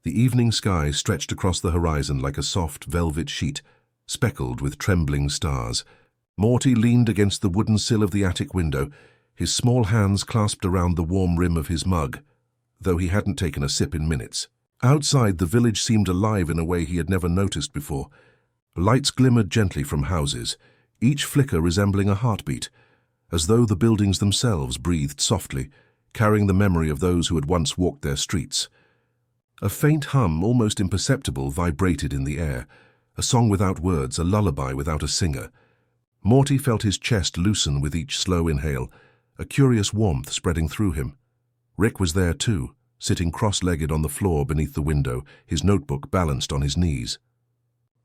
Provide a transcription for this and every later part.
The evening sky stretched across the horizon like a soft velvet sheet, speckled with trembling stars. Morty leaned against the wooden sill of the attic window, his small hands clasped around the warm rim of his mug, though he hadn't taken a sip in minutes. Outside, the village seemed alive in a way he had never noticed before. Lights glimmered gently from houses, each flicker resembling a heartbeat, as though the buildings themselves breathed softly, carrying the memory of those who had once walked their streets. A faint hum, almost imperceptible, vibrated in the air, a song without words, a lullaby without a singer. Morty felt his chest loosen with each slow inhale, a curious warmth spreading through him. Rick was there too, sitting cross-legged on the floor beneath the window, his notebook balanced on his knees.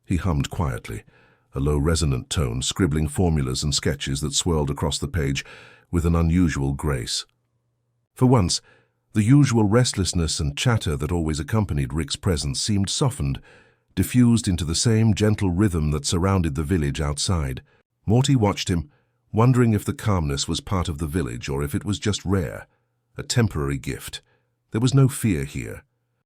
He hummed quietly, a low resonant tone, scribbling formulas and sketches that swirled across the page with an unusual grace. For once, the usual restlessness and chatter that always accompanied Rick's presence seemed softened, diffused into the same gentle rhythm that surrounded the village outside. Morty watched him, wondering if the calmness was part of the village or if it was just rare, a temporary gift. There was no fear here,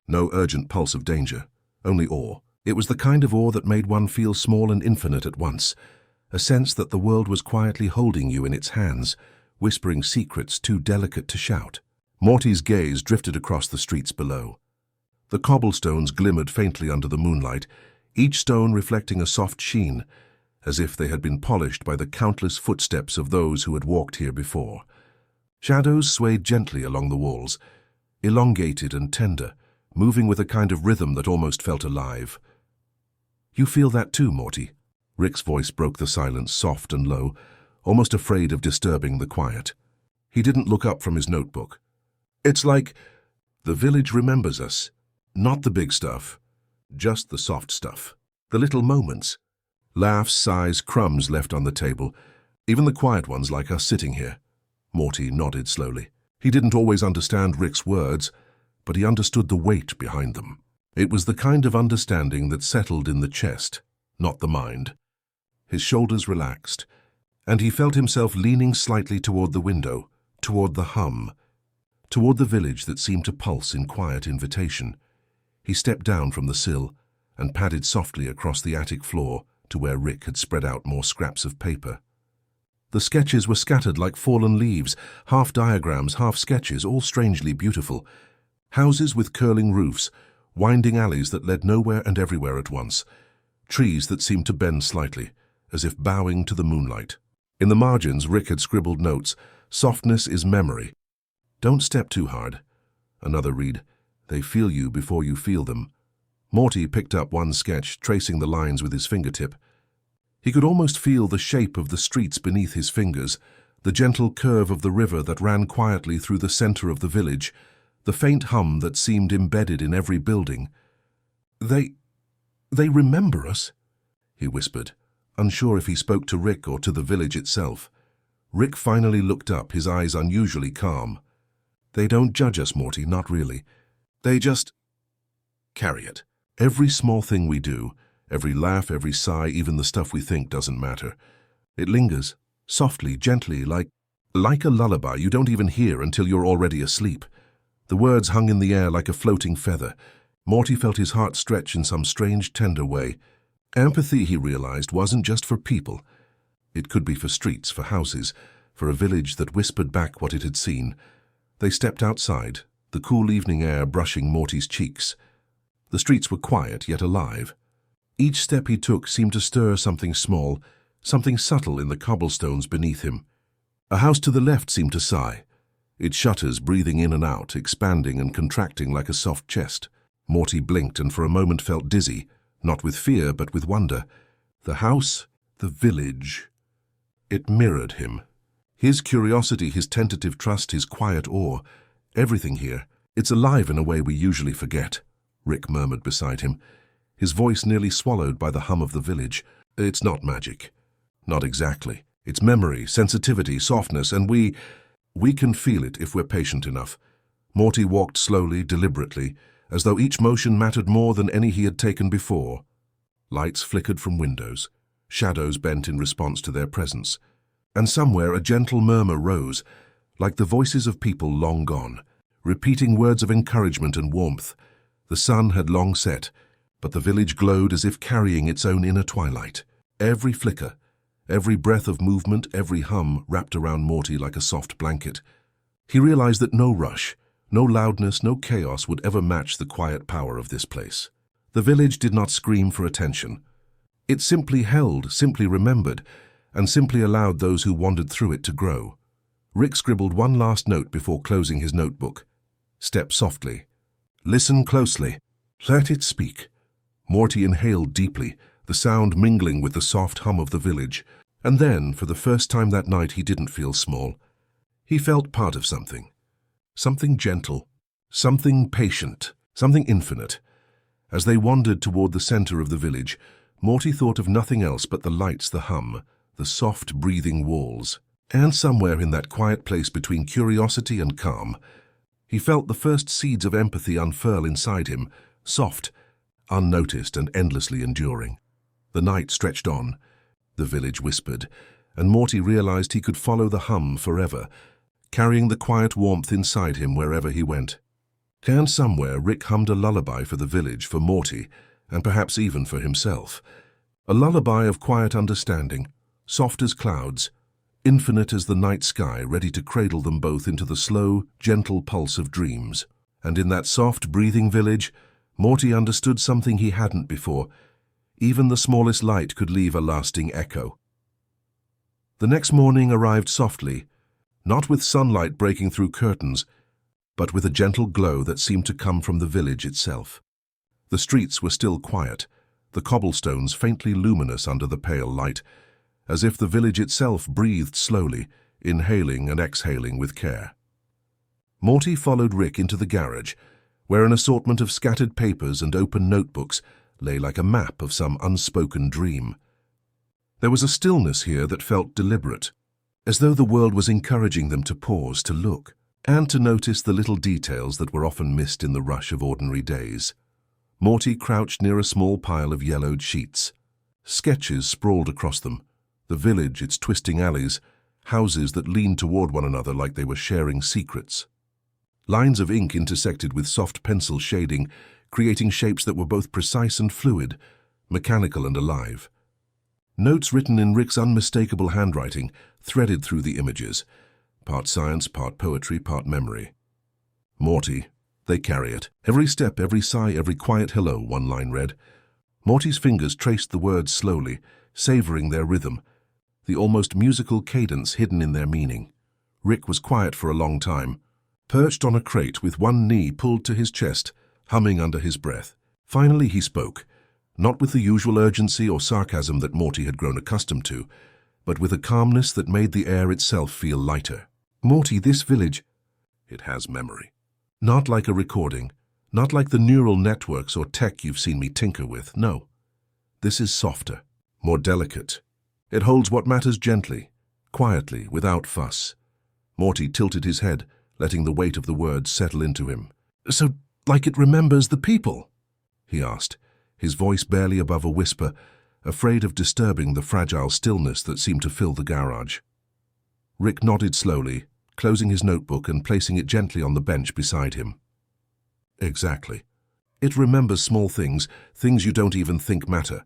no urgent pulse of danger, only awe. It was the kind of awe that made one feel small and infinite at once, a sense that the world was quietly holding you in its hands, whispering secrets too delicate to shout. Morty's gaze drifted across the streets below. The cobblestones glimmered faintly under the moonlight, each stone reflecting a soft sheen, as if they had been polished by the countless footsteps of those who had walked here before. Shadows swayed gently along the walls, elongated and tender, moving with a kind of rhythm that almost felt alive. "You feel that too, Morty?" Rick's voice broke the silence, soft and low, almost afraid of disturbing the quiet. He didn't look up from his notebook. "It's like the village remembers us. Not the big stuff, just the soft stuff. The little moments. Laughs, sighs, crumbs left on the table. Even the quiet ones like us sitting here." Morty nodded slowly. He didn't always understand Rick's words, but he understood the weight behind them. It was the kind of understanding that settled in the chest, not the mind. His shoulders relaxed, and he felt himself leaning slightly toward the window, toward the hum, toward the village that seemed to pulse in quiet invitation. He stepped down from the sill and padded softly across the attic floor to where Rick had spread out more scraps of paper. The sketches were scattered like fallen leaves, half diagrams, half sketches, all strangely beautiful. Houses with curling roofs, winding alleys that led nowhere and everywhere at once, trees that seemed to bend slightly, as if bowing to the moonlight. In the margins, Rick had scribbled notes: "Softness is memory. Don't step too hard." Another read: "They feel you before you feel them." Morty picked up one sketch, tracing the lines with his fingertip. He could almost feel the shape of the streets beneath his fingers, the gentle curve of the river that ran quietly through the center of the village, the faint hum that seemed embedded in every building. They remember us," he whispered, unsure if he spoke to Rick or to the village itself. Rick finally looked up, his eyes unusually calm. "They don't judge us, Morty, not really. They just carry it. Every small thing we do, every laugh, every sigh, even the stuff we think doesn't matter. It lingers, softly, gently, like a lullaby you don't even hear until you're already asleep." The words hung in the air like a floating feather. Morty felt his heart stretch in some strange, tender way. Empathy, he realized, wasn't just for people. It could be for streets, for houses, for a village that whispered back what it had seen. They stepped outside, the cool evening air brushing Morty's cheeks. The streets were quiet, yet alive. Each step he took seemed to stir something small, something subtle in the cobblestones beneath him. A house to the left seemed to sigh, its shutters breathing in and out, expanding and contracting like a soft chest. Morty blinked and for a moment felt dizzy, not with fear but with wonder. The house, the village. It mirrored him. His curiosity, his tentative trust, his quiet awe. Everything here. "It's alive in a way we usually forget," Rick murmured beside him, his voice nearly swallowed by the hum of the village. "It's not magic. Not exactly. It's memory, sensitivity, softness, and we can feel it if we're patient enough." Morty walked slowly, deliberately, as though each motion mattered more than any he had taken before. Lights flickered from windows, shadows bent in response to their presence, and somewhere a gentle murmur rose, like the voices of people long gone, repeating words of encouragement and warmth. The sun had long set, but the village glowed as if carrying its own inner twilight. Every flicker, every breath of movement, every hum wrapped around Morty like a soft blanket. He realized that no rush, no loudness, no chaos would ever match the quiet power of this place. The village did not scream for attention. It simply held, simply remembered, and simply allowed those who wandered through it to grow. Rick scribbled one last note before closing his notebook. Step softly. Listen closely. Let it speak. Morty inhaled deeply, the sound mingling with the soft hum of the village. And then, for the first time that night, he didn't feel small. He felt part of something. Something gentle, something patient, something infinite. As they wandered toward the center of the village, Morty thought of nothing else but the lights, the hum, the soft breathing walls. And somewhere in that quiet place between curiosity and calm, he felt the first seeds of empathy unfurl inside him, soft, unnoticed and endlessly enduring. The night stretched on, the village whispered, and Morty realized he could follow the hum forever, carrying the quiet warmth inside him wherever he went. And somewhere Rick hummed a lullaby for the village, for Morty, and perhaps even for himself. A lullaby of quiet understanding, soft as clouds, infinite as the night sky, ready to cradle them both into the slow, gentle pulse of dreams. And in that soft, breathing village, Morty understood something he hadn't before. Even the smallest light could leave a lasting echo. The next morning arrived softly, not with sunlight breaking through curtains, but with a gentle glow that seemed to come from the village itself. The streets were still quiet, the cobblestones faintly luminous under the pale light, as if the village itself breathed slowly, inhaling and exhaling with care. Morty followed Rick into the garage, where an assortment of scattered papers and open notebooks lay like a map of some unspoken dream. There was a stillness here that felt deliberate, as though the world was encouraging them to pause, to look, and to notice the little details that were often missed in the rush of ordinary days. Morty crouched near a small pile of yellowed sheets. Sketches sprawled across them, the village, its twisting alleys, houses that leaned toward one another like they were sharing secrets. Lines of ink intersected with soft pencil shading, creating shapes that were both precise and fluid, mechanical and alive. Notes written in Rick's unmistakable handwriting threaded through the images, part science, part poetry, part memory. Morty, they carry it. Every step, every sigh, every quiet hello, one line read. Morty's fingers traced the words slowly, savoring their rhythm, the almost musical cadence hidden in their meaning. Rick was quiet for a long time, perched on a crate with one knee pulled to his chest, humming under his breath. Finally he spoke, not with the usual urgency or sarcasm that Morty had grown accustomed to, but with a calmness that made the air itself feel lighter. Morty, this village, it has memory. Not like a recording, not like the neural networks or tech you've seen me tinker with, no. This is softer, more delicate. It holds what matters gently, quietly, without fuss. Morty tilted his head, letting the weight of the words settle into him. So, like it remembers the people? He asked, his voice barely above a whisper, afraid of disturbing the fragile stillness that seemed to fill the garage. Rick nodded slowly, closing his notebook and placing it gently on the bench beside him. Exactly. It remembers small things, things you don't even think matter.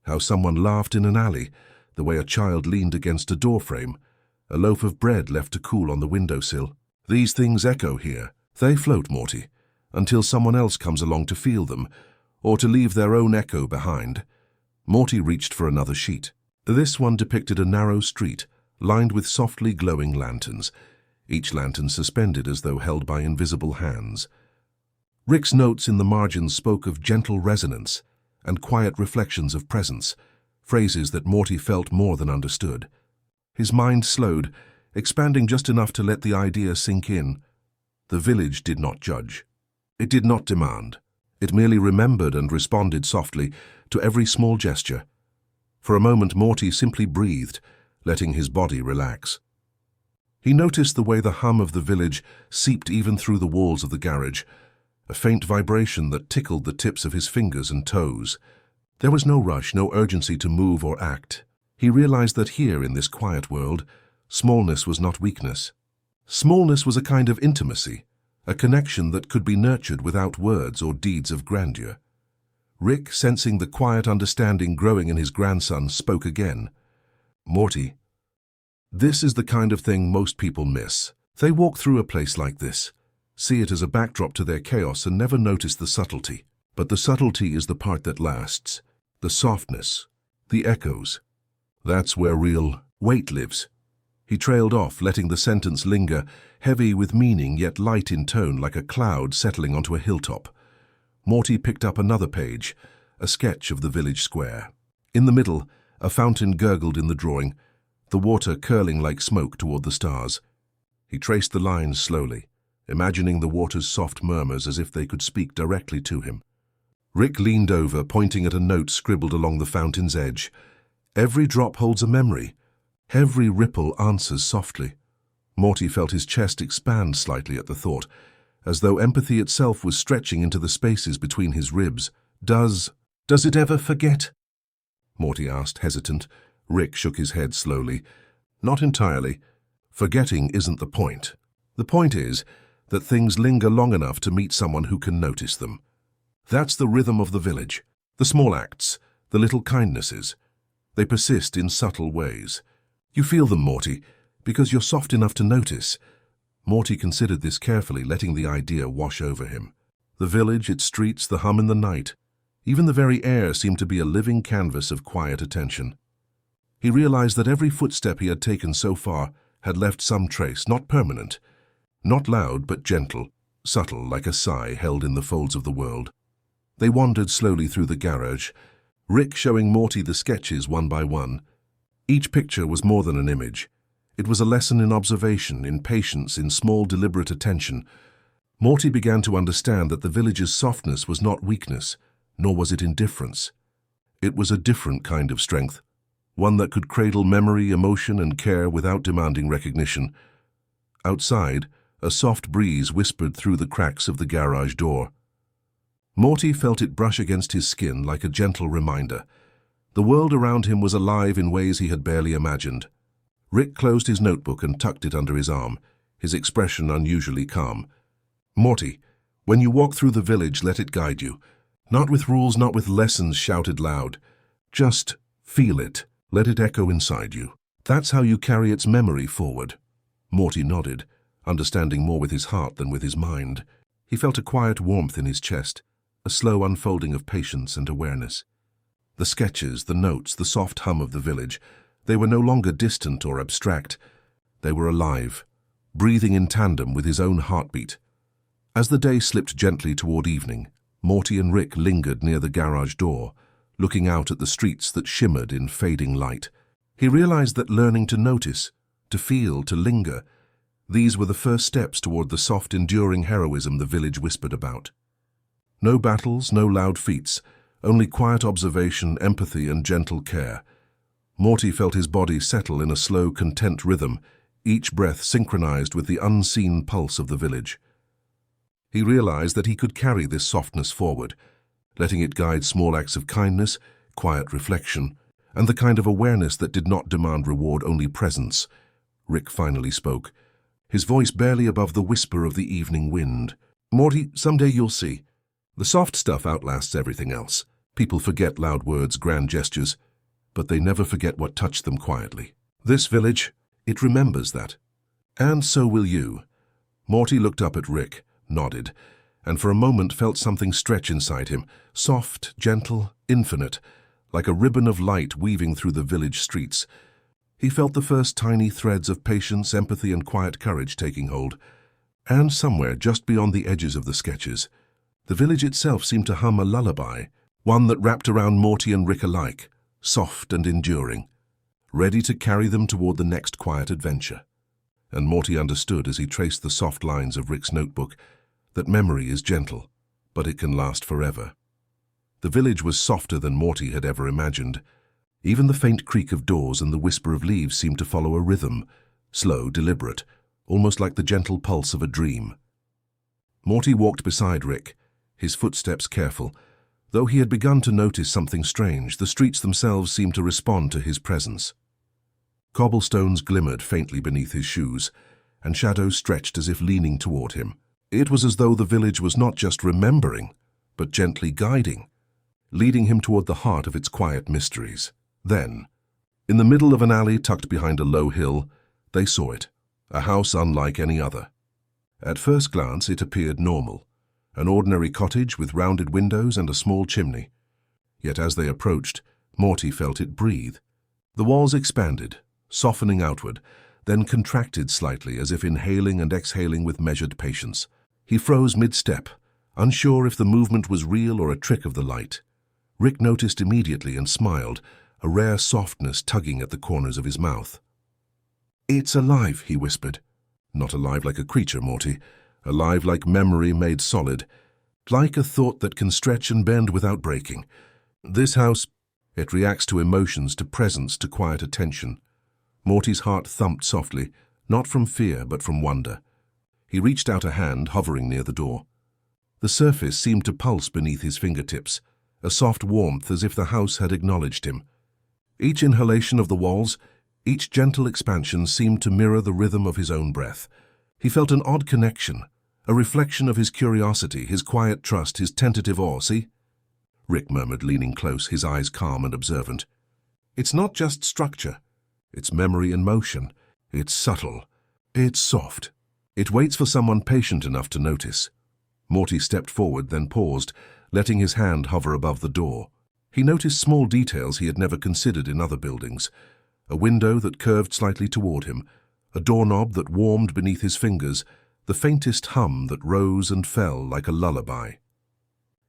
How someone laughed in an alley, the way a child leaned against a doorframe, a loaf of bread left to cool on the windowsill. These things echo here. They float, Morty, until someone else comes along to feel them, or to leave their own echo behind. Morty reached for another sheet. This one depicted a narrow street, lined with softly glowing lanterns, each lantern suspended as though held by invisible hands. Rick's notes in the margins spoke of gentle resonance and quiet reflections of presence, phrases that Morty felt more than understood. His mind slowed, expanding just enough to let the idea sink in. The village did not judge. It did not demand. It merely remembered and responded softly to every small gesture. For a moment Morty simply breathed, letting his body relax. He noticed the way the hum of the village seeped even through the walls of the garage, a faint vibration that tickled the tips of his fingers and toes. There was no rush, no urgency to move or act. He realized that here, in this quiet world, smallness was not weakness. Smallness was a kind of intimacy, a connection that could be nurtured without words or deeds of grandeur. Rick, sensing the quiet understanding growing in his grandson, spoke again. "Morty, this is the kind of thing most people miss. They walk through a place like this, see it as a backdrop to their chaos and never notice the subtlety. But the subtlety is the part that lasts. The softness, the echoes. That's where real weight lives." He trailed off, letting the sentence linger, heavy with meaning yet light in tone, like a cloud settling onto a hilltop. Morty picked up another page, a sketch of the village square. In the middle, a fountain gurgled in the drawing, the water curling like smoke toward the stars. He traced the lines slowly, imagining the water's soft murmurs as if they could speak directly to him. Rick leaned over, pointing at a note scribbled along the fountain's edge. "Every drop holds a memory. Every ripple answers softly." Morty felt his chest expand slightly at the thought, as though empathy itself was stretching into the spaces between his ribs. Does it ever forget?" Morty asked, hesitant. Rick shook his head slowly. "Not entirely. Forgetting isn't the point. The point is that things linger long enough to meet someone who can notice them. That's the rhythm of the village. The small acts, the little kindnesses. They persist in subtle ways. You feel them, Morty, because you're soft enough to notice." Morty considered this carefully, letting the idea wash over him. The village, its streets, the hum in the night. Even the very air seemed to be a living canvas of quiet attention. He realized that every footstep he had taken so far had left some trace, not permanent, not loud but gentle, subtle like a sigh held in the folds of the world. They wandered slowly through the garage, Rick showing Morty the sketches one by one. Each picture was more than an image. It was a lesson in observation, in patience, in small, deliberate attention. Morty began to understand that the village's softness was not weakness, nor was it indifference. It was a different kind of strength, one that could cradle memory, emotion, and care without demanding recognition. Outside, a soft breeze whispered through the cracks of the garage door. Morty felt it brush against his skin like a gentle reminder. The world around him was alive in ways he had barely imagined. Rick closed his notebook and tucked it under his arm, his expression unusually calm. "Morty, when you walk through the village, let it guide you. Not with rules, not with lessons shouted loud. Just feel it. Let it echo inside you. That's how you carry its memory forward." Morty nodded, understanding more with his heart than with his mind. He felt a quiet warmth in his chest, a slow unfolding of patience and awareness. The sketches, the notes, the soft hum of the village, they were no longer distant or abstract. They were alive, breathing in tandem with his own heartbeat. As the day slipped gently toward evening, Morty and Rick lingered near the garage door, looking out at the streets that shimmered in fading light. He realized that learning to notice, to feel, to linger, these were the first steps toward the soft, enduring heroism the village whispered about. No battles, no loud feats, only quiet observation, empathy, and gentle care. Morty felt his body settle in a slow, content rhythm, each breath synchronized with the unseen pulse of the village. He realized that he could carry this softness forward, letting it guide small acts of kindness, quiet reflection, and the kind of awareness that did not demand reward, only presence. Rick finally spoke, his voice barely above the whisper of the evening wind. "Morty, someday you'll see. The soft stuff outlasts everything else. People forget loud words, grand gestures, but they never forget what touched them quietly. This village, it remembers that. And so will you." Morty looked up at Rick, nodded, and for a moment felt something stretch inside him, soft, gentle, infinite, like a ribbon of light weaving through the village streets. He felt the first tiny threads of patience, empathy, and quiet courage taking hold. And somewhere, just beyond the edges of the sketches, the village itself seemed to hum a lullaby, one that wrapped around Morty and Rick alike, soft and enduring, ready to carry them toward the next quiet adventure. And Morty understood as he traced the soft lines of Rick's notebook that memory is gentle, but it can last forever. The village was softer than Morty had ever imagined. Even the faint creak of doors and the whisper of leaves seemed to follow a rhythm, slow, deliberate, almost like the gentle pulse of a dream. Morty walked beside Rick, his footsteps careful. Though he had begun to notice something strange, the streets themselves seemed to respond to his presence. Cobblestones glimmered faintly beneath his shoes, and shadows stretched as if leaning toward him. It was as though the village was not just remembering, but gently guiding, leading him toward the heart of its quiet mysteries. Then, in the middle of an alley tucked behind a low hill, they saw it, a house unlike any other. At first glance, it appeared normal, an ordinary cottage with rounded windows and a small chimney. Yet as they approached, Morty felt it breathe. The walls expanded, softening outward, then contracted slightly as if inhaling and exhaling with measured patience. He froze mid-step, unsure if the movement was real or a trick of the light. Rick noticed immediately and smiled, a rare softness tugging at the corners of his mouth. "It's alive," he whispered. "Not alive like a creature, Morty. Alive like memory made solid. Like a thought that can stretch and bend without breaking. This house, it reacts to emotions, to presence, to quiet attention." Morty's heart thumped softly, not from fear but from wonder. He reached out a hand, hovering near the door. The surface seemed to pulse beneath his fingertips, a soft warmth as if the house had acknowledged him. Each inhalation of the walls, each gentle expansion seemed to mirror the rhythm of his own breath. He felt an odd connection, a reflection of his curiosity, his quiet trust, his tentative awe. "See?" Rick murmured, leaning close, his eyes calm and observant. "It's not just structure. It's memory in motion. It's subtle. It's soft. It waits for someone patient enough to notice." Morty stepped forward, then paused, letting his hand hover above the door. He noticed small details he had never considered in other buildings. A window that curved slightly toward him, a doorknob that warmed beneath his fingers, the faintest hum that rose and fell like a lullaby.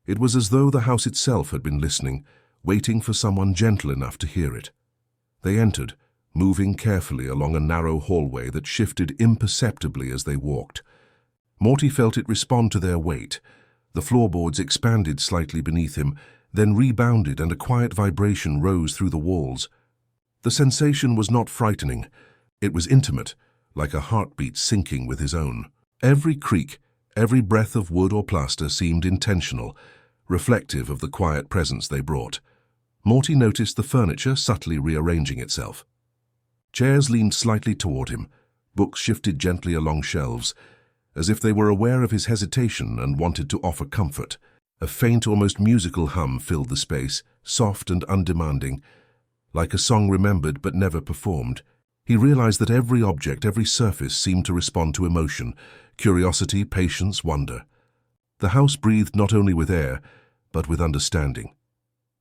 It was as though the house itself had been listening, waiting for someone gentle enough to hear it. They entered, moving carefully along a narrow hallway that shifted imperceptibly as they walked. Morty felt it respond to their weight. The floorboards expanded slightly beneath him, then rebounded, and a quiet vibration rose through the walls. The sensation was not frightening. It was intimate, like a heartbeat syncing with his own. Every creak, every breath of wood or plaster seemed intentional, reflective of the quiet presence they brought. Morty noticed the furniture subtly rearranging itself. Chairs leaned slightly toward him, books shifted gently along shelves, as if they were aware of his hesitation and wanted to offer comfort. A faint, almost musical hum filled the space, soft and undemanding, like a song remembered but never performed. He realized that every object, every surface seemed to respond to emotion, curiosity, patience, wonder. The house breathed not only with air, but with understanding.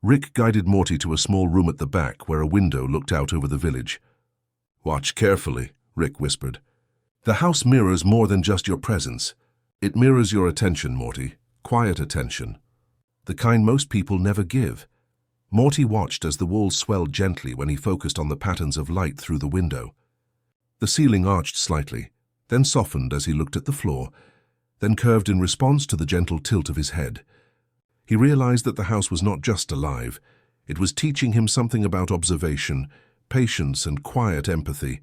Rick guided Morty to a small room at the back where a window looked out over the village. "Watch carefully," Rick whispered. "The house mirrors more than just your presence. It mirrors your attention, Morty. Quiet attention. The kind most people never give." Morty watched as the walls swelled gently when he focused on the patterns of light through the window. The ceiling arched slightly, then softened as he looked at the floor, then curved in response to the gentle tilt of his head. He realized that the house was not just alive. It was teaching him something about observation, patience, and quiet empathy.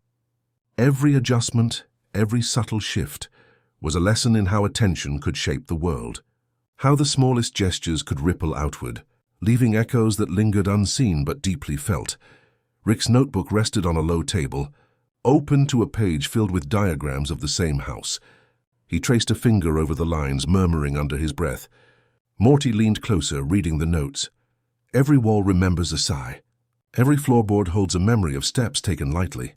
Every adjustment, every subtle shift, was a lesson in how attention could shape the world, how the smallest gestures could ripple outward, leaving echoes that lingered unseen but deeply felt. Rick's notebook rested on a low table, open to a page filled with diagrams of the same house. He traced a finger over the lines, murmuring under his breath. Morty leaned closer, reading the notes. Every wall remembers a sigh. Every floorboard holds a memory of steps taken lightly.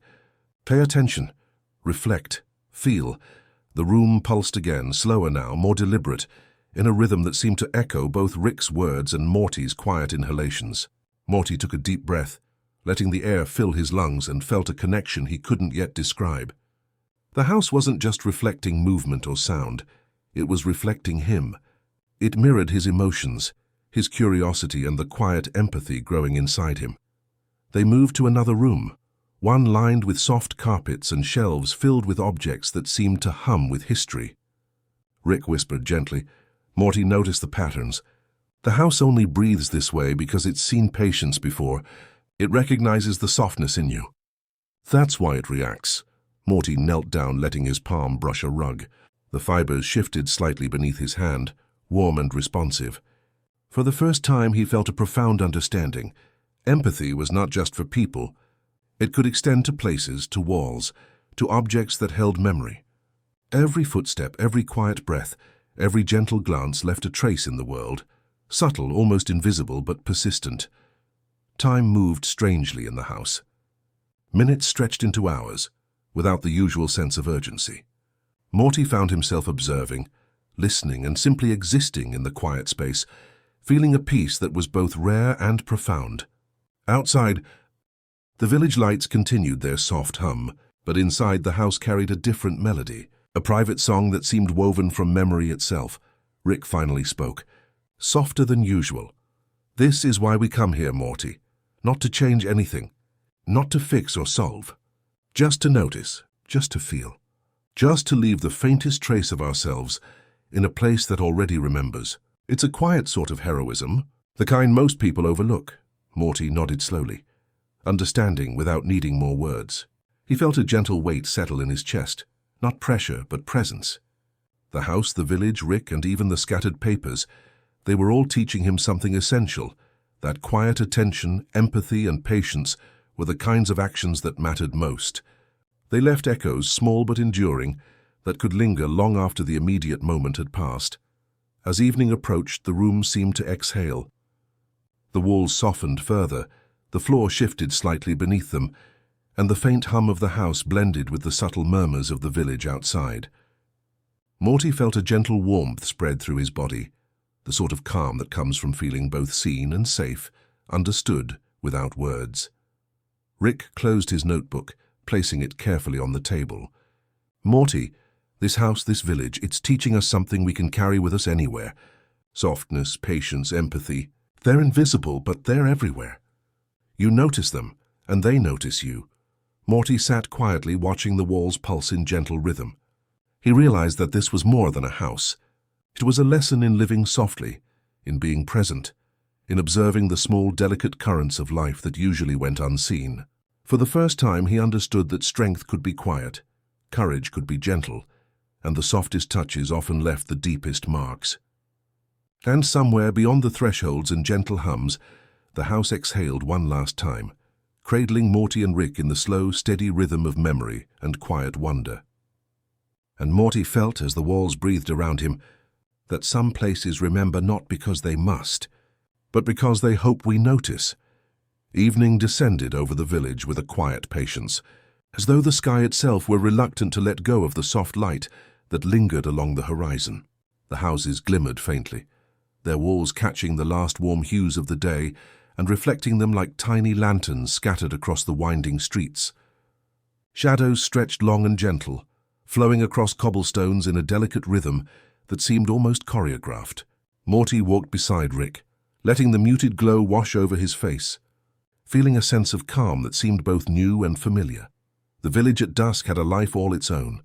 Pay attention. Reflect. Feel. The room pulsed again, slower now, more deliberate, in a rhythm that seemed to echo both Rick's words and Morty's quiet inhalations. Morty took a deep breath, letting the air fill his lungs, and felt a connection he couldn't yet describe. The house wasn't just reflecting movement or sound. It was reflecting him. It mirrored his emotions, his curiosity, and the quiet empathy growing inside him. They moved to another room, one lined with soft carpets and shelves filled with objects that seemed to hum with history. Rick whispered gently. Morty noticed the patterns. The house only breathes this way because it's seen patience before. It recognizes the softness in you. That's why it reacts. Morty knelt down, letting his palm brush a rug. The fibers shifted slightly beneath his hand, warm and responsive. For the first time, he felt a profound understanding. Empathy was not just for people. It could extend to places, to walls, to objects that held memory. Every footstep, every quiet breath, every gentle glance left a trace in the world, subtle, almost invisible, but persistent. Time moved strangely in the house. Minutes stretched into hours, without the usual sense of urgency. Morty found himself observing, listening, and simply existing in the quiet space, feeling a peace that was both rare and profound. Outside, the village lights continued their soft hum, but inside the house carried a different melody, a private song that seemed woven from memory itself. Rick finally spoke, softer than usual. "This is why we come here, Morty. Not to change anything, not to fix or solve. Just to notice, just to feel. Just to leave the faintest trace of ourselves in a place that already remembers. It's a quiet sort of heroism, the kind most people overlook." Morty nodded slowly, understanding without needing more words. He felt a gentle weight settle in his chest, not pressure, but presence. The house, the village, Rick, and even the scattered papers, they were all teaching him something essential. That quiet attention, empathy, and patience were the kinds of actions that mattered most. They left echoes, small but enduring, that could linger long after the immediate moment had passed. As evening approached, the room seemed to exhale. The walls softened further, the floor shifted slightly beneath them, and the faint hum of the house blended with the subtle murmurs of the village outside. Morty felt a gentle warmth spread through his body, the sort of calm that comes from feeling both seen and safe, understood without words. Rick closed his notebook, placing it carefully on the table. "Morty, this house, this village, it's teaching us something we can carry with us anywhere. Softness, patience, empathy. They're invisible, but they're everywhere. You notice them, and they notice you." Morty sat quietly, watching the walls pulse in gentle rhythm. He realized that this was more than a house. It was a lesson in living softly, in being present, in observing the small, delicate currents of life that usually went unseen. For the first time, he understood that strength could be quiet, courage could be gentle, and the softest touches often left the deepest marks. And somewhere beyond the thresholds and gentle hums, the house exhaled one last time, cradling Morty and Rick in the slow, steady rhythm of memory and quiet wonder. And Morty felt, as the walls breathed around him, that some places remember not because they must, but because they hope we notice. Evening descended over the village with a quiet patience, as though the sky itself were reluctant to let go of the soft light that lingered along the horizon. The houses glimmered faintly, their walls catching the last warm hues of the day and reflecting them like tiny lanterns scattered across the winding streets. Shadows stretched long and gentle, flowing across cobblestones in a delicate rhythm that seemed almost choreographed. Morty walked beside Rick, letting the muted glow wash over his face, feeling a sense of calm that seemed both new and familiar. The village at dusk had a life all its own,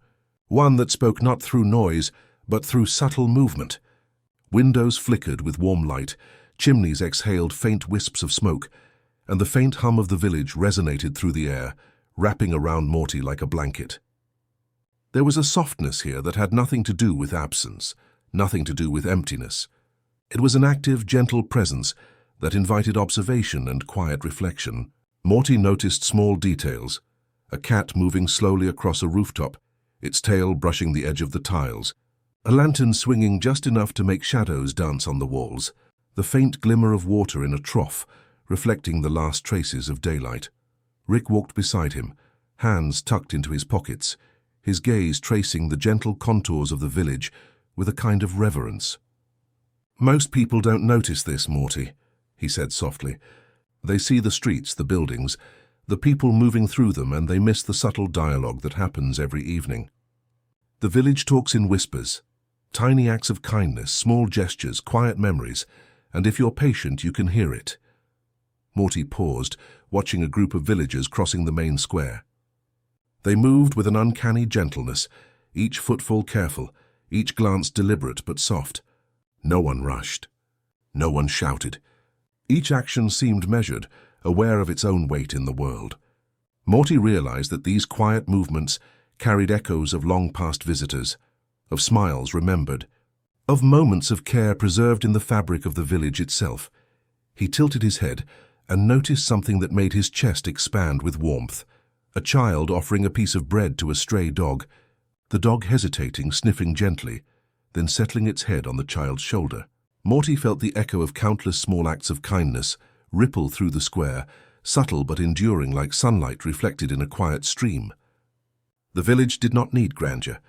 one that spoke not through noise, but through subtle movement. Windows flickered with warm light, chimneys exhaled faint wisps of smoke, and the faint hum of the village resonated through the air, wrapping around Morty like a blanket. There was a softness here that had nothing to do with absence, nothing to do with emptiness. It was an active, gentle presence that invited observation and quiet reflection. Morty noticed small details: a cat moving slowly across a rooftop, its tail brushing the edge of the tiles, a lantern swinging just enough to make shadows dance on the walls, the faint glimmer of water in a trough, reflecting the last traces of daylight. Rick walked beside him, hands tucked into his pockets, his gaze tracing the gentle contours of the village with a kind of reverence. "Most people don't notice this, Morty," he said softly. "They see the streets, the buildings, the people moving through them, and they miss the subtle dialogue that happens every evening. The village talks in whispers, tiny acts of kindness, small gestures, quiet memories, and if you're patient, you can hear it." Morty paused, watching a group of villagers crossing the main square. They moved with an uncanny gentleness, each footfall careful, each glance deliberate but soft. No one rushed. No one shouted. Each action seemed measured, aware of its own weight in the world. Morty realized that these quiet movements carried echoes of long-past visitors, of smiles remembered, of moments of care preserved in the fabric of the village itself. He tilted his head and noticed something that made his chest expand with warmth: a child offering a piece of bread to a stray dog, the dog hesitating, sniffing gently, then settling its head on the child's shoulder. Morty felt the echo of countless small acts of kindness ripple through the square, subtle but enduring like sunlight reflected in a quiet stream. The village did not need grandeur.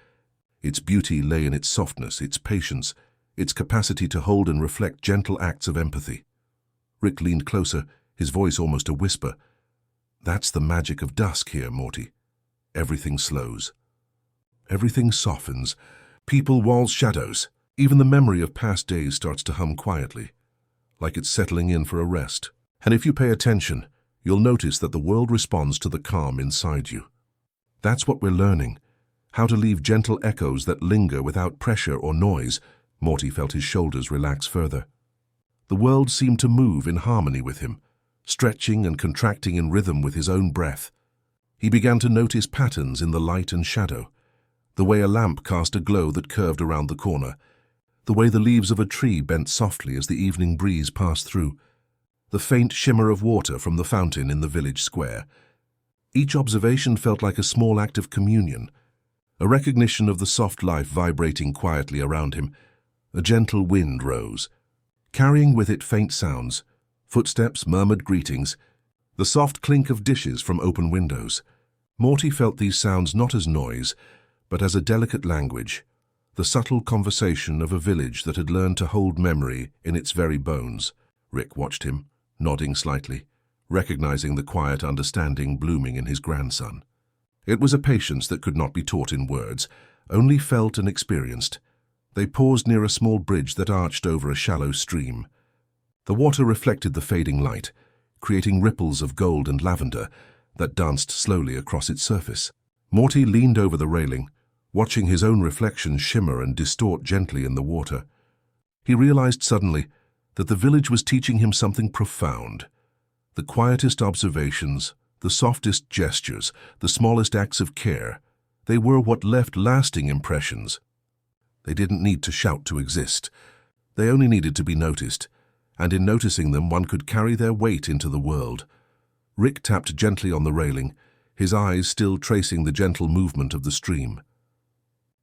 Its beauty lay in its softness, its patience, its capacity to hold and reflect gentle acts of empathy. Rick leaned closer, his voice almost a whisper. "That's the magic of dusk here, Morty. Everything slows. Everything softens. People, walls, shadows. Even the memory of past days starts to hum quietly, like it's settling in for a rest. And if you pay attention, you'll notice that the world responds to the calm inside you. That's what we're learning, how to leave gentle echoes that linger without pressure or noise." Morty felt his shoulders relax further. The world seemed to move in harmony with him, stretching and contracting in rhythm with his own breath. He began to notice patterns in the light and shadow, the way a lamp cast a glow that curved around the corner, the way the leaves of a tree bent softly as the evening breeze passed through, the faint shimmer of water from the fountain in the village square. Each observation felt like a small act of communion, a recognition of the soft life vibrating quietly around him. A gentle wind rose, carrying with it faint sounds, footsteps, murmured greetings, the soft clink of dishes from open windows. Morty felt these sounds not as noise, but as a delicate language, the subtle conversation of a village that had learned to hold memory in its very bones. Rick watched him, nodding slightly, recognizing the quiet understanding blooming in his grandson. It was a patience that could not be taught in words, only felt and experienced. They paused near a small bridge that arched over a shallow stream. The water reflected the fading light, creating ripples of gold and lavender that danced slowly across its surface. Morty leaned over the railing, watching his own reflection shimmer and distort gently in the water. He realized suddenly that the village was teaching him something profound. The quietest observations, the softest gestures, the smallest acts of care, they were what left lasting impressions. They didn't need to shout to exist. They only needed to be noticed, and in noticing them one could carry their weight into the world. Rick tapped gently on the railing, his eyes still tracing the gentle movement of the stream.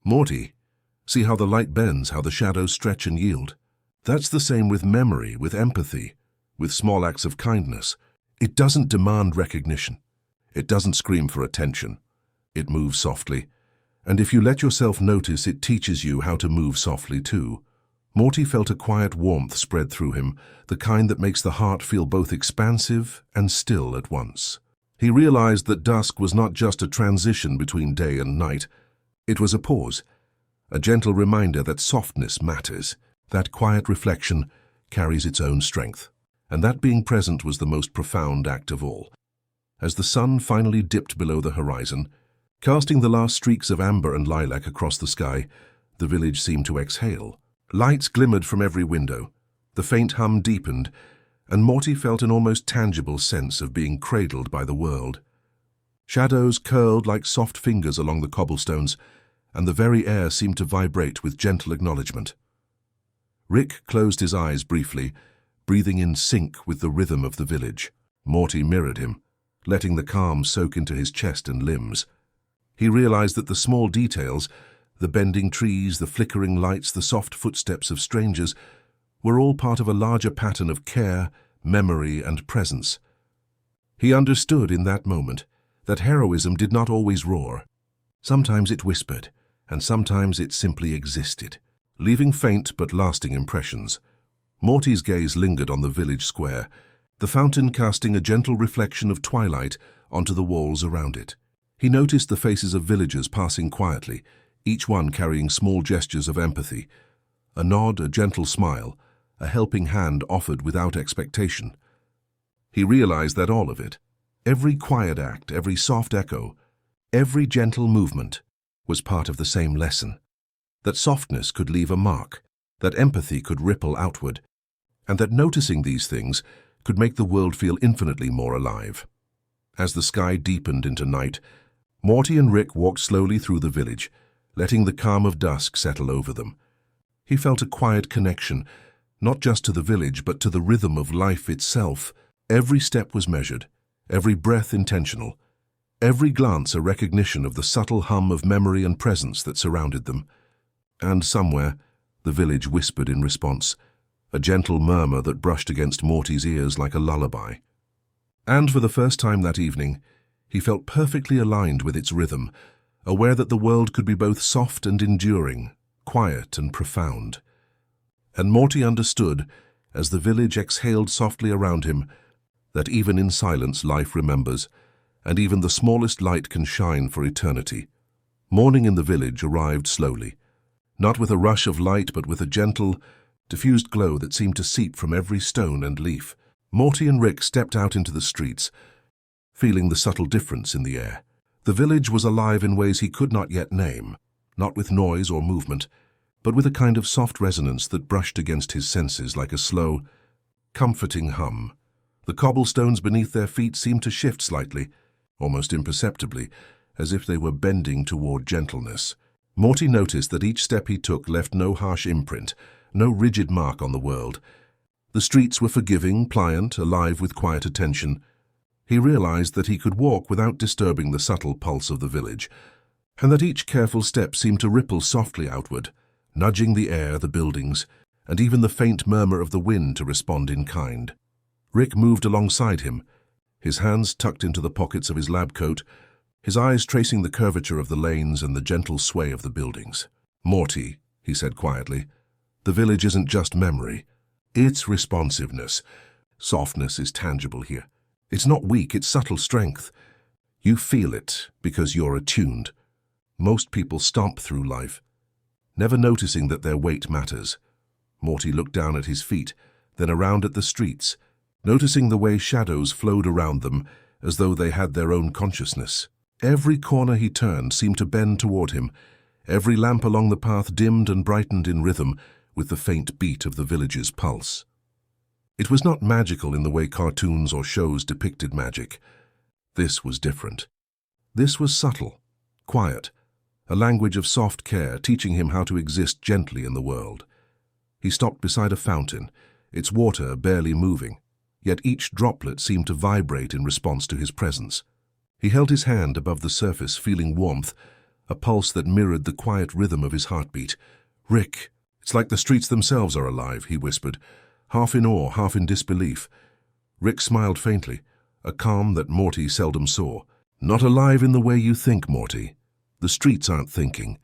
"Morty, see how the light bends, how the shadows stretch and yield? That's the same with memory, with empathy, with small acts of kindness. It doesn't demand recognition. It doesn't scream for attention. It moves softly. And if you let yourself notice, it teaches you how to move softly too." Morty felt a quiet warmth spread through him, the kind that makes the heart feel both expansive and still at once. He realized that dusk was not just a transition between day and night. It was a pause, a gentle reminder that softness matters, that quiet reflection carries its own strength, and that being present was the most profound act of all. As the sun finally dipped below the horizon, casting the last streaks of amber and lilac across the sky, the village seemed to exhale. Lights glimmered from every window, the faint hum deepened, and Morty felt an almost tangible sense of being cradled by the world. Shadows curled like soft fingers along the cobblestones, and the very air seemed to vibrate with gentle acknowledgement. Rick closed his eyes briefly, breathing in sync with the rhythm of the village. Morty mirrored him, letting the calm soak into his chest and limbs. He realized that the small details, the bending trees, the flickering lights, the soft footsteps of strangers, were all part of a larger pattern of care, memory, and presence. He understood in that moment that heroism did not always roar. Sometimes it whispered, and sometimes it simply existed, leaving faint but lasting impressions. Morty's gaze lingered on the village square, the fountain casting a gentle reflection of twilight onto the walls around it. He noticed the faces of villagers passing quietly, each one carrying small gestures of empathy, a nod, a gentle smile, a helping hand offered without expectation. He realized that all of it, every quiet act, every soft echo, every gentle movement, was part of the same lesson. That softness could leave a mark, that empathy could ripple outward, and that noticing these things could make the world feel infinitely more alive. As the sky deepened into night, Morty and Rick walked slowly through the village, letting the calm of dusk settle over them. He felt a quiet connection, not just to the village, but to the rhythm of life itself. Every step was measured, every breath intentional, every glance a recognition of the subtle hum of memory and presence that surrounded them. And somewhere, the village whispered in response, a gentle murmur that brushed against Morty's ears like a lullaby. And for the first time that evening, he felt perfectly aligned with its rhythm, aware that the world could be both soft and enduring, quiet and profound. And Morty understood, as the village exhaled softly around him, that even in silence life remembers, and even the smallest light can shine for eternity. Morning in the village arrived slowly, not with a rush of light but with a gentle, diffused glow that seemed to seep from every stone and leaf. Morty and Rick stepped out into the streets, feeling the subtle difference in the air. The village was alive in ways he could not yet name, not with noise or movement, but with a kind of soft resonance that brushed against his senses like a slow, comforting hum. The cobblestones beneath their feet seemed to shift slightly, almost imperceptibly, as if they were bending toward gentleness. Morty noticed that each step he took left no harsh imprint, no rigid mark on the world. The streets were forgiving, pliant, alive with quiet attention. He realized that he could walk without disturbing the subtle pulse of the village, and that each careful step seemed to ripple softly outward, nudging the air, the buildings, and even the faint murmur of the wind to respond in kind. Rick moved alongside him, his hands tucked into the pockets of his lab coat, his eyes tracing the curvature of the lanes and the gentle sway of the buildings. "Morty," he said quietly, "the village isn't just memory. It's responsiveness. Softness is tangible here. It's not weak, it's subtle strength. You feel it because you're attuned. Most people stomp through life, never noticing that their weight matters." Morty looked down at his feet, then around at the streets, noticing the way shadows flowed around them as though they had their own consciousness. Every corner he turned seemed to bend toward him. Every lamp along the path dimmed and brightened in rhythm with the faint beat of the village's pulse. It was not magical in the way cartoons or shows depicted magic. This was different. This was subtle, quiet, a language of soft care teaching him how to exist gently in the world. He stopped beside a fountain, its water barely moving, yet each droplet seemed to vibrate in response to his presence. He held his hand above the surface, feeling warmth, a pulse that mirrored the quiet rhythm of his heartbeat. "Rick, it's like the streets themselves are alive," he whispered, half in awe, half in disbelief. Rick smiled faintly, a calm that Morty seldom saw. "Not alive in the way you think, Morty. The streets aren't thinking.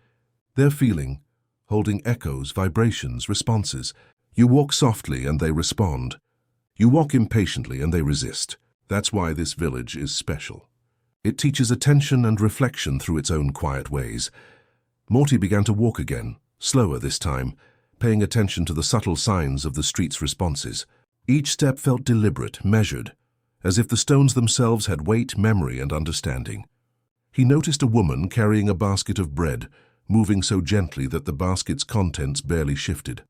They're feeling, holding echoes, vibrations, responses. You walk softly and they respond. You walk impatiently and they resist. That's why this village is special. It teaches attention and reflection through its own quiet ways." Morty began to walk again, slower this time, paying attention to the subtle signs of the street's responses. Each step felt deliberate, measured, as if the stones themselves had weight, memory, and understanding. He noticed a woman carrying a basket of bread, moving so gently that the basket's contents barely shifted.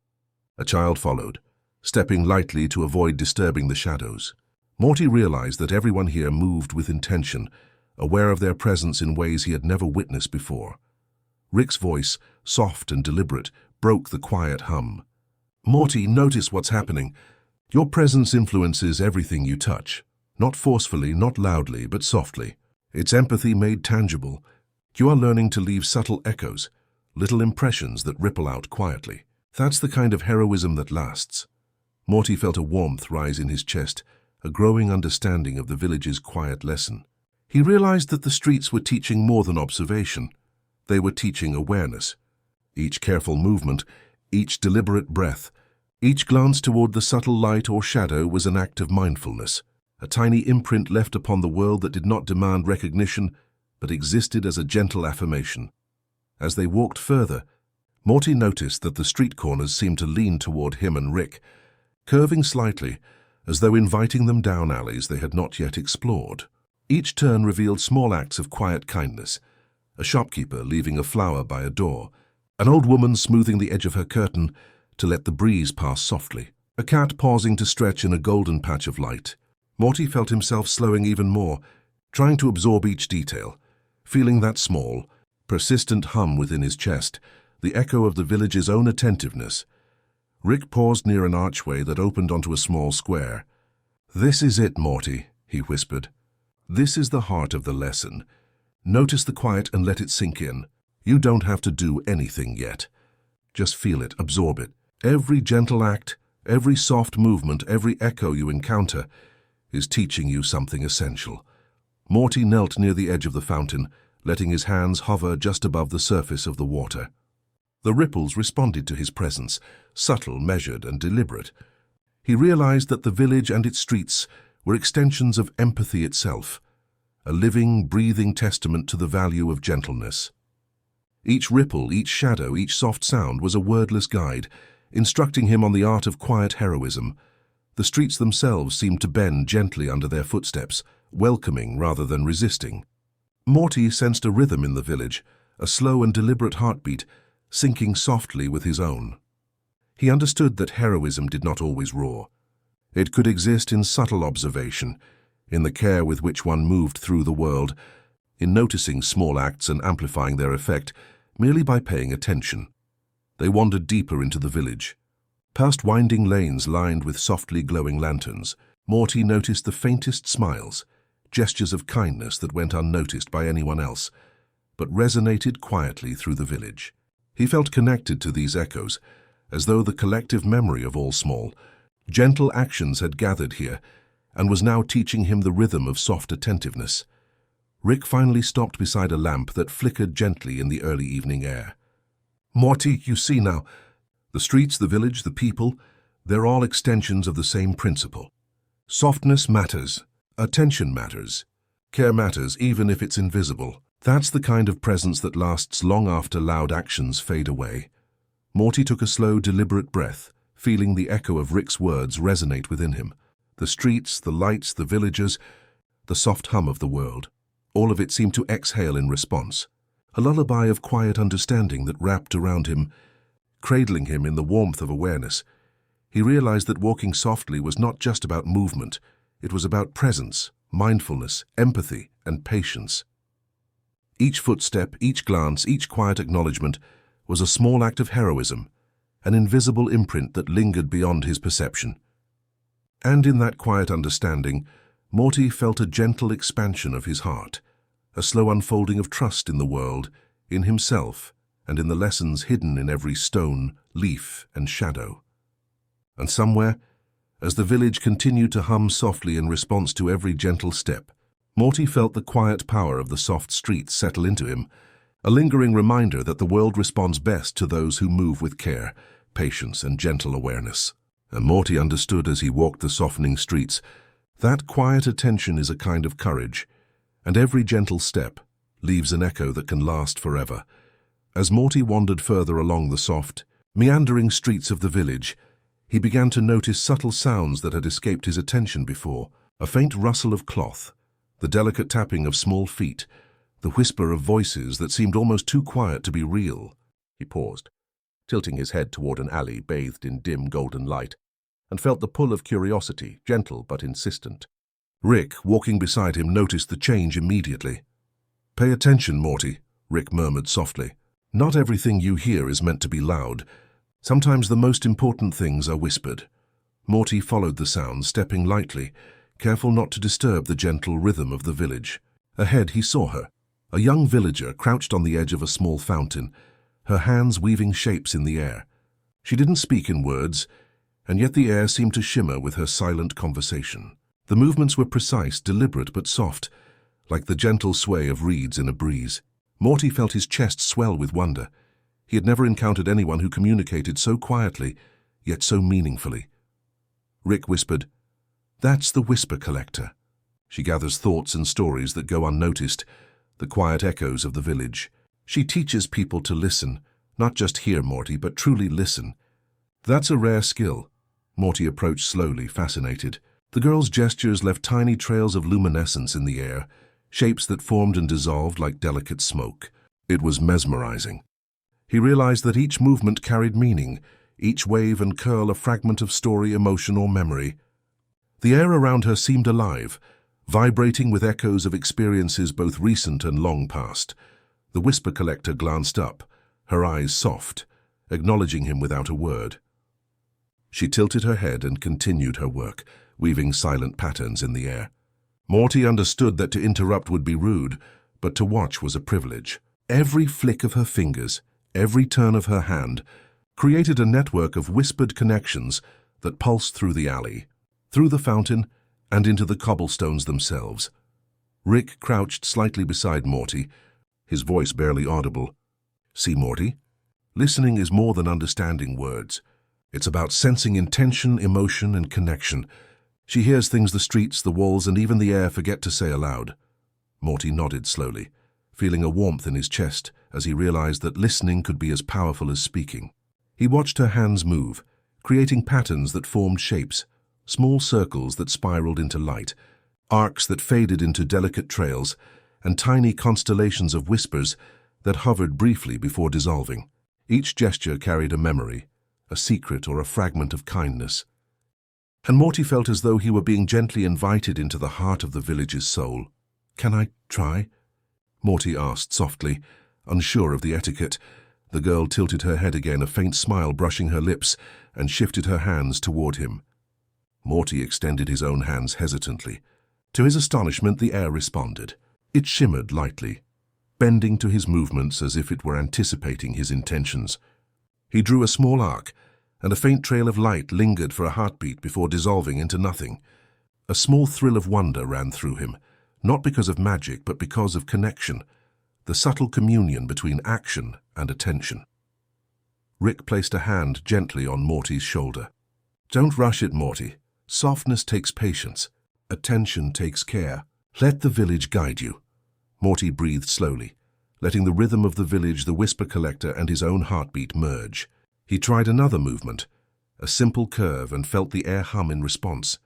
A child followed, stepping lightly to avoid disturbing the shadows. Morty realized that everyone here moved with intention, aware of their presence in ways he had never witnessed before. Rick's voice, soft and deliberate, broke the quiet hum. "Morty, notice what's happening. Your presence influences everything you touch. Not forcefully, not loudly, but softly. It's empathy made tangible. You are learning to leave subtle echoes, little impressions that ripple out quietly. That's the kind of heroism that lasts." Morty felt a warmth rise in his chest, a growing understanding of the village's quiet lesson. He realized that the streets were teaching more than observation. They were teaching awareness. Each careful movement, each deliberate breath, each glance toward the subtle light or shadow was an act of mindfulness, a tiny imprint left upon the world that did not demand recognition, but existed as a gentle affirmation. As they walked further, Morty noticed that the street corners seemed to lean toward him and Rick, curving slightly, as though inviting them down alleys they had not yet explored. Each turn revealed small acts of quiet kindness, a shopkeeper leaving a flower by a door, an old woman smoothing the edge of her curtain to let the breeze pass softly, a cat pausing to stretch in a golden patch of light. Morty felt himself slowing even more, trying to absorb each detail, feeling that small, persistent hum within his chest, the echo of the village's own attentiveness. Rick paused near an archway that opened onto a small square. "This is it, Morty," he whispered. This is the heart of the lesson. Notice the quiet and let it sink in. You don't have to do anything yet. Just feel it, absorb it. Every gentle act, every soft movement, every echo you encounter is teaching you something essential. Morty knelt near the edge of the fountain, letting his hands hover just above the surface of the water. The ripples responded to his presence, subtle, measured, and deliberate. He realized that the village and its streets were extensions of empathy itself, a living, breathing testament to the value of gentleness. Each ripple, each shadow, each soft sound was a wordless guide, instructing him on the art of quiet heroism. The streets themselves seemed to bend gently under their footsteps, welcoming rather than resisting. Morty sensed a rhythm in the village, a slow and deliberate heartbeat, syncing softly with his own. He understood that heroism did not always roar. It could exist in subtle observation, in the care with which one moved through the world, in noticing small acts and amplifying their effect merely by paying attention. They wandered deeper into the village. Past winding lanes lined with softly glowing lanterns, Morty noticed the faintest smiles, gestures of kindness that went unnoticed by anyone else, but resonated quietly through the village. He felt connected to these echoes, as though the collective memory of all small, gentle actions had gathered here and was now teaching him the rhythm of soft attentiveness. Rick finally stopped beside a lamp that flickered gently in the early evening air. "Morty, you see now, the streets, the village, the people, they're all extensions of the same principle. Softness matters, attention matters, care matters even if it's invisible. That's the kind of presence that lasts long after loud actions fade away." Morty took a slow, deliberate breath, feeling the echo of Rick's words resonate within him. The streets, the lights, the villagers, the soft hum of the world. All of it seemed to exhale in response, a lullaby of quiet understanding that wrapped around him, cradling him in the warmth of awareness. He realized that walking softly was not just about movement, it was about presence, mindfulness, empathy, and patience. Each footstep, each glance, each quiet acknowledgement was a small act of heroism, an invisible imprint that lingered beyond his perception. And in that quiet understanding, Morty felt a gentle expansion of his heart, a slow unfolding of trust in the world, in himself, and in the lessons hidden in every stone, leaf, and shadow. And somewhere, as the village continued to hum softly in response to every gentle step, Morty felt the quiet power of the soft streets settle into him, a lingering reminder that the world responds best to those who move with care, patience, and gentle awareness. And Morty understood as he walked the softening streets that quiet attention is a kind of courage, and every gentle step leaves an echo that can last forever. As Morty wandered further along the soft, meandering streets of the village, he began to notice subtle sounds that had escaped his attention before, a faint rustle of cloth, the delicate tapping of small feet, the whisper of voices that seemed almost too quiet to be real. He paused, tilting his head toward an alley bathed in dim golden light, and felt the pull of curiosity, gentle but insistent. Rick, walking beside him, noticed the change immediately. "Pay attention, Morty," Rick murmured softly. "Not everything you hear is meant to be loud. Sometimes the most important things are whispered." Morty followed the sound, stepping lightly, careful not to disturb the gentle rhythm of the village. Ahead he saw her, a young villager crouched on the edge of a small fountain, her hands weaving shapes in the air. She didn't speak in words, and yet the air seemed to shimmer with her silent conversation. The movements were precise, deliberate but soft, like the gentle sway of reeds in a breeze. Morty felt his chest swell with wonder. He had never encountered anyone who communicated so quietly, yet so meaningfully. Rick whispered, "That's the Whisper Collector. She gathers thoughts and stories that go unnoticed, the quiet echoes of the village. She teaches people to listen, not just hear, Morty, but truly listen. That's a rare skill." Morty approached slowly, fascinated. The girl's gestures left tiny trails of luminescence in the air, shapes that formed and dissolved like delicate smoke. It was mesmerizing. He realized that each movement carried meaning, each wave and curl a fragment of story, emotion, or memory. The air around her seemed alive, vibrating with echoes of experiences both recent and long past. The Whisper Collector glanced up, her eyes soft, acknowledging him without a word. She tilted her head and continued her work, weaving silent patterns in the air. Morty understood that to interrupt would be rude, but to watch was a privilege. Every flick of her fingers, every turn of her hand, created a network of whispered connections that pulsed through the alley, through the fountain, and into the cobblestones themselves. Rick crouched slightly beside Morty, his voice barely audible. "See, Morty? Listening is more than understanding words. It's about sensing intention, emotion, and connection. She hears things the streets, the walls, and even the air forget to say aloud." Morty nodded slowly, feeling a warmth in his chest as he realized that listening could be as powerful as speaking. He watched her hands move, creating patterns that formed shapes, small circles that spiraled into light, arcs that faded into delicate trails, and tiny constellations of whispers that hovered briefly before dissolving. Each gesture carried a memory, a secret or a fragment of kindness. And Morty felt as though he were being gently invited into the heart of the village's soul. "Can I try?" Morty asked softly, unsure of the etiquette. The girl tilted her head again, a faint smile brushing her lips, and shifted her hands toward him. Morty extended his own hands hesitantly. To his astonishment, the air responded. It shimmered lightly, bending to his movements as if it were anticipating his intentions. He drew a small arc, and a faint trail of light lingered for a heartbeat before dissolving into nothing. A small thrill of wonder ran through him, not because of magic, but because of connection, the subtle communion between action and attention. Rick placed a hand gently on Morty's shoulder. "Don't rush it, Morty. Softness takes patience. Attention takes care. Let the village guide you." Morty breathed slowly, letting the rhythm of the village, the whisper collector, and his own heartbeat merge. He tried another movement, a simple curve, and felt the air hum in response.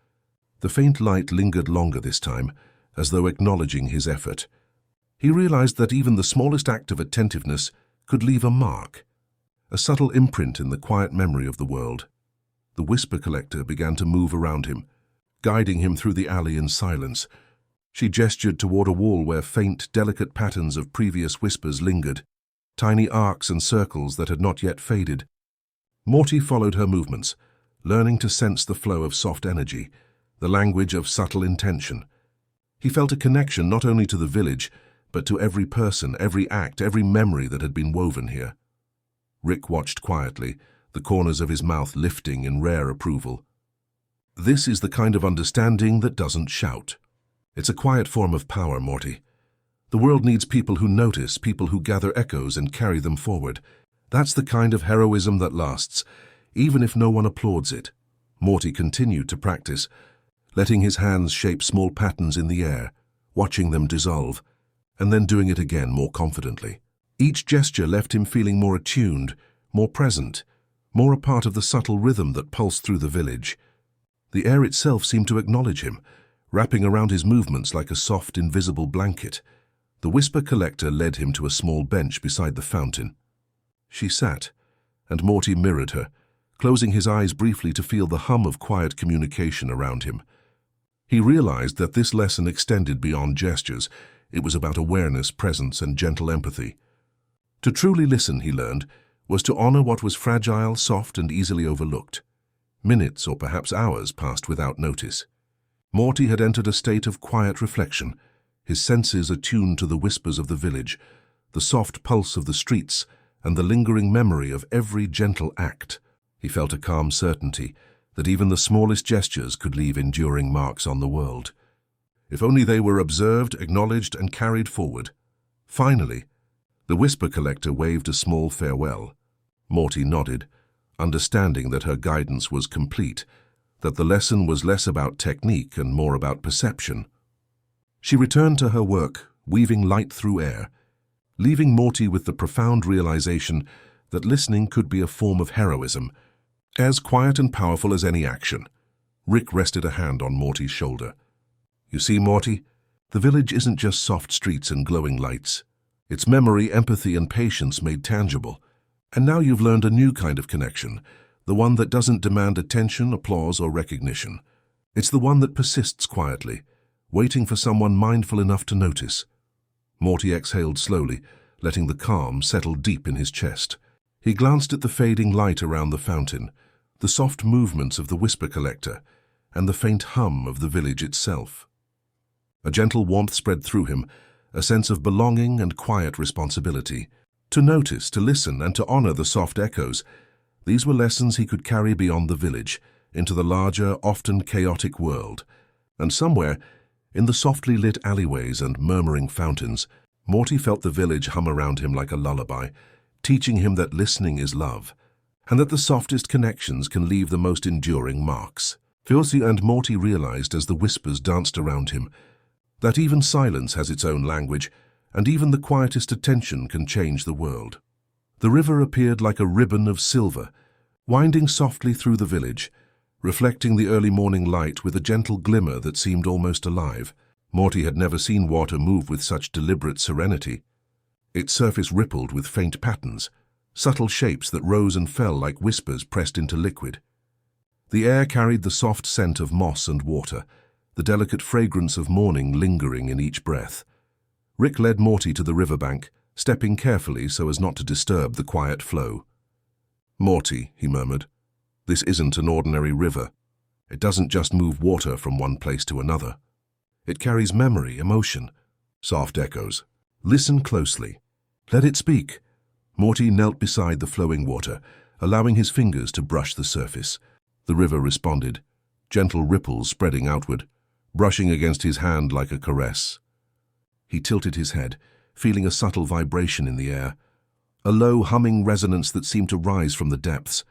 The faint light lingered longer this time, as though acknowledging his effort. He realized that even the smallest act of attentiveness could leave a mark, a subtle imprint in the quiet memory of the world. The whisper collector began to move around him, guiding him through the alley in silence. She gestured toward a wall where faint, delicate patterns of previous whispers lingered, tiny arcs and circles that had not yet faded. Morty followed her movements, learning to sense the flow of soft energy, the language of subtle intention. He felt a connection not only to the village, but to every person, every act, every memory that had been woven here. Rick watched quietly, the corners of his mouth lifting in rare approval. This is the kind of understanding that doesn't shout. It's a quiet form of power, Morty. The world needs people who notice, people who gather echoes and carry them forward. That's the kind of heroism that lasts, even if no one applauds it. Morty continued to practice, letting his hands shape small patterns in the air, watching them dissolve, and then doing it again more confidently. Each gesture left him feeling more attuned, more present, more a part of the subtle rhythm that pulsed through the village. The air itself seemed to acknowledge him, wrapping around his movements like a soft, invisible blanket. The whisper collector led him to a small bench beside the fountain. She sat, and Morty mirrored her, closing his eyes briefly to feel the hum of quiet communication around him. He realized that this lesson extended beyond gestures. It was about awareness, presence, and gentle empathy. To truly listen, he learned, was to honor what was fragile, soft, and easily overlooked. Minutes or perhaps hours passed without notice. Morty had entered a state of quiet reflection, his senses attuned to the whispers of the village, the soft pulse of the streets, and the lingering memory of every gentle act. He felt a calm certainty that even the smallest gestures could leave enduring marks on the world, if only they were observed, acknowledged, and carried forward. Finally, the whisper collector waved a small farewell. Morty nodded, understanding that her guidance was complete, that the lesson was less about technique and more about perception. She returned to her work, weaving light through air, leaving Morty with the profound realization that listening could be a form of heroism, as quiet and powerful as any action. Rick rested a hand on Morty's shoulder. "You see, Morty, the village isn't just soft streets and glowing lights. It's memory, empathy, and patience made tangible. And now you've learned a new kind of connection, the one that doesn't demand attention, applause, or recognition. It's the one that persists quietly, waiting for someone mindful enough to notice." Morty exhaled slowly, letting the calm settle deep in his chest. He glanced at the fading light around the fountain, the soft movements of the whisper collector, and the faint hum of the village itself. A gentle warmth spread through him, a sense of belonging and quiet responsibility. To notice, to listen, and to honor the soft echoes, these were lessons he could carry beyond the village, into the larger, often chaotic world. And somewhere, in the softly lit alleyways and murmuring fountains, Morty felt the village hum around him like a lullaby, teaching him that listening is love, and that the softest connections can leave the most enduring marks. Filthy and Morty realized as the whispers danced around him that even silence has its own language, and even the quietest attention can change the world. The river appeared like a ribbon of silver, winding softly through the village, reflecting the early morning light with a gentle glimmer that seemed almost alive. Morty had never seen water move with such deliberate serenity. Its surface rippled with faint patterns, subtle shapes that rose and fell like whispers pressed into liquid. The air carried the soft scent of moss and water, the delicate fragrance of morning lingering in each breath. Rick led Morty to the riverbank, stepping carefully so as not to disturb the quiet flow. "Morty," he murmured, "this isn't an ordinary river. It doesn't just move water from one place to another. It carries memory, emotion, soft echoes. Listen closely. Let it speak." Morty knelt beside the flowing water, allowing his fingers to brush the surface. The river responded, gentle ripples spreading outward, brushing against his hand like a caress. He tilted his head, feeling a subtle vibration in the air, a low humming resonance that seemed to rise from the depths.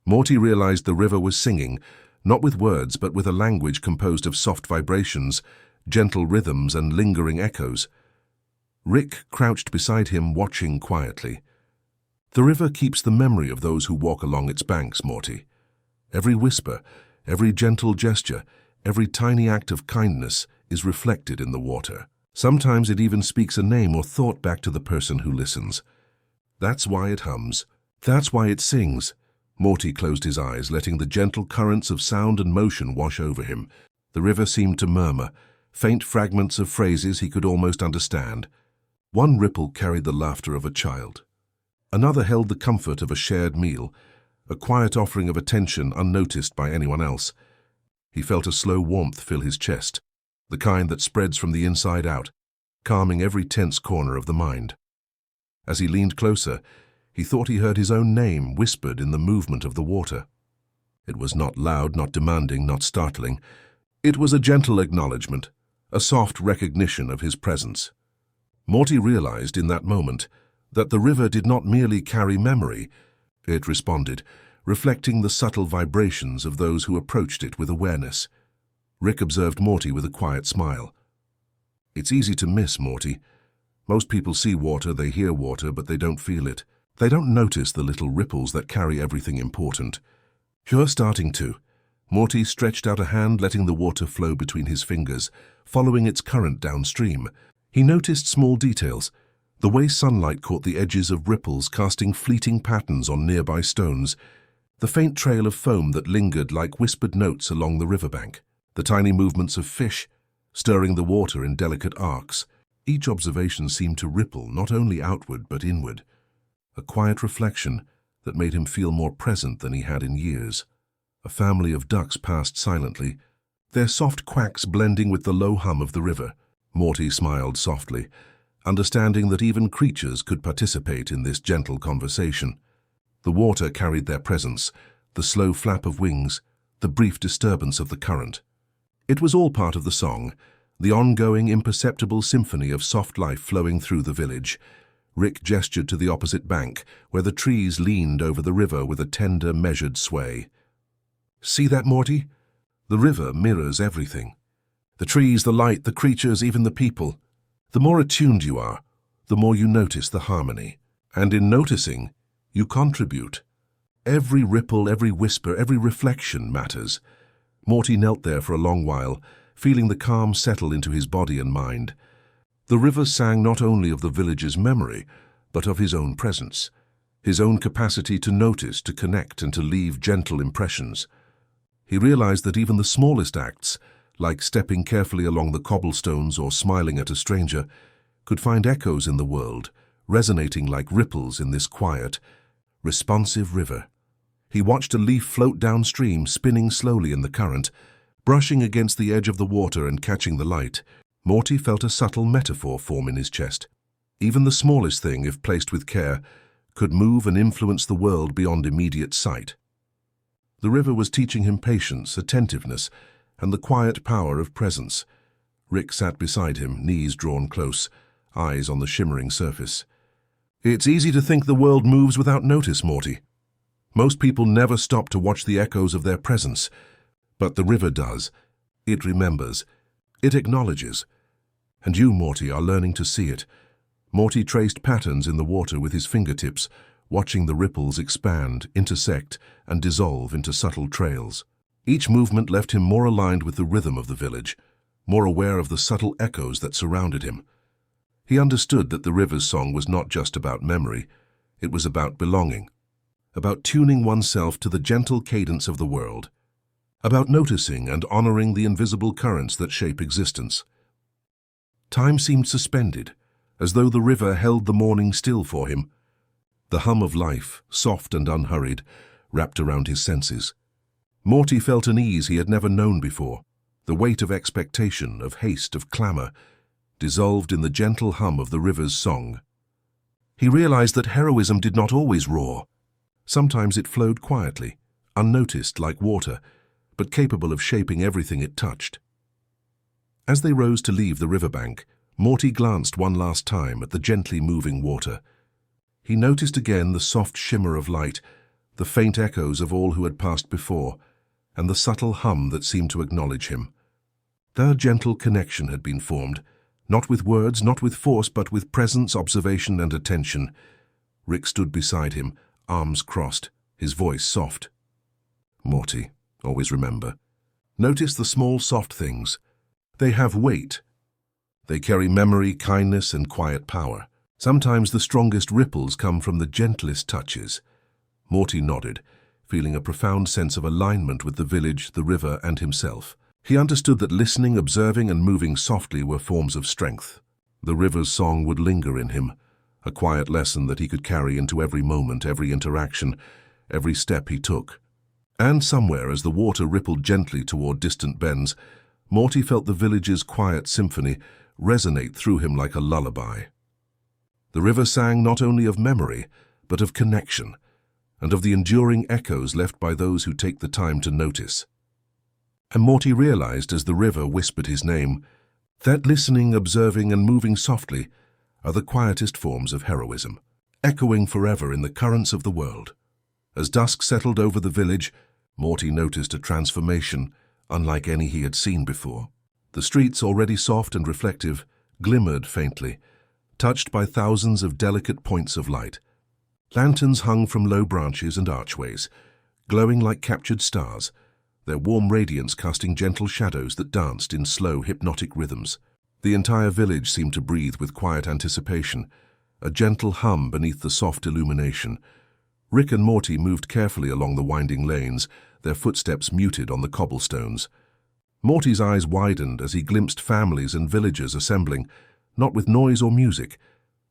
Morty realized the river was singing, not with words but with a language composed of soft vibrations, gentle rhythms and lingering echoes. Rick crouched beside him, watching quietly. "The river keeps the memory of those who walk along its banks, Morty. Every whisper, every gentle gesture, every tiny act of kindness is reflected in the water. Sometimes it even speaks a name or thought back to the person who listens. That's why it hums. That's why it sings." Morty closed his eyes, letting the gentle currents of sound and motion wash over him. The river seemed to murmur, faint fragments of phrases he could almost understand. One ripple carried the laughter of a child. Another held the comfort of a shared meal, a quiet offering of attention unnoticed by anyone else. He felt a slow warmth fill his chest, the kind that spreads from the inside out, calming every tense corner of the mind. As he leaned closer, he thought he heard his own name whispered in the movement of the water. It was not loud, not demanding, not startling. It was a gentle acknowledgement, a soft recognition of his presence. Morty realized in that moment that the river did not merely carry memory. It responded, reflecting the subtle vibrations of those who approached it with awareness. Rick observed Morty with a quiet smile. "It's easy to miss, Morty. Most people see water, they hear water, but they don't feel it. They don't notice the little ripples that carry everything important. You're starting to." Morty stretched out a hand, letting the water flow between his fingers, following its current downstream. He noticed small details, the way sunlight caught the edges of ripples, casting fleeting patterns on nearby stones, the faint trail of foam that lingered like whispered notes along the riverbank, the tiny movements of fish, stirring the water in delicate arcs. Each observation seemed to ripple not only outward but inward, a quiet reflection that made him feel more present than he had in years. A family of ducks passed silently, their soft quacks blending with the low hum of the river. Morty smiled softly, understanding that even creatures could participate in this gentle conversation. The water carried their presence, the slow flap of wings, the brief disturbance of the current. It was all part of the song, the ongoing, imperceptible symphony of soft life flowing through the village. Rick gestured to the opposite bank, where the trees leaned over the river with a tender, measured sway. "See that, Morty? The river mirrors everything. The trees, the light, the creatures, even the people. The more attuned you are, the more you notice the harmony. And in noticing, you contribute. Every ripple, every whisper, every reflection matters." Morty knelt there for a long while, feeling the calm settle into his body and mind. The river sang not only of the village's memory, but of his own presence, his own capacity to notice, to connect, and to leave gentle impressions. He realized that even the smallest acts, like stepping carefully along the cobblestones or smiling at a stranger, could find echoes in the world, resonating like ripples in this quiet, responsive river. He watched a leaf float downstream, spinning slowly in the current, brushing against the edge of the water and catching the light. Morty felt a subtle metaphor form in his chest. Even the smallest thing, if placed with care, could move and influence the world beyond immediate sight. The river was teaching him patience, attentiveness, and the quiet power of presence. Rick sat beside him, knees drawn close, eyes on the shimmering surface. "It's easy to think the world moves without notice, Morty. Most people never stop to watch the echoes of their presence. But the river does. It remembers. It acknowledges. And you, Morty, are learning to see it." Morty traced patterns in the water with his fingertips, watching the ripples expand, intersect, and dissolve into subtle trails. Each movement left him more aligned with the rhythm of the village, more aware of the subtle echoes that surrounded him. He understood that the river's song was not just about memory, it was about belonging, about tuning oneself to the gentle cadence of the world, about noticing and honoring the invisible currents that shape existence. Time seemed suspended, as though the river held the morning still for him. The hum of life, soft and unhurried, wrapped around his senses. Morty felt an ease he had never known before. The weight of expectation, of haste, of clamor, dissolved in the gentle hum of the river's song. He realized that heroism did not always roar. Sometimes it flowed quietly, unnoticed like water, but capable of shaping everything it touched. As they rose to leave the riverbank, Morty glanced one last time at the gently moving water. He noticed again the soft shimmer of light, the faint echoes of all who had passed before, and the subtle hum that seemed to acknowledge him. Their gentle connection had been formed, not with words, not with force, but with presence, observation, and attention. Rick stood beside him, arms crossed, his voice soft. "Morty, always remember. Notice the small, soft things. They have weight. They carry memory, kindness, and quiet power. Sometimes the strongest ripples come from the gentlest touches." Morty nodded, feeling a profound sense of alignment with the village, the river, and himself. He understood that listening, observing, and moving softly were forms of strength. The river's song would linger in him, a quiet lesson that he could carry into every moment, every interaction, every step he took. And somewhere, as the water rippled gently toward distant bends, Morty felt the village's quiet symphony resonate through him like a lullaby. The river sang not only of memory, but of connection, and of the enduring echoes left by those who take the time to notice. And Morty realized as the river whispered his name, that listening, observing, and moving softly are the quietest forms of heroism, echoing forever in the currents of the world. As dusk settled over the village, Morty noticed a transformation unlike any he had seen before. The streets, already soft and reflective, glimmered faintly, touched by thousands of delicate points of light. Lanterns hung from low branches and archways, glowing like captured stars, their warm radiance casting gentle shadows that danced in slow, hypnotic rhythms. The entire village seemed to breathe with quiet anticipation, a gentle hum beneath the soft illumination. Rick and Morty moved carefully along the winding lanes, their footsteps muted on the cobblestones. Morty's eyes widened as he glimpsed families and villagers assembling, not with noise or music,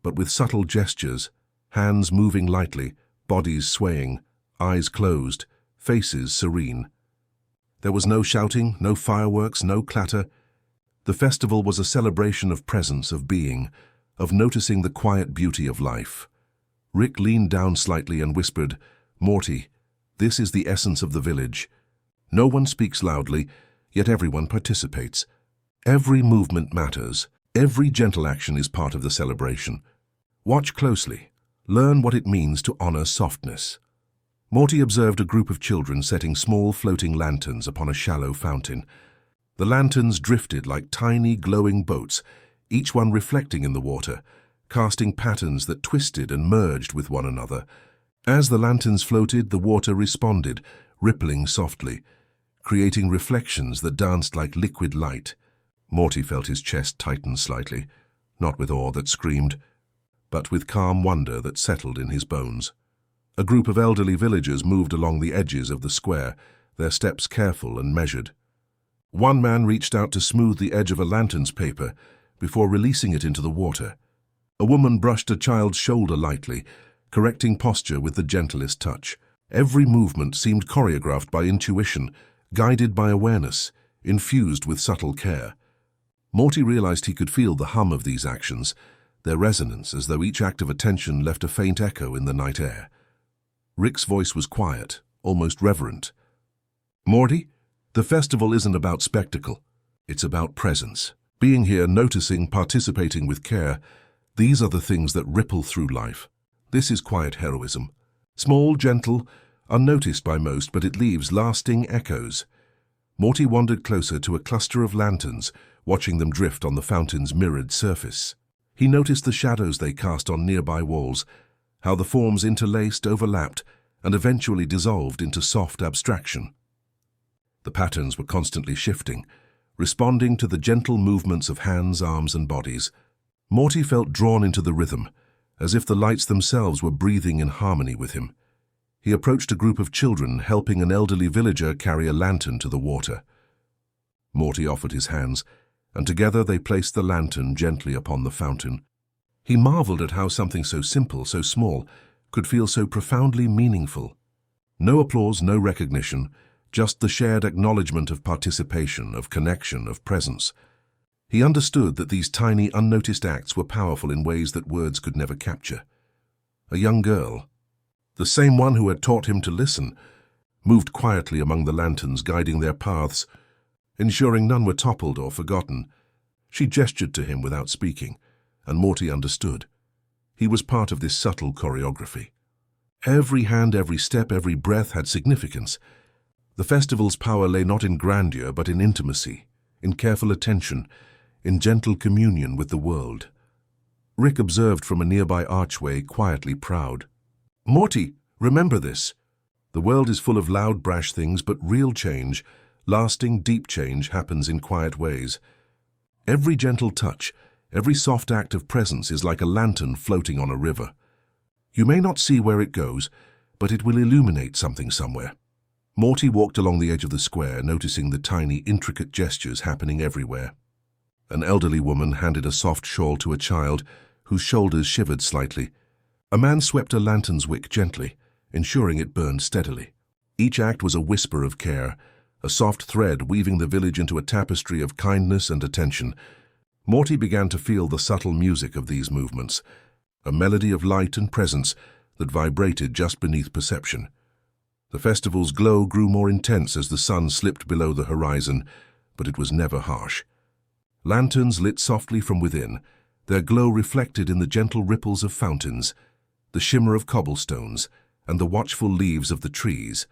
but with subtle gestures, hands moving lightly, bodies swaying, eyes closed, faces serene. There was no shouting, no fireworks, no clatter. The festival was a celebration of presence, of being, of noticing the quiet beauty of life. Rick leaned down slightly and whispered, "Morty, this is the essence of the village. No one speaks loudly, yet everyone participates. Every movement matters. Every gentle action is part of the celebration. Watch closely. Learn what it means to honor softness." Morty observed a group of children setting small floating lanterns upon a shallow fountain. The lanterns drifted like tiny glowing boats, each one reflecting in the water, casting patterns that twisted and merged with one another. As the lanterns floated, the water responded, rippling softly, creating reflections that danced like liquid light. Morty felt his chest tighten slightly, not with awe that screamed, but with calm wonder that settled in his bones. A group of elderly villagers moved along the edges of the square, their steps careful and measured. One man reached out to smooth the edge of a lantern's paper before releasing it into the water. A woman brushed a child's shoulder lightly, correcting posture with the gentlest touch. Every movement seemed choreographed by intuition, guided by awareness, infused with subtle care. Morty realized he could feel the hum of these actions, their resonance as though each act of attention left a faint echo in the night air. Rick's voice was quiet, almost reverent. "Morty, the festival isn't about spectacle. It's about presence. Being here, noticing, participating with care, these are the things that ripple through life. This is quiet heroism. Small, gentle, unnoticed by most, but it leaves lasting echoes." Morty wandered closer to a cluster of lanterns, watching them drift on the fountain's mirrored surface. He noticed the shadows they cast on nearby walls, how the forms interlaced, overlapped, and eventually dissolved into soft abstraction. The patterns were constantly shifting, responding to the gentle movements of hands, arms, and bodies. Morty felt drawn into the rhythm, as if the lights themselves were breathing in harmony with him. He approached a group of children helping an elderly villager carry a lantern to the water. Morty offered his hands, and together they placed the lantern gently upon the fountain. He marveled at how something so simple, so small, could feel so profoundly meaningful. No applause, no recognition, just the shared acknowledgement of participation, of connection, of presence. He understood that these tiny, unnoticed acts were powerful in ways that words could never capture. A young girl, the same one who had taught him to listen, moved quietly among the lanterns, guiding their paths, ensuring none were toppled or forgotten. She gestured to him without speaking, and Morty understood. He was part of this subtle choreography. Every hand, every step, every breath had significance. The festival's power lay not in grandeur, but in intimacy, in careful attention, in gentle communion with the world. Rick observed from a nearby archway, quietly proud. "Morty, remember this. The world is full of loud, brash things, but real change, lasting, deep change, happens in quiet ways. Every gentle touch, every soft act of presence is like a lantern floating on a river. You may not see where it goes, but it will illuminate something somewhere." Morty walked along the edge of the square, noticing the tiny, intricate gestures happening everywhere. An elderly woman handed a soft shawl to a child, whose shoulders shivered slightly. A man swept a lantern's wick gently, ensuring it burned steadily. Each act was a whisper of care, a soft thread weaving the village into a tapestry of kindness and attention. Morty began to feel the subtle music of these movements, a melody of light and presence that vibrated just beneath perception. The festival's glow grew more intense as the sun slipped below the horizon, but it was never harsh. Lanterns lit softly from within, their glow reflected in the gentle ripples of fountains, the shimmer of cobblestones, and the watchful leaves of the trees.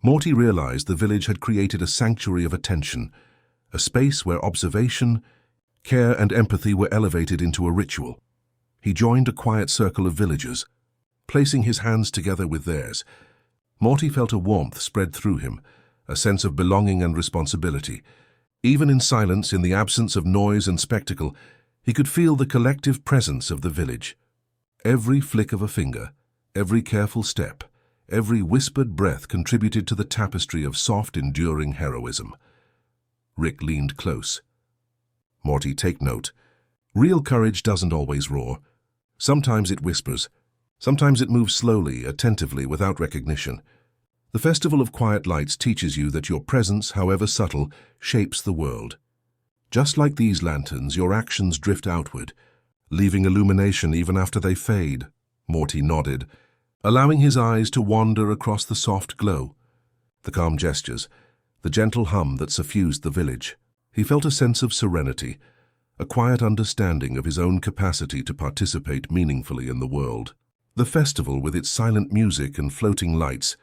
Morty realized the village had created a sanctuary of attention, a space where observation, care, and empathy were elevated into a ritual. He joined a quiet circle of villagers. Placing his hands together with theirs, Morty felt a warmth spread through him, a sense of belonging and responsibility. Even in silence, in the absence of noise and spectacle, he could feel the collective presence of the village. Every flick of a finger, every careful step, every whispered breath contributed to the tapestry of soft, enduring heroism. Rick leaned close. "Morty, take note. Real courage doesn't always roar. Sometimes it whispers. Sometimes it moves slowly, attentively, without recognition. The Festival of Quiet Lights teaches you that your presence, however subtle, shapes the world. Just like these lanterns, your actions drift outward, leaving illumination even after they fade." Morty nodded, allowing his eyes to wander across the soft glow. The calm gestures, the gentle hum that suffused the village. He felt a sense of serenity, a quiet understanding of his own capacity to participate meaningfully in the world. The festival, with its silent music and floating lights,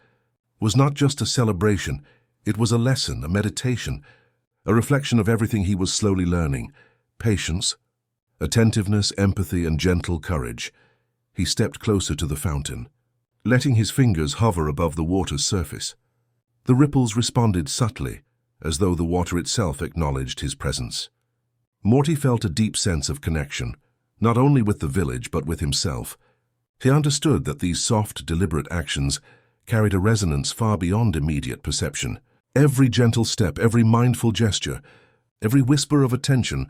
was not just a celebration, it was a lesson, a meditation, a reflection of everything he was slowly learning: patience, attentiveness, empathy, and gentle courage. He stepped closer to the fountain, letting his fingers hover above the water's surface. The ripples responded subtly, as though the water itself acknowledged his presence. Morty felt a deep sense of connection, not only with the village but with himself. He understood that these soft, deliberate actions carried a resonance far beyond immediate perception. Every gentle step, every mindful gesture, every whisper of attention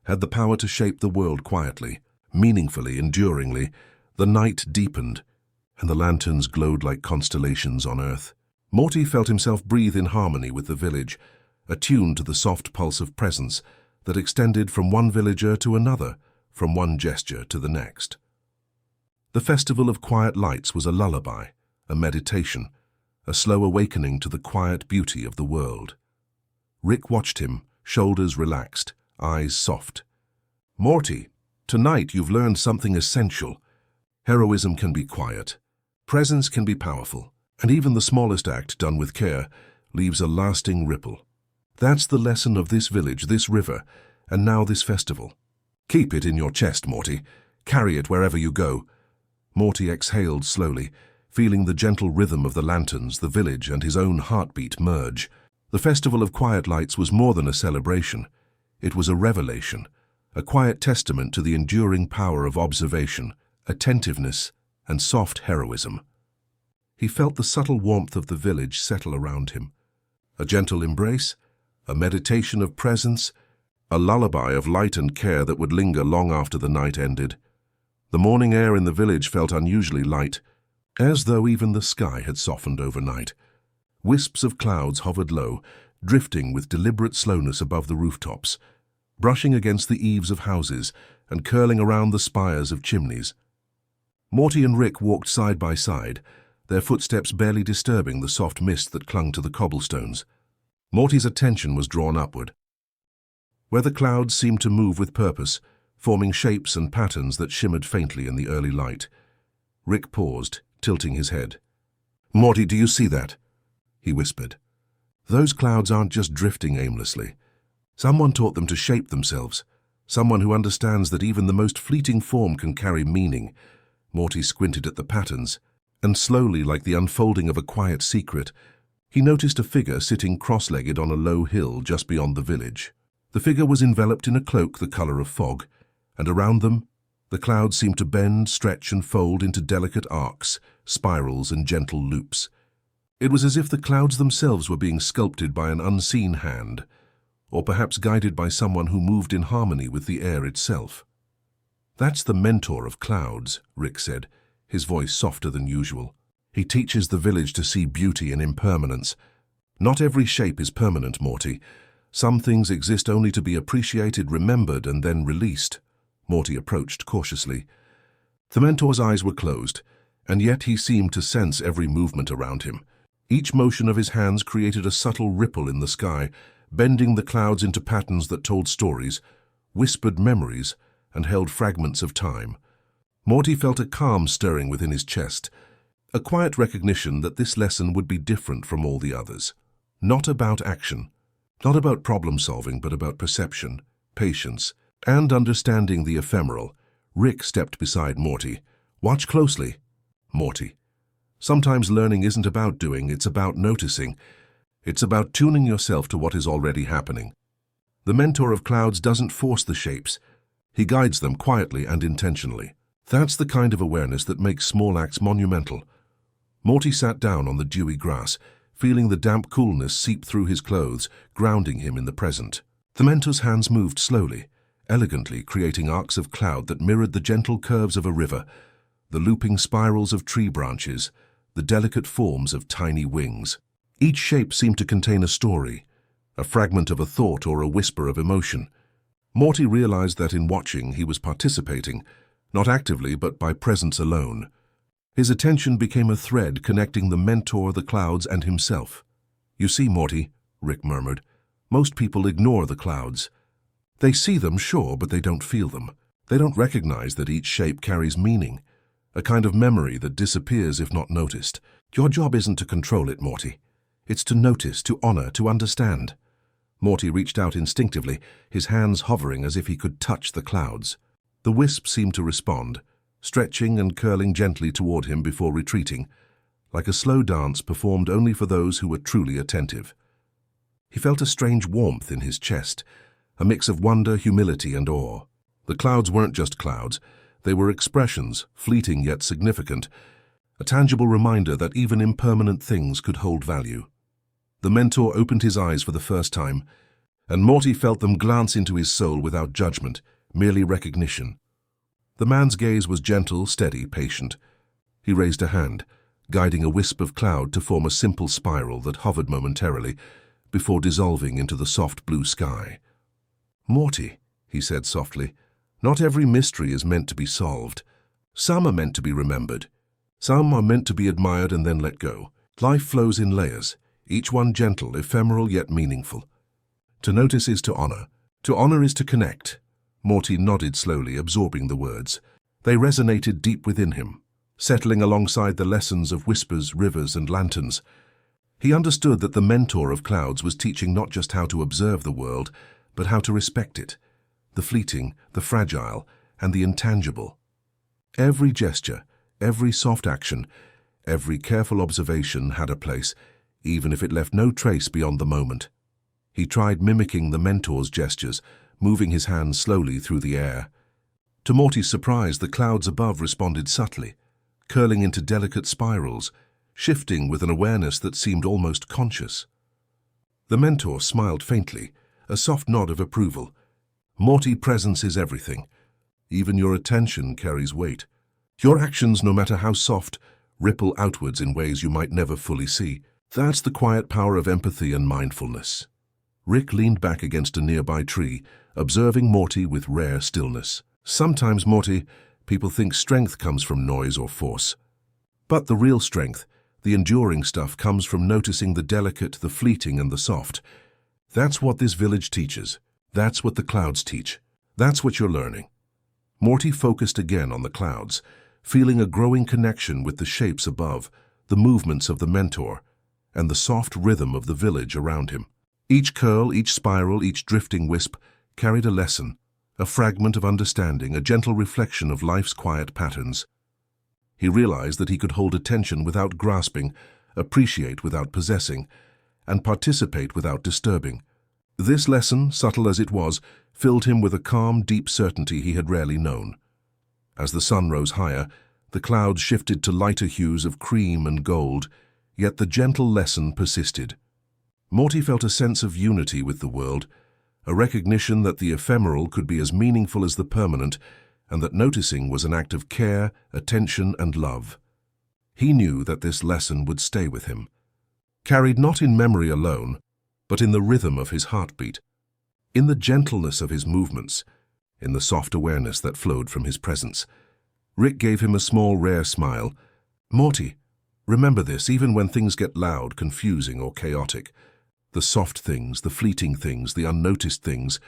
had the power to shape the world quietly, meaningfully, enduringly. The night deepened, and the lanterns glowed like constellations on earth. Morty felt himself breathe in harmony with the village, attuned to the soft pulse of presence that extended from one villager to another, from one gesture to the next. The Festival of Quiet Lights was a lullaby, a meditation, a slow awakening to the quiet beauty of the world. Rick watched him, shoulders relaxed, eyes soft. "Morty, tonight you've learned something essential. Heroism can be quiet. Presence can be powerful, and even the smallest act done with care leaves a lasting ripple. That's the lesson of this village, this river, and now this festival. Keep it in your chest, Morty. Carry it wherever you go." Morty exhaled slowly, feeling the gentle rhythm of the lanterns, the village, and his own heartbeat merge. The Festival of Quiet Lights was more than a celebration. It was a revelation, a quiet testament to the enduring power of observation, attentiveness, and soft heroism. He felt the subtle warmth of the village settle around him. A gentle embrace, a meditation of presence, a lullaby of light and care that would linger long after the night ended. The morning air in the village felt unusually light, as though even the sky had softened overnight. Wisps of clouds hovered low, drifting with deliberate slowness above the rooftops, brushing against the eaves of houses and curling around the spires of chimneys. Morty and Rick walked side by side, their footsteps barely disturbing the soft mist that clung to the cobblestones. Morty's attention was drawn upward, where the clouds seemed to move with purpose, forming shapes and patterns that shimmered faintly in the early light. Rick paused, tilting his head. "Morty, do you see that?" he whispered. "Those clouds aren't just drifting aimlessly. Someone taught them to shape themselves, someone who understands that even the most fleeting form can carry meaning." Morty squinted at the patterns, and slowly, like the unfolding of a quiet secret, he noticed a figure sitting cross-legged on a low hill just beyond the village. The figure was enveloped in a cloak the color of fog, and around them, the clouds seemed to bend, stretch, and fold into delicate arcs, spirals, and gentle loops. It was as if the clouds themselves were being sculpted by an unseen hand, or perhaps guided by someone who moved in harmony with the air itself. "That's the mentor of clouds," Rick said, his voice softer than usual. "He teaches the village to see beauty in impermanence. Not every shape is permanent, Morty. Some things exist only to be appreciated, remembered, and then released." Morty approached cautiously. The mentor's eyes were closed, and yet he seemed to sense every movement around him. Each motion of his hands created a subtle ripple in the sky, bending the clouds into patterns that told stories, whispered memories, and held fragments of time. Morty felt a calm stirring within his chest, a quiet recognition that this lesson would be different from all the others. Not about action, not about problem-solving, but about perception, patience, and understanding the ephemeral. Rick stepped beside Morty. "Watch closely, Morty. Sometimes learning isn't about doing, it's about noticing. It's about tuning yourself to what is already happening. The mentor of clouds doesn't force the shapes. He guides them quietly and intentionally. That's the kind of awareness that makes small acts monumental." Morty sat down on the dewy grass, feeling the damp coolness seep through his clothes, grounding him in the present. The mentor's hands moved slowly, elegantly, creating arcs of cloud that mirrored the gentle curves of a river, the looping spirals of tree branches, the delicate forms of tiny wings. Each shape seemed to contain a story, a fragment of a thought or a whisper of emotion. Morty realized that in watching he was participating, not actively but by presence alone. His attention became a thread connecting the mentor, the clouds, and himself. "You see, Morty," Rick murmured, "most people ignore the clouds. They see them, sure, but they don't feel them. They don't recognize that each shape carries meaning, a kind of memory that disappears if not noticed. Your job isn't to control it, Morty. It's to notice, to honor, to understand." Morty reached out instinctively, his hands hovering as if he could touch the clouds. The wisp seemed to respond, stretching and curling gently toward him before retreating, like a slow dance performed only for those who were truly attentive. He felt a strange warmth in his chest, a mix of wonder, humility, and awe. The clouds weren't just clouds. They were expressions, fleeting yet significant, a tangible reminder that even impermanent things could hold value. The mentor opened his eyes for the first time, and Morty felt them glance into his soul without judgment, merely recognition. The man's gaze was gentle, steady, patient. He raised a hand, guiding a wisp of cloud to form a simple spiral that hovered momentarily before dissolving into the soft blue sky. "Morty," he said softly, "not every mystery is meant to be solved. Some are meant to be remembered. Some are meant to be admired and then let go. Life flows in layers, each one gentle, ephemeral yet meaningful. To notice is to honor. To honor is to connect." Morty nodded slowly, absorbing the words. They resonated deep within him, settling alongside the lessons of whispers, rivers, and lanterns. He understood that the mentor of clouds was teaching not just how to observe the world, but how to respect it, the fleeting, the fragile, and the intangible. Every gesture, every soft action, every careful observation had a place, even if it left no trace beyond the moment. He tried mimicking the mentor's gestures, moving his hands slowly through the air. To Morty's surprise, the clouds above responded subtly, curling into delicate spirals, shifting with an awareness that seemed almost conscious. The mentor smiled faintly, a soft nod of approval. "Morty, presence is everything. Even your attention carries weight. Your actions, no matter how soft, ripple outwards in ways you might never fully see. That's the quiet power of empathy and mindfulness." Rick leaned back against a nearby tree, observing Morty with rare stillness. "Sometimes, Morty, people think strength comes from noise or force. But the real strength, the enduring stuff, comes from noticing the delicate, the fleeting, and the soft. That's what this village teaches. That's what the clouds teach. That's what you're learning." Morty focused again on the clouds, feeling a growing connection with the shapes above, the movements of the mentor, and the soft rhythm of the village around him. Each curl, each spiral, each drifting wisp carried a lesson, a fragment of understanding, a gentle reflection of life's quiet patterns. He realized that he could hold attention without grasping, appreciate without possessing, and participate without disturbing. This lesson, subtle as it was, filled him with a calm, deep certainty he had rarely known. As the sun rose higher, the clouds shifted to lighter hues of cream and gold, yet the gentle lesson persisted. Morty felt a sense of unity with the world, a recognition that the ephemeral could be as meaningful as the permanent, and that noticing was an act of care, attention, and love. He knew that this lesson would stay with him, carried not in memory alone, but in the rhythm of his heartbeat, in the gentleness of his movements, in the soft awareness that flowed from his presence. Rick gave him a small, rare smile. "Morty, remember this even when things get loud, confusing, or chaotic. The soft things, the fleeting things, the unnoticed things,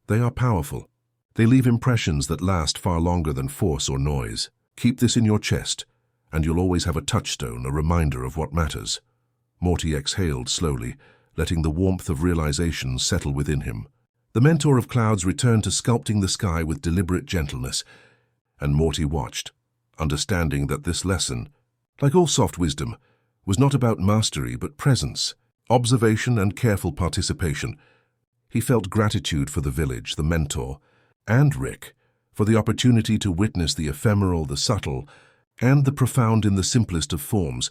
they are powerful. They leave impressions that last far longer than force or noise. Keep this in your chest, and you'll always have a touchstone, a reminder of what matters." Morty exhaled slowly, letting the warmth of realization settle within him. The mentor of clouds returned to sculpting the sky with deliberate gentleness, and Morty watched, understanding that this lesson, like all soft wisdom, was not about mastery but presence, observation, and careful participation. He felt gratitude for the village, the mentor, and Rick, for the opportunity to witness the ephemeral, the subtle, and the profound in the simplest of forms.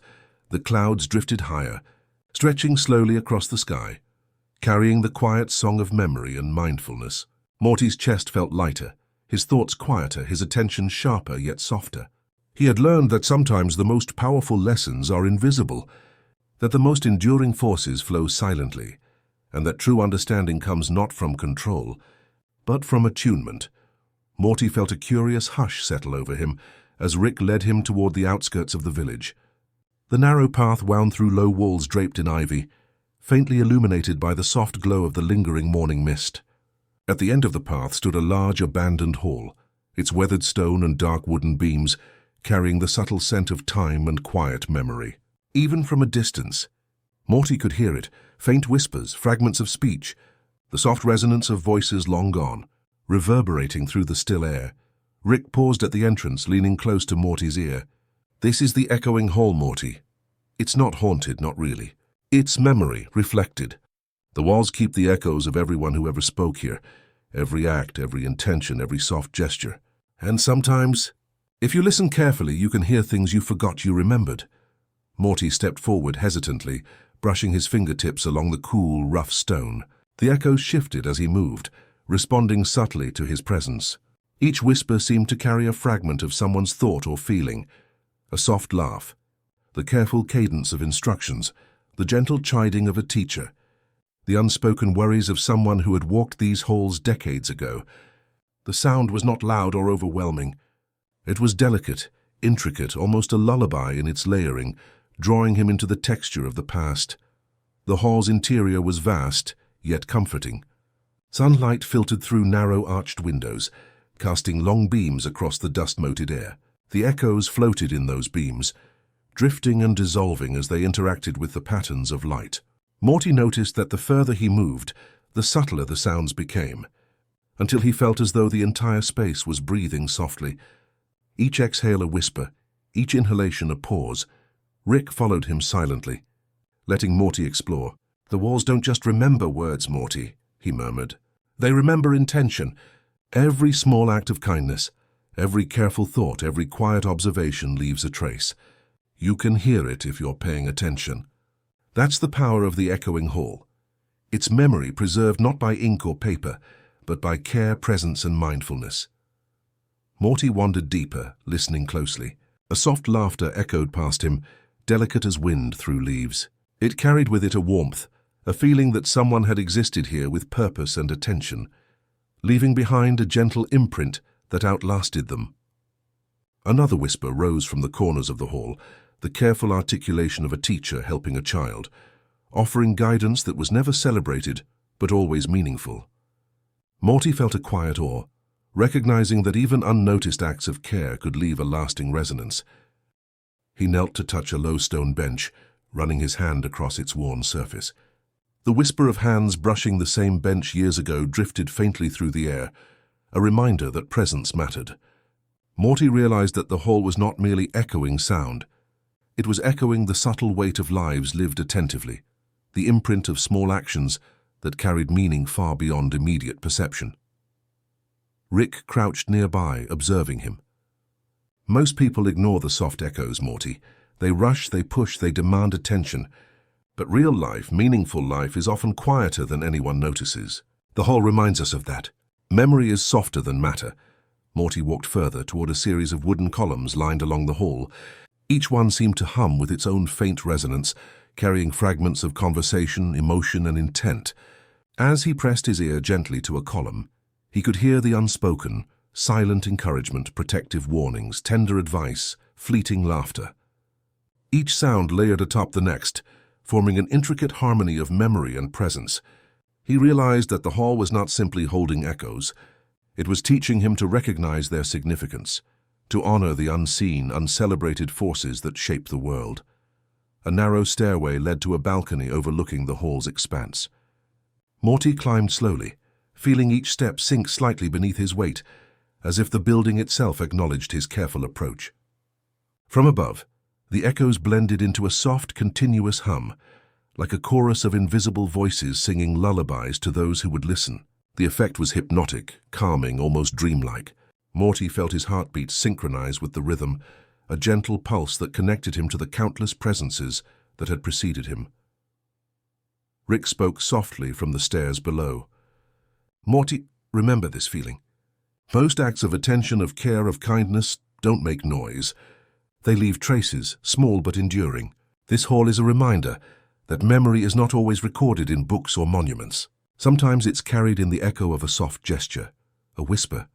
The clouds drifted higher, stretching slowly across the sky, carrying the quiet song of memory and mindfulness. Morty's chest felt lighter, his thoughts quieter, his attention sharper yet softer. He had learned that sometimes the most powerful lessons are invisible, that the most enduring forces flow silently, and that true understanding comes not from control, but from attunement. Morty felt a curious hush settle over him as Rick led him toward the outskirts of the village. The narrow path wound through low walls draped in ivy, faintly illuminated by the soft glow of the lingering morning mist. At the end of the path stood a large abandoned hall, its weathered stone and dark wooden beams carrying the subtle scent of time and quiet memory. Even from a distance, Morty could hear it, faint whispers, fragments of speech, the soft resonance of voices long gone, reverberating through the still air. Rick paused at the entrance, leaning close to Morty's ear. "This is the echoing hall, Morty. It's not haunted, not really. It's memory, reflected. The walls keep the echoes of everyone who ever spoke here, every act, every intention, every soft gesture. And sometimes, if you listen carefully, you can hear things you forgot you remembered." Morty stepped forward hesitantly, brushing his fingertips along the cool, rough stone. The echoes shifted as he moved, responding subtly to his presence. Each whisper seemed to carry a fragment of someone's thought or feeling, a soft laugh, the careful cadence of instructions, the gentle chiding of a teacher. the unspoken worries of someone who had walked these halls decades ago. The sound was not loud or overwhelming. It was delicate, intricate, almost a lullaby in its layering, drawing him into the texture of the past. The hall's interior was vast, yet comforting. Sunlight filtered through narrow arched windows, casting long beams across the dust-moated air. The echoes floated in those beams, drifting and dissolving as they interacted with the patterns of light. Morty noticed that the further he moved, the subtler the sounds became, until he felt as though the entire space was breathing softly. Each exhale a whisper, each inhalation a pause. Rick followed him silently, letting Morty explore. "The walls don't just remember words, Morty," he murmured. "They remember intention. Every small act of kindness, every careful thought, every quiet observation leaves a trace. You can hear it if you're paying attention." That's the power of the echoing hall. Its memory preserved not by ink or paper, but by care, presence, and mindfulness. Morty wandered deeper, listening closely. A soft laughter echoed past him, delicate as wind through leaves. It carried with it a warmth, a feeling that someone had existed here with purpose and attention, leaving behind a gentle imprint that outlasted them. Another whisper rose from the corners of the hall, the careful articulation of a teacher helping a child, offering guidance that was never celebrated, but always meaningful. Morty felt a quiet awe, recognizing that even unnoticed acts of care could leave a lasting resonance. He knelt to touch a low stone bench, running his hand across its worn surface. The whisper of hands brushing the same bench years ago drifted faintly through the air, a reminder that presence mattered. Morty realized that the hall was not merely echoing sound. It was echoing the subtle weight of lives lived attentively, the imprint of small actions that carried meaning far beyond immediate perception. Rick crouched nearby, observing him. Most people ignore the soft echoes, Morty. They rush, they push, they demand attention. But real life, meaningful life, is often quieter than anyone notices. The hall reminds us of that. Memory is softer than matter. Morty walked further toward a series of wooden columns lined along the hall. Each one seemed to hum with its own faint resonance, carrying fragments of conversation, emotion, and intent. As he pressed his ear gently to a column, he could hear the unspoken, silent encouragement, protective warnings, tender advice, fleeting laughter. Each sound layered atop the next, forming an intricate harmony of memory and presence. He realized that the hall was not simply holding echoes. It was teaching him to recognize their significance, to honor the unseen, uncelebrated forces that shape the world. A narrow stairway led to a balcony overlooking the hall's expanse. Morty climbed slowly, feeling each step sink slightly beneath his weight, as if the building itself acknowledged his careful approach. From above, the echoes blended into a soft, continuous hum, like a chorus of invisible voices singing lullabies to those who would listen. The effect was hypnotic, calming, almost dreamlike. Morty felt his heartbeat synchronize with the rhythm, a gentle pulse that connected him to the countless presences that had preceded him. Rick spoke softly from the stairs below. "Morty, remember this feeling. Most acts of attention, of care, of kindness don't make noise. They leave traces, small but enduring. This hall is a reminder that memory is not always recorded in books or monuments. Sometimes it's carried in the echo of a soft gesture, a whisper,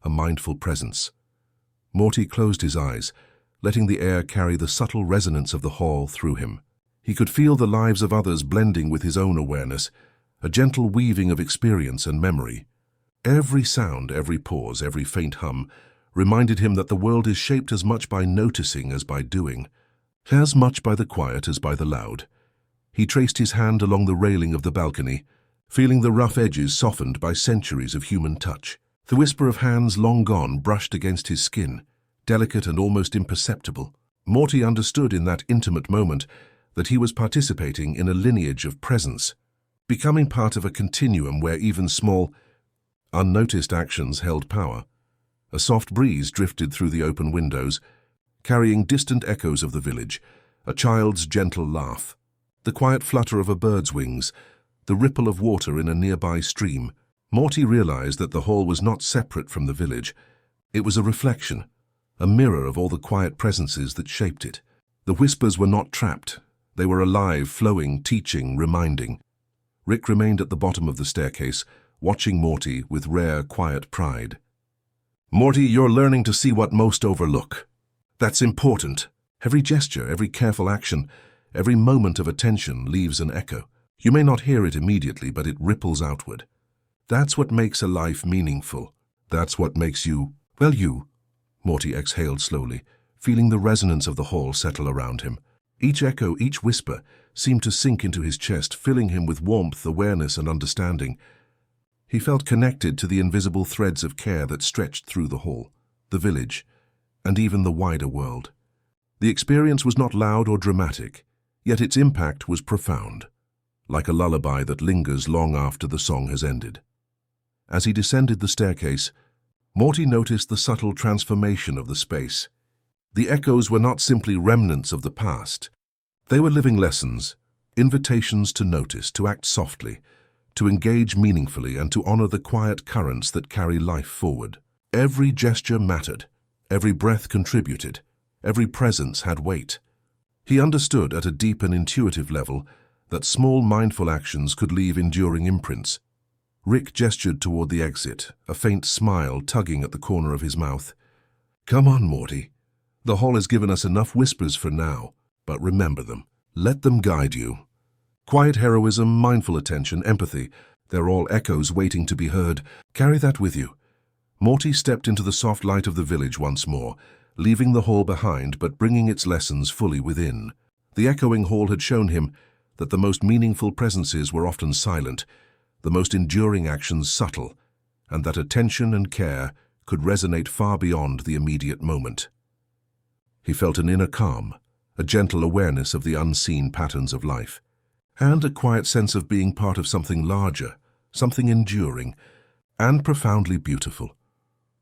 a mindful presence." Morty closed his eyes, letting the air carry the subtle resonance of the hall through him. He could feel the lives of others blending with his own awareness, a gentle weaving of experience and memory. Every sound, every pause, every faint hum reminded him that the world is shaped as much by noticing as by doing, as much by the quiet as by the loud. He traced his hand along the railing of the balcony, feeling the rough edges softened by centuries of human touch. The whisper of hands long gone brushed against his skin, delicate and almost imperceptible. Morty understood in that intimate moment that he was participating in a lineage of presence, becoming part of a continuum where even small, unnoticed actions held power. A soft breeze drifted through the open windows, carrying distant echoes of the village, a child's gentle laugh, the quiet flutter of a bird's wings, the ripple of water in a nearby stream. Morty realized that the hall was not separate from the village. It was a reflection, a mirror of all the quiet presences that shaped it. The whispers were not trapped. They were alive, flowing, teaching, reminding. Rick remained at the bottom of the staircase, watching Morty with rare, quiet pride. "Morty, you're learning to see what most overlook. That's important. Every gesture, every careful action, every moment of attention leaves an echo. You may not hear it immediately, but it ripples outward. That's what makes a life meaningful. That's what makes you, well, you." Morty exhaled slowly, feeling the resonance of the hall settle around him. Each echo, each whisper, seemed to sink into his chest, filling him with warmth, awareness, and understanding. He felt connected to the invisible threads of care that stretched through the hall, the village, and even the wider world. The experience was not loud or dramatic, yet its impact was profound, like a lullaby that lingers long after the song has ended. As he descended the staircase, Morty noticed the subtle transformation of the space. The echoes were not simply remnants of the past. They were living lessons, invitations to notice, to act softly, to engage meaningfully, and to honor the quiet currents that carry life forward. Every gesture mattered, every breath contributed, every presence had weight. He understood at a deep and intuitive level that small mindful actions could leave enduring imprints. Rick gestured toward the exit, a faint smile tugging at the corner of his mouth. "Come on, Morty. The hall has given us enough whispers for now, but remember them. Let them guide you. Quiet heroism, mindful attention, empathy, they're all echoes waiting to be heard. Carry that with you." Morty stepped into the soft light of the village once more, leaving the hall behind but bringing its lessons fully within. The echoing hall had shown him that the most meaningful presences were often silent, the most enduring actions subtle, and that attention and care could resonate far beyond the immediate moment. He felt an inner calm, a gentle awareness of the unseen patterns of life, and a quiet sense of being part of something larger, something enduring, and profoundly beautiful.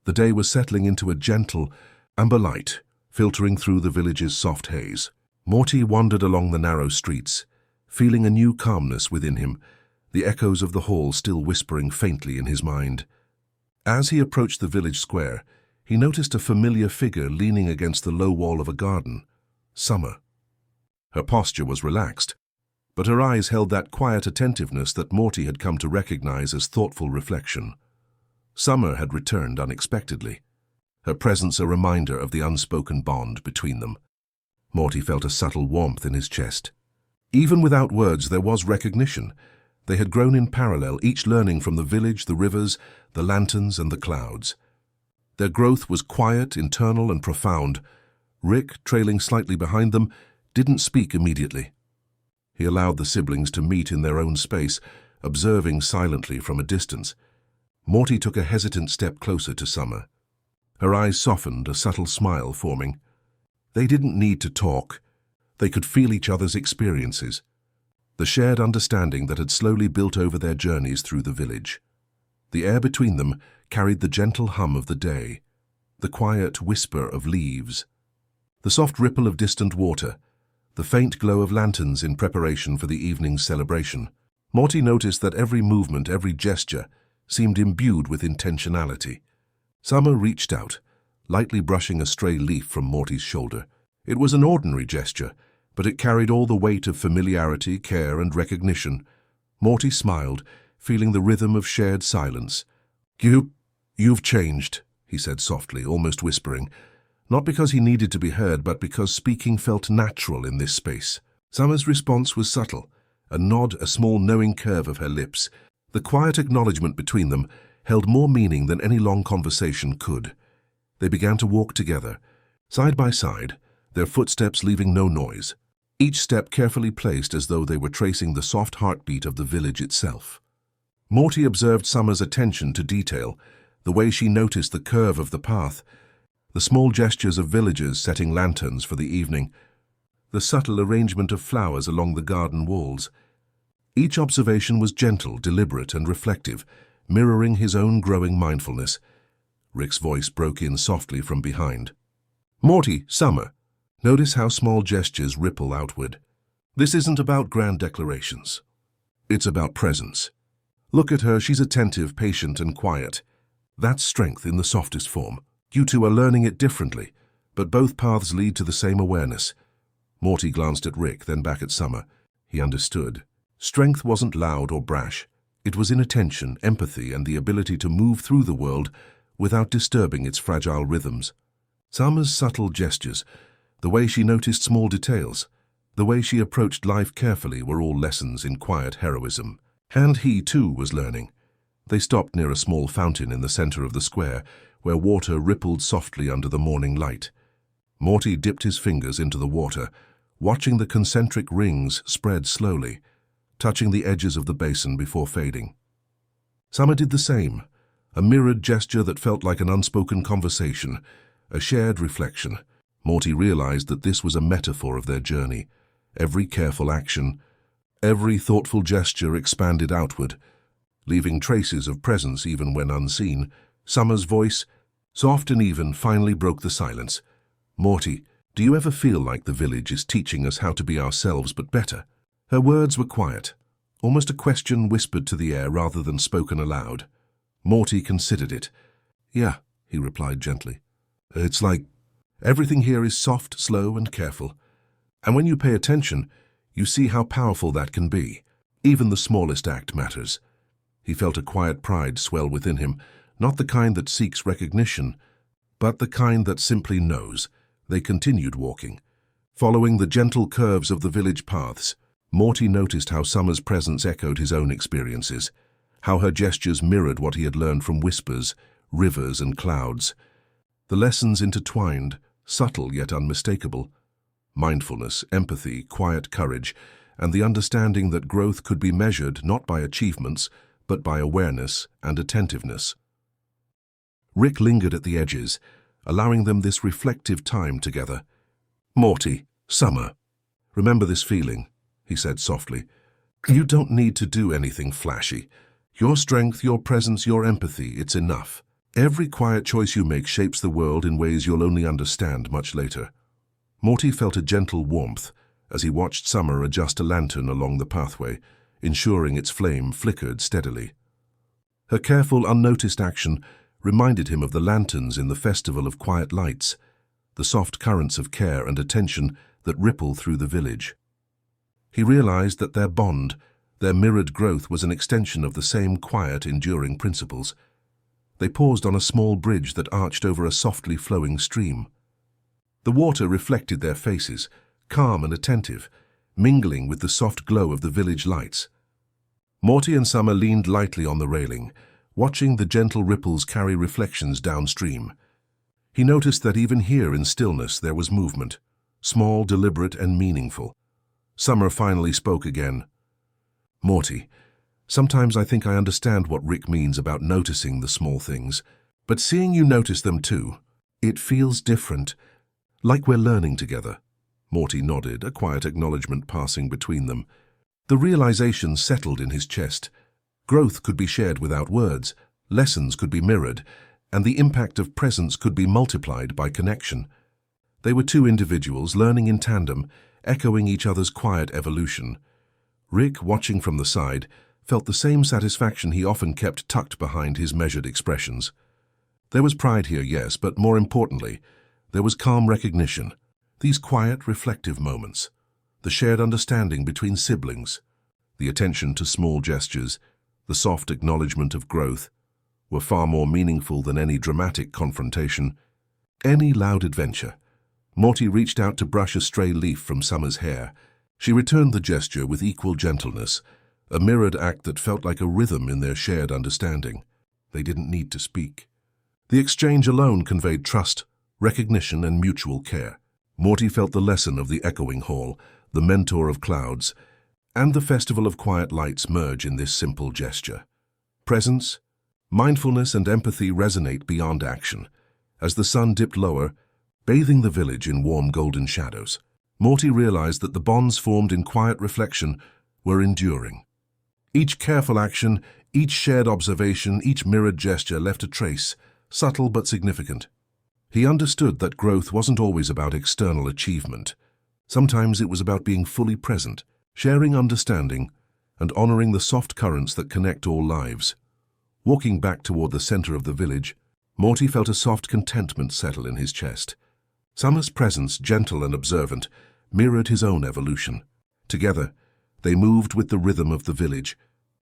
The day was settling into a gentle, amber light, filtering through the village's soft haze. Morty wandered along the narrow streets, feeling a new calmness within him, the echoes of the hall still whispering faintly in his mind. As he approached the village square, he noticed a familiar figure leaning against the low wall of a garden. Summer. Her posture was relaxed, but her eyes held that quiet attentiveness that Morty had come to recognize as thoughtful reflection. Summer had returned unexpectedly, her presence a reminder of the unspoken bond between them. Morty felt a subtle warmth in his chest. Even without words, there was recognition. They had grown in parallel, each learning from the village, the rivers, the lanterns, and the clouds. Their growth was quiet, internal, and profound. Rick, trailing slightly behind them, didn't speak immediately. He allowed the siblings to meet in their own space, observing silently from a distance. Morty took a hesitant step closer to Summer. Her eyes softened, a subtle smile forming. They didn't need to talk. They could feel each other's experiences, the shared understanding that had slowly built over their journeys through the village. The air between them carried the gentle hum of the day, the quiet whisper of leaves, the soft ripple of distant water, the faint glow of lanterns in preparation for the evening's celebration. Morty noticed that every movement, every gesture, seemed imbued with intentionality. Summer reached out, lightly brushing a stray leaf from Morty's shoulder. It was an ordinary gesture, but it carried all the weight of familiarity, care, and recognition. Morty smiled, feeling the rhythm of shared silence. You've changed," he said softly, almost whispering, not because he needed to be heard, but because speaking felt natural in this space. Summer's response was subtle, a nod, a small knowing curve of her lips. The quiet acknowledgement between them held more meaning than any long conversation could. They began to walk together, side by side, their footsteps leaving no noise, each step carefully placed as though they were tracing the soft heartbeat of the village itself. Morty observed Summer's attention to detail, the way she noticed the curve of the path, the small gestures of villagers setting lanterns for the evening, the subtle arrangement of flowers along the garden walls. Each observation was gentle, deliberate, and reflective, mirroring his own growing mindfulness. Rick's voice broke in softly from behind. "Morty, Summer, notice how small gestures ripple outward. This isn't about grand declarations. It's about presence. Look at her, she's attentive, patient, and quiet. That's strength in the softest form. You two are learning it differently, but both paths lead to the same awareness." Morty glanced at Rick, then back at Summer. He understood. Strength wasn't loud or brash. It was in attention, empathy, and the ability to move through the world without disturbing its fragile rhythms. Summer's subtle gestures, the way she noticed small details, the way she approached life carefully were all lessons in quiet heroism. And he, too, was learning. They stopped near a small fountain in the center of the square, where water rippled softly under the morning light. Morty dipped his fingers into the water, watching the concentric rings spread slowly, touching the edges of the basin before fading. Summer did the same, a mirrored gesture that felt like an unspoken conversation, a shared reflection. Morty realized that this was a metaphor of their journey. Every careful action, every thoughtful gesture expanded outward, leaving traces of presence even when unseen. Summer's voice, soft and even, finally broke the silence. "Morty, do you ever feel like the village is teaching us how to be ourselves but better?" Her words were quiet, almost a question whispered to the air rather than spoken aloud. Morty considered it. "Yeah," he replied gently. "It's like everything here is soft, slow, and careful. And when you pay attention, you see how powerful that can be. Even the smallest act matters." He felt a quiet pride swell within him, not the kind that seeks recognition, but the kind that simply knows. They continued walking. Following the gentle curves of the village paths, Morty noticed how Summer's presence echoed his own experiences, how her gestures mirrored what he had learned from whispers, rivers, and clouds. The lessons intertwined, subtle yet unmistakable. Mindfulness, empathy, quiet courage, and the understanding that growth could be measured not by achievements, but by awareness and attentiveness. Rick lingered at the edges, allowing them this reflective time together. "Morty, Summer, remember this feeling," he said softly. "You don't need to do anything flashy. Your strength, your presence, your empathy, it's enough. Every quiet choice you make shapes the world in ways you'll only understand much later." Morty felt a gentle warmth as he watched Summer adjust a lantern along the pathway, ensuring its flame flickered steadily. Her careful, unnoticed action reminded him of the lanterns in the Festival of Quiet Lights, the soft currents of care and attention that ripple through the village. He realized that their bond, their mirrored growth, was an extension of the same quiet, enduring principles. They paused on a small bridge that arched over a softly flowing stream. The water reflected their faces, calm and attentive, mingling with the soft glow of the village lights. Morty and Summer leaned lightly on the railing, watching the gentle ripples carry reflections downstream. He noticed that even here in stillness there was movement, small, deliberate, and meaningful. Summer finally spoke again. "Morty, sometimes I think I understand what Rick means about noticing the small things, but seeing you notice them too, it feels different, like we're learning together." Morty nodded, a quiet acknowledgement passing between them. The realization settled in his chest. Growth could be shared without words, lessons could be mirrored, and the impact of presence could be multiplied by connection. They were two individuals learning in tandem, echoing each other's quiet evolution. Rick, watching from the side, felt the same satisfaction he often kept tucked behind his measured expressions. There was pride here, yes, but more importantly, there was calm recognition. These quiet, reflective moments, the shared understanding between siblings, the attention to small gestures, the soft acknowledgement of growth, were far more meaningful than any dramatic confrontation, any loud adventure. Morty reached out to brush a stray leaf from Summer's hair. She returned the gesture with equal gentleness, a mirrored act that felt like a rhythm in their shared understanding. They didn't need to speak. The exchange alone conveyed trust, recognition, and mutual care. Morty felt the lesson of the echoing hall, the mentor of clouds, and the Festival of Quiet Lights merge in this simple gesture. Presence, mindfulness, and empathy resonate beyond action. As the sun dipped lower, bathing the village in warm golden shadows, Morty realized that the bonds formed in quiet reflection were enduring. Each careful action, each shared observation, each mirrored gesture left a trace, subtle but significant. He understood that growth wasn't always about external achievement. Sometimes it was about being fully present, sharing understanding, and honoring the soft currents that connect all lives. Walking back toward the center of the village, Morty felt a soft contentment settle in his chest. Summer's presence, gentle and observant, mirrored his own evolution. Together, They moved with the rhythm of the village,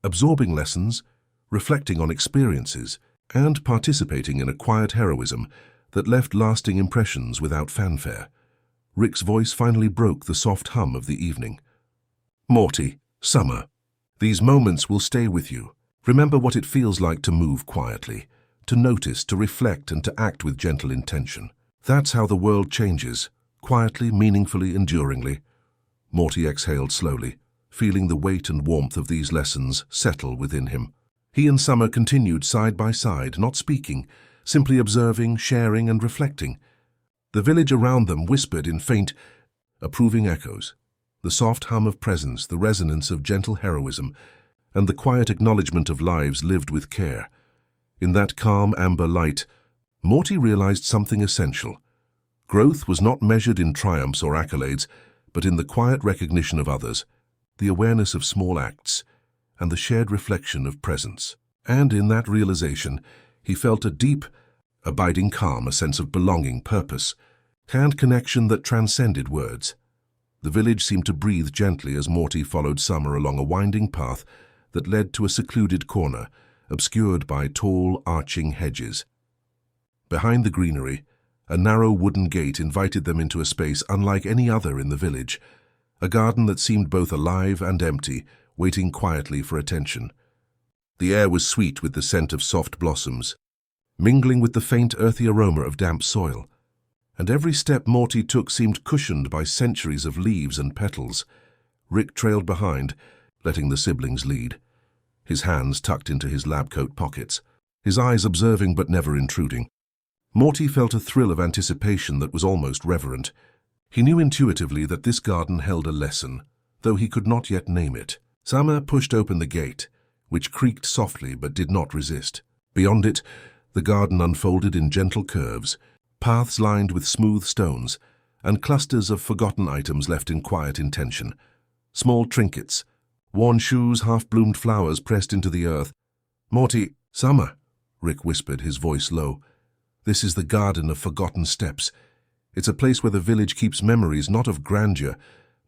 absorbing lessons, reflecting on experiences, and participating in a quiet heroism that left lasting impressions without fanfare. Rick's voice finally broke the soft hum of the evening. "Morty, Summer, these moments will stay with you. Remember what it feels like to move quietly, to notice, to reflect, and to act with gentle intention. That's how the world changes, quietly, meaningfully, enduringly." Morty exhaled slowly, feeling the weight and warmth of these lessons settle within him. He and Summer continued side by side, not speaking, simply observing, sharing, and reflecting. The village around them whispered in faint, approving echoes. The soft hum of presence, the resonance of gentle heroism, and the quiet acknowledgement of lives lived with care. In that calm amber light, Morty realized something essential. Growth was not measured in triumphs or accolades, but in the quiet recognition of others, the awareness of small acts, and the shared reflection of presence. And in that realization, he felt a deep, abiding calm, a sense of belonging, purpose, and connection that transcended words. The village seemed to breathe gently as Morty followed Summer along a winding path that led to a secluded corner, obscured by tall, arching hedges. Behind the greenery, a narrow wooden gate invited them into a space unlike any other in the village, a garden that seemed both alive and empty, waiting quietly for attention. The air was sweet with the scent of soft blossoms, mingling with the faint earthy aroma of damp soil, and every step Morty took seemed cushioned by centuries of leaves and petals. Rick trailed behind, letting the siblings lead, his hands tucked into his lab coat pockets, his eyes observing but never intruding. Morty felt a thrill of anticipation that was almost reverent. He knew intuitively that this garden held a lesson, though he could not yet name it. Summer pushed open the gate, which creaked softly but did not resist. Beyond it, the garden unfolded in gentle curves, paths lined with smooth stones, and clusters of forgotten items left in quiet intention. Small trinkets, worn shoes, half-bloomed flowers pressed into the earth. "Morty, Summer," Rick whispered, his voice low. "This is the Garden of Forgotten Steps. It's a place where the village keeps memories not of grandeur,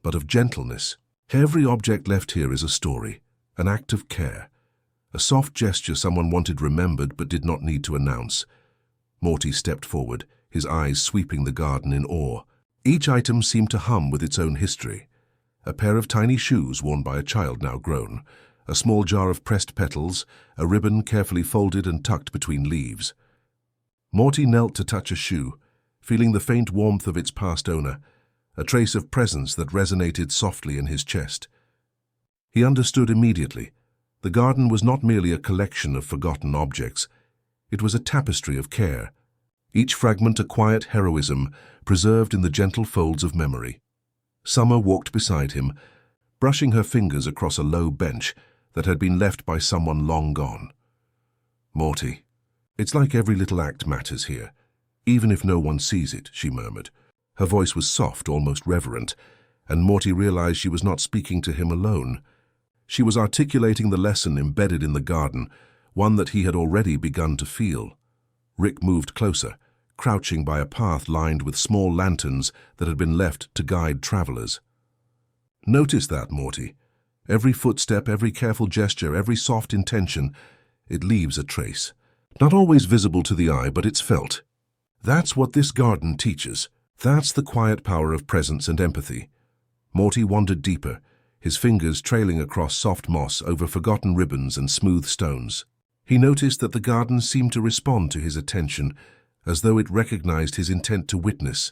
but of gentleness. Every object left here is a story, an act of care, a soft gesture someone wanted remembered but did not need to announce." Morty stepped forward, his eyes sweeping the garden in awe. Each item seemed to hum with its own history. A pair of tiny shoes worn by a child now grown, a small jar of pressed petals, a ribbon carefully folded and tucked between leaves. Morty knelt to touch a shoe, feeling the faint warmth of its past owner, a trace of presence that resonated softly in his chest. He understood immediately. The garden was not merely a collection of forgotten objects. It was a tapestry of care, each fragment a quiet heroism preserved in the gentle folds of memory. Summer walked beside him, brushing her fingers across a low bench that had been left by someone long gone. "Morty, it's like every little act matters here, even if no one sees it," she murmured. Her voice was soft, almost reverent, and Morty realized she was not speaking to him alone. She was articulating the lesson embedded in the garden, one that he had already begun to feel. Rick moved closer, crouching by a path lined with small lanterns that had been left to guide travelers. "Notice that, Morty. Every footstep, every careful gesture, every soft intention, it leaves a trace. Not always visible to the eye, but it's felt. That's what this garden teaches. That's the quiet power of presence and empathy." Morty wandered deeper, his fingers trailing across soft moss over forgotten ribbons and smooth stones. He noticed that the garden seemed to respond to his attention, as though it recognized his intent to witness,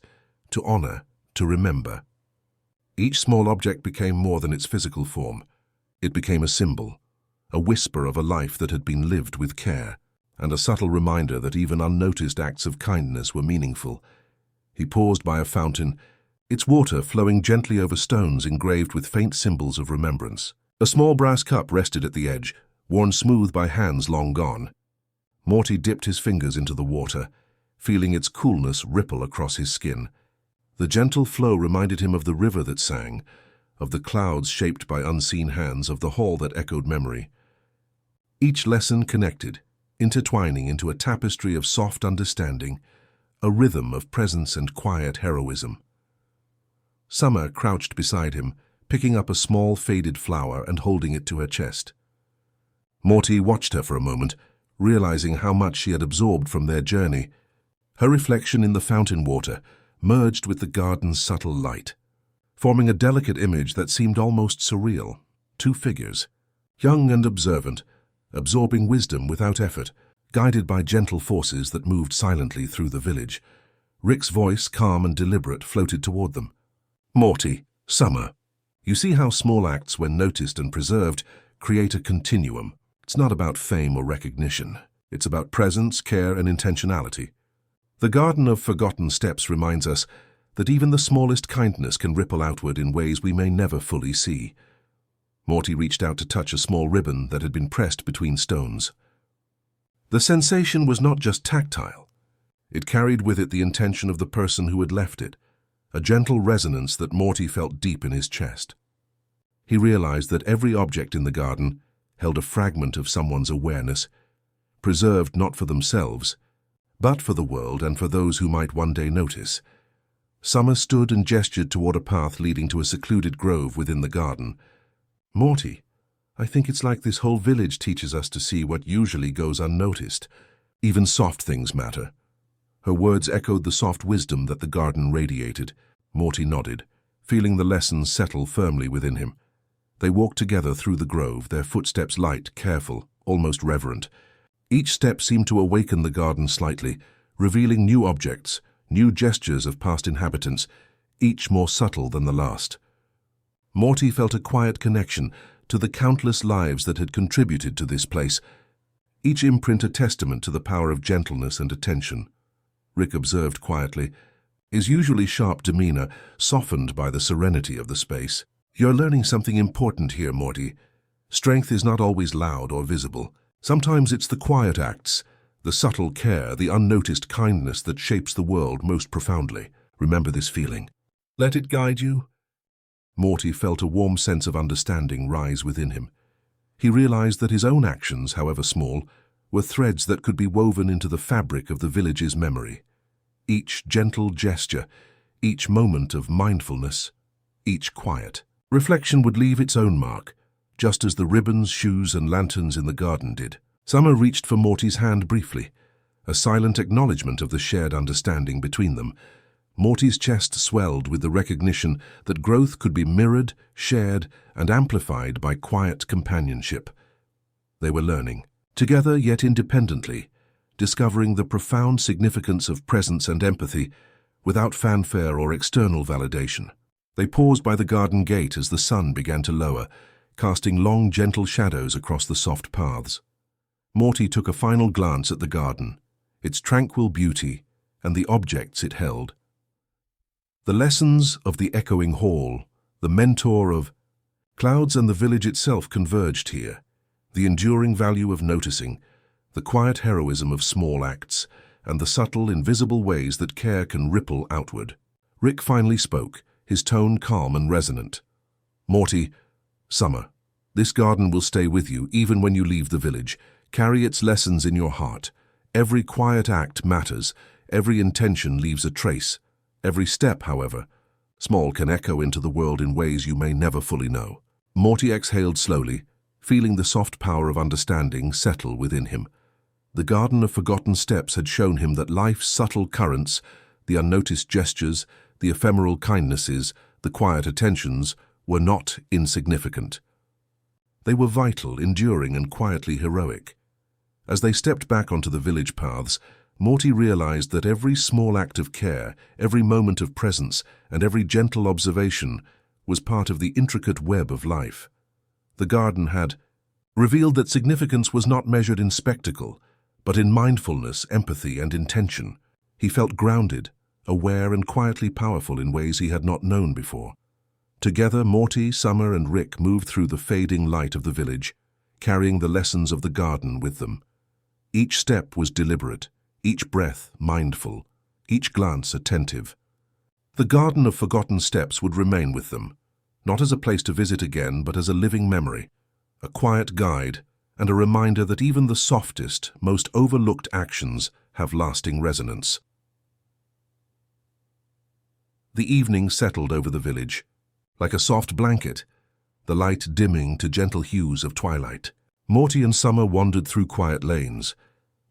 to honor, to remember. Each small object became more than its physical form. It became a symbol, a whisper of a life that had been lived with care, and a subtle reminder that even unnoticed acts of kindness were meaningful. He paused by a fountain, its water flowing gently over stones engraved with faint symbols of remembrance. A small brass cup rested at the edge, worn smooth by hands long gone. Morty dipped his fingers into the water, feeling its coolness ripple across his skin. The gentle flow reminded him of the river that sang, of the clouds shaped by unseen hands, of the hall that echoed memory. Each lesson connected, intertwining into a tapestry of soft understanding, a rhythm of presence and quiet heroism. Summer crouched beside him, picking up a small faded flower and holding it to her chest. Morty watched her for a moment, realizing how much she had absorbed from their journey. Her reflection in the fountain water merged with the garden's subtle light, forming a delicate image that seemed almost surreal. Two figures, young and observant, absorbing wisdom without effort, guided by gentle forces that moved silently through the village. Rick's voice, calm and deliberate, floated toward them. "Morty, Summer, you see how small acts, when noticed and preserved, create a continuum. It's not about fame or recognition. It's about presence, care, and intentionality. The Garden of Forgotten Steps reminds us that even the smallest kindness can ripple outward in ways we may never fully see." Morty reached out to touch a small ribbon that had been pressed between stones. The sensation was not just tactile. It carried with it the intention of the person who had left it, a gentle resonance that Morty felt deep in his chest. He realized that every object in the garden held a fragment of someone's awareness, preserved not for themselves, but for the world and for those who might one day notice. Summer stood and gestured toward a path leading to a secluded grove within the garden. "Morty, I think it's like this whole village teaches us to see what usually goes unnoticed. Even soft things matter." Her words echoed the soft wisdom that the garden radiated. Morty nodded, feeling the lessons settle firmly within him. They walked together through the grove, their footsteps light, careful, almost reverent. Each step seemed to awaken the garden slightly, revealing new objects, new gestures of past inhabitants, each more subtle than the last. Morty felt a quiet connection to the countless lives that had contributed to this place, each imprint a testament to the power of gentleness and attention. Rick observed quietly, his usually sharp demeanor softened by the serenity of the space. "You're learning something important here, Morty. Strength is not always loud or visible. Sometimes it's the quiet acts, the subtle care, the unnoticed kindness that shapes the world most profoundly. Remember this feeling. Let it guide you." Morty felt a warm sense of understanding rise within him. He realized that his own actions, however small, were threads that could be woven into the fabric of the village's memory. Each gentle gesture, each moment of mindfulness, each quiet reflection would leave its own mark, just as the ribbons, shoes, and lanterns in the garden did. Summer reached for Morty's hand briefly, a silent acknowledgement of the shared understanding between them. Morty's chest swelled with the recognition that growth could be mirrored, shared, and amplified by quiet companionship. They were learning, together yet independently, discovering the profound significance of presence and empathy without fanfare or external validation. They paused by the garden gate as the sun began to lower, casting long, gentle shadows across the soft paths. Morty took a final glance at the garden, its tranquil beauty, and the objects it held. The lessons of the echoing hall, the mentor of clouds, and the village itself converged here. The enduring value of noticing, the quiet heroism of small acts, and the subtle, invisible ways that care can ripple outward. Rick finally spoke, his tone calm and resonant. "Morty, Summer, this garden will stay with you even when you leave the village. Carry its lessons in your heart. Every quiet act matters. Every intention leaves a trace. Every step, however, small, can echo into the world in ways you may never fully know." Morty exhaled slowly, feeling the soft power of understanding settle within him. The Garden of Forgotten Steps had shown him that life's subtle currents, the unnoticed gestures, the ephemeral kindnesses, the quiet attentions, were not insignificant. They were vital, enduring, and quietly heroic. As they stepped back onto the village paths, Morty realized that every small act of care, every moment of presence, and every gentle observation was part of the intricate web of life. The garden had revealed that significance was not measured in spectacle, but in mindfulness, empathy, and intention. He felt grounded, aware, and quietly powerful in ways he had not known before. Together, Morty, Summer, and Rick moved through the fading light of the village, carrying the lessons of the garden with them. Each step was deliberate, each breath mindful, each glance attentive. The Garden of Forgotten Steps would remain with them, not as a place to visit again, but as a living memory, a quiet guide, and a reminder that even the softest, most overlooked actions have lasting resonance. The evening settled over the village. like a soft blanket, the light dimming to gentle hues of twilight. Morty and Summer wandered through quiet lanes,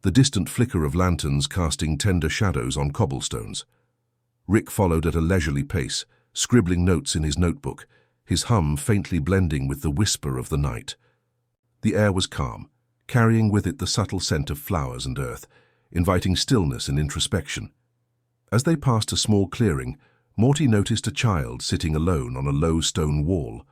the distant flicker of lanterns casting tender shadows on cobblestones. Rick followed at a leisurely pace, scribbling notes in his notebook, his hum faintly blending with the whisper of the night. The air was calm, carrying with it the subtle scent of flowers and earth, inviting stillness and introspection. As they passed a small clearing, Morty noticed a child sitting alone on a low stone wall.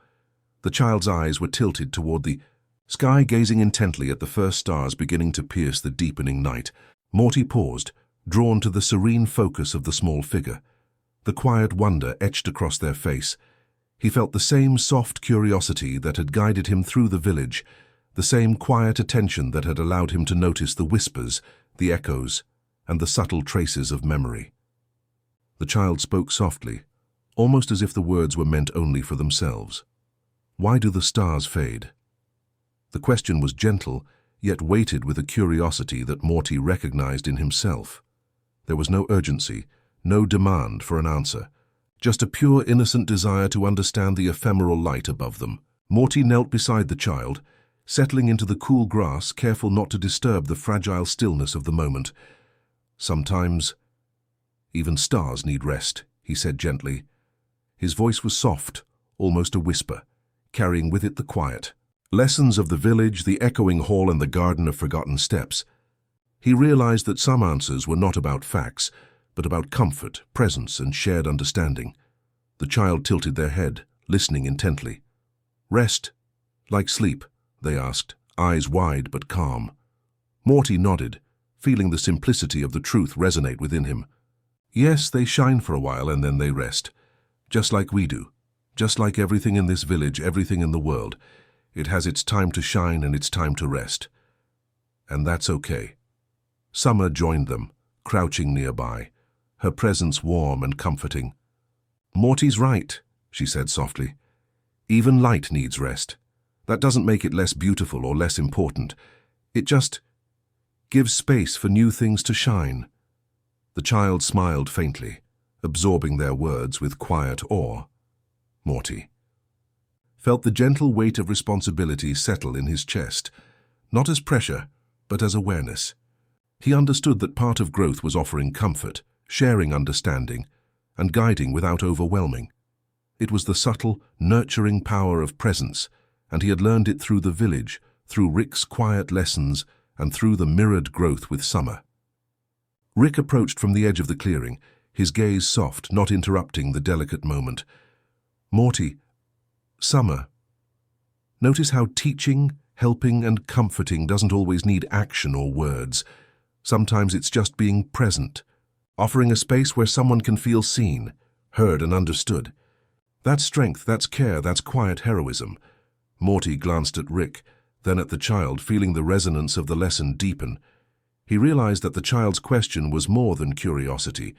The child's eyes were tilted toward the sky, gazing intently at the first stars beginning to pierce the deepening night. Morty paused, drawn to the serene focus of the small figure. The quiet wonder etched across their face. He felt the same soft curiosity that had guided him through the village, the same quiet attention that had allowed him to notice the whispers, the echoes, and the subtle traces of memory. The child spoke softly, almost as if the words were meant only for themselves. "Why do the stars fade?" The question was gentle, yet weighted with a curiosity that Morty recognized in himself. There was no urgency, no demand for an answer, just a pure, innocent desire to understand the ephemeral light above them. Morty knelt beside the child, settling into the cool grass, careful not to disturb the fragile stillness of the moment. "Sometimes, even stars need rest," he said gently. His voice was soft, almost a whisper, carrying with it the quiet. Lessons of the village, the echoing hall, and the garden of forgotten steps. He realized that some answers were not about facts, but about comfort, presence, and shared understanding. The child tilted their head, listening intently. "Rest, like sleep?" they asked, eyes wide but calm. Morty nodded, feeling the simplicity of the truth resonate within him. "Yes, they shine for a while and then they rest. Just like we do. Just like everything in this village, everything in the world. It has its time to shine and its time to rest. And that's okay." Summer joined them, crouching nearby, her presence warm and comforting. "Morty's right," she said softly. "Even light needs rest. That doesn't make it less beautiful or less important. It just gives space for new things to shine." The child smiled faintly, absorbing their words with quiet awe. Morty felt the gentle weight of responsibility settle in his chest, not as pressure, but as awareness. He understood that part of growth was offering comfort, sharing understanding, and guiding without overwhelming. It was the subtle, nurturing power of presence, and he had learned it through the village, through Rick's quiet lessons, and through the mirrored growth with Summer. Rick approached from the edge of the clearing, his gaze soft, not interrupting the delicate moment. "Morty, Summer, notice how teaching, helping, and comforting doesn't always need action or words. Sometimes it's just being present, offering a space where someone can feel seen, heard, and understood. That's strength, that's care, that's quiet heroism." Morty glanced at Rick, then at the child, feeling the resonance of the lesson deepen. He realized that the child's question was more than curiosity.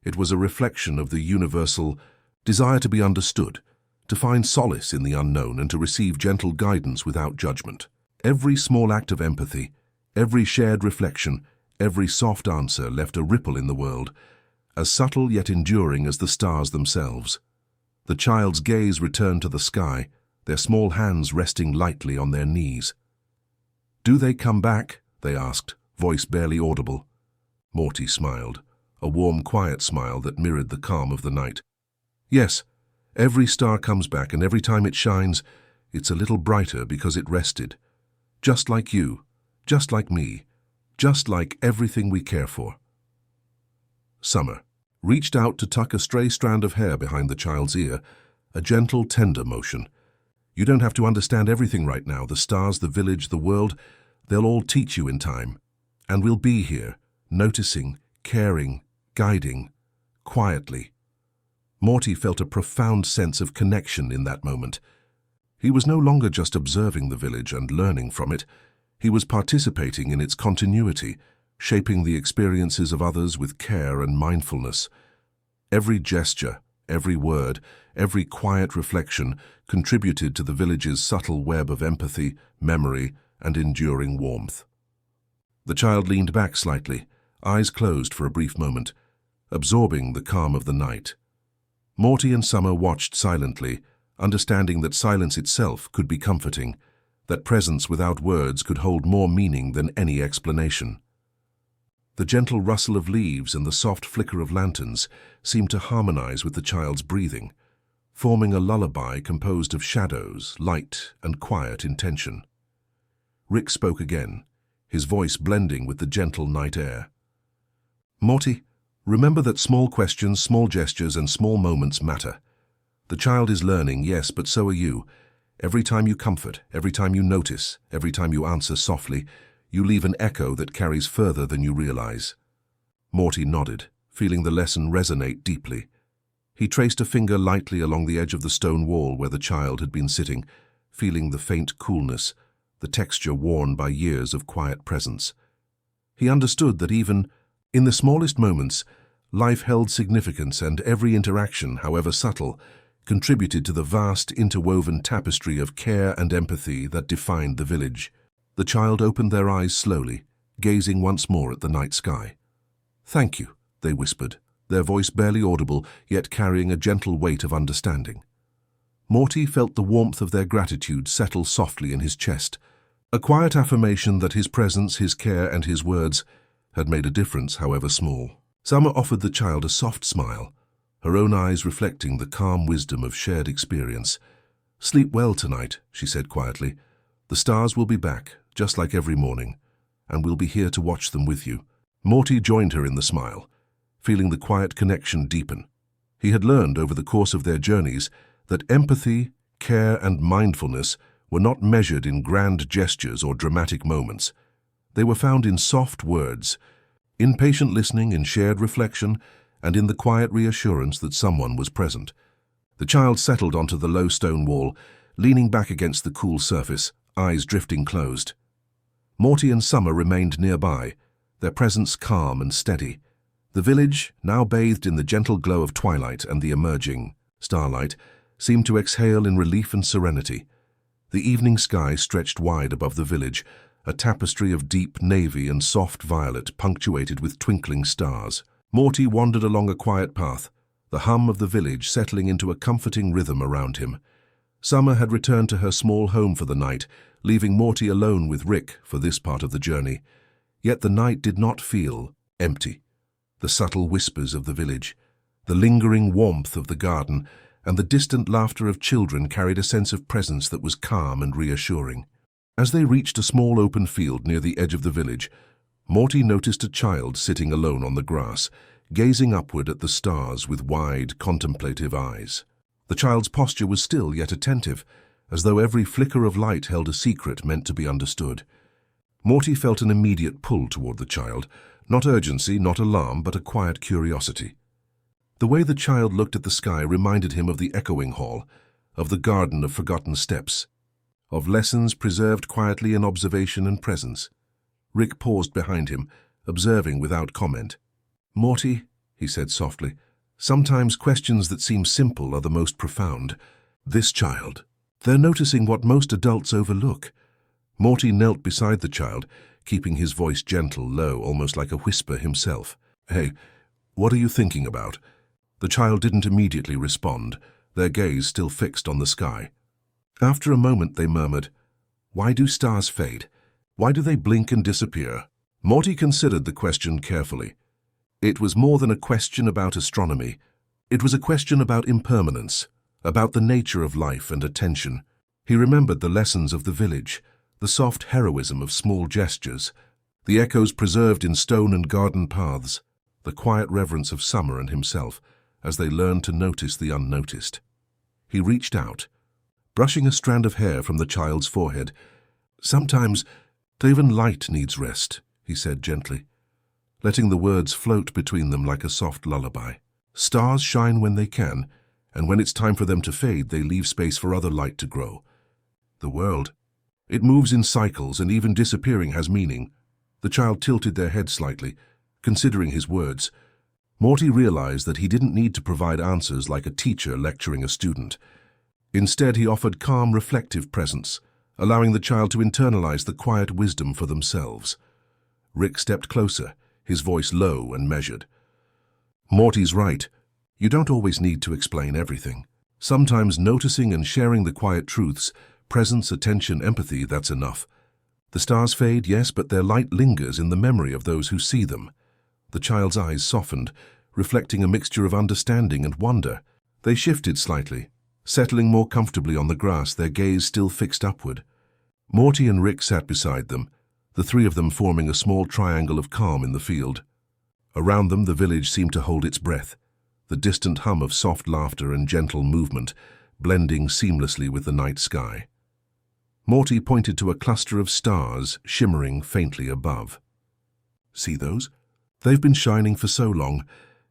It was a reflection of the universal desire to be understood, to find solace in the unknown, and to receive gentle guidance without judgment. Every small act of empathy, every shared reflection, every soft answer left a ripple in the world, as subtle yet enduring as the stars themselves. The child's gaze returned to the sky, their small hands resting lightly on their knees. "Do they come back?" they asked, voice barely audible. Morty smiled, a warm, quiet smile that mirrored the calm of the night. "Yes, every star comes back, and every time it shines, it's a little brighter because it rested. Just like you, just like me, just like everything we care for." Summer reached out to tuck a stray strand of hair behind the child's ear, a gentle, tender motion. "You don't have to understand everything right now, the stars, the village, the world. They'll all teach you in time. And we'll be here, noticing, caring, guiding, quietly." Morty felt a profound sense of connection in that moment. He was no longer just observing the village and learning from it. He was participating in its continuity, shaping the experiences of others with care and mindfulness. Every gesture, every word, every quiet reflection contributed to the village's subtle web of empathy, memory, and enduring warmth. The child leaned back slightly, eyes closed for a brief moment, absorbing the calm of the night. Morty and Summer watched silently understanding that silence itself could be comforting, that presence without words could hold more meaning than any explanation. The gentle rustle of leaves and the soft flicker of lanterns seemed to harmonize with the child's breathing, forming a lullaby composed of shadows, light, and quiet intention. Rick spoke again, his voice blending with the gentle night air. "Morty, remember that small questions, small gestures, and small moments matter. The child is learning, yes, but so are you. Every time you comfort, every time you notice, every time you answer softly, you leave an echo that carries further than you realize." Morty nodded, feeling the lesson resonate deeply. He traced a finger lightly along the edge of the stone wall where the child had been sitting, feeling the faint coolness, the texture worn by years of quiet presence. He understood that even in the smallest moments, life held significance, and every interaction, however subtle, contributed to the vast interwoven tapestry of care and empathy that defined the village. The child opened their eyes slowly, gazing once more at the night sky. "Thank you," they whispered, their voice barely audible, yet carrying a gentle weight of understanding. Morty felt the warmth of their gratitude settle softly in his chest, a quiet affirmation that his presence, his care, and his words had made a difference, however small. Summer offered the child a soft smile, her own eyes reflecting the calm wisdom of shared experience. "Sleep well tonight," she said quietly. "The stars will be back, just like every morning, and we'll be here to watch them with you." Morty joined her in the smile, feeling the quiet connection deepen. He had learned over the course of their journeys that empathy, care, and mindfulness were not measured in grand gestures or dramatic moments. They were found in soft words, in patient listening, in shared reflection, and in the quiet reassurance that someone was present. The child settled onto the low stone wall, leaning back against the cool surface, eyes drifting closed. Morty and Summer remained nearby, their presence calm and steady. The village, now bathed in the gentle glow of twilight and the emerging starlight, seemed to exhale in relief and serenity. The evening sky stretched wide above the village, a tapestry of deep navy and soft violet punctuated with twinkling stars. Morty wandered along a quiet path, the hum of the village settling into a comforting rhythm around him. Summer had returned to her small home for the night, leaving Morty alone with Rick for this part of the journey. Yet the night did not feel empty. The subtle whispers of the village, the lingering warmth of the garden, and the distant laughter of children carried a sense of presence that was calm and reassuring. As they reached a small open field near the edge of the village, Morty noticed a child sitting alone on the grass, gazing upward at the stars with wide, contemplative eyes. The child's posture was still yet attentive, as though every flicker of light held a secret meant to be understood. Morty felt an immediate pull toward the child, not urgency, not alarm, but a quiet curiosity. The way the child looked at the sky reminded him of the echoing hall, of the garden of forgotten steps, of lessons preserved quietly in observation and presence. Rick paused behind him, observing without comment. "Morty," he said softly, "sometimes questions that seem simple are the most profound. This child, they're noticing what most adults overlook." Morty knelt beside the child, keeping his voice gentle, low, almost like a whisper himself. "Hey, what are you thinking about?" The child didn't immediately respond, their gaze still fixed on the sky. After a moment they murmured, "Why do stars fade? Why do they blink and disappear?" Morty considered the question carefully. It was more than a question about astronomy. It was a question about impermanence, about the nature of life and attention. He remembered the lessons of the village, the soft heroism of small gestures, the echoes preserved in stone and garden paths, the quiet reverence of Summer and himself as they learned to notice the unnoticed. He reached out, brushing a strand of hair from the child's forehead. "Sometimes even light needs rest," he said gently, letting the words float between them like a soft lullaby. "Stars shine when they can, and when it's time for them to fade, they leave space for other light to grow. The world, it moves in cycles, and even disappearing has meaning." The child tilted their head slightly, considering his words. Morty realized that he didn't need to provide answers like a teacher lecturing a student. Instead, he offered calm, reflective presence, allowing the child to internalize the quiet wisdom for themselves. Rick stepped closer, his voice low and measured. "Morty's right. You don't always need to explain everything. Sometimes noticing and sharing the quiet truths, presence, attention, empathy, that's enough. The stars fade, yes, but their light lingers in the memory of those who see them. The child's eyes softened, reflecting a mixture of understanding and wonder. They shifted slightly, settling more comfortably on the grass, their gaze still fixed upward. Morty and Rick sat beside them, the three of them forming a small triangle of calm in the field. Around them, the village seemed to hold its breath, the distant hum of soft laughter and gentle movement, blending seamlessly with the night sky. Morty pointed to a cluster of stars shimmering faintly above. "See those? They've been shining for so long,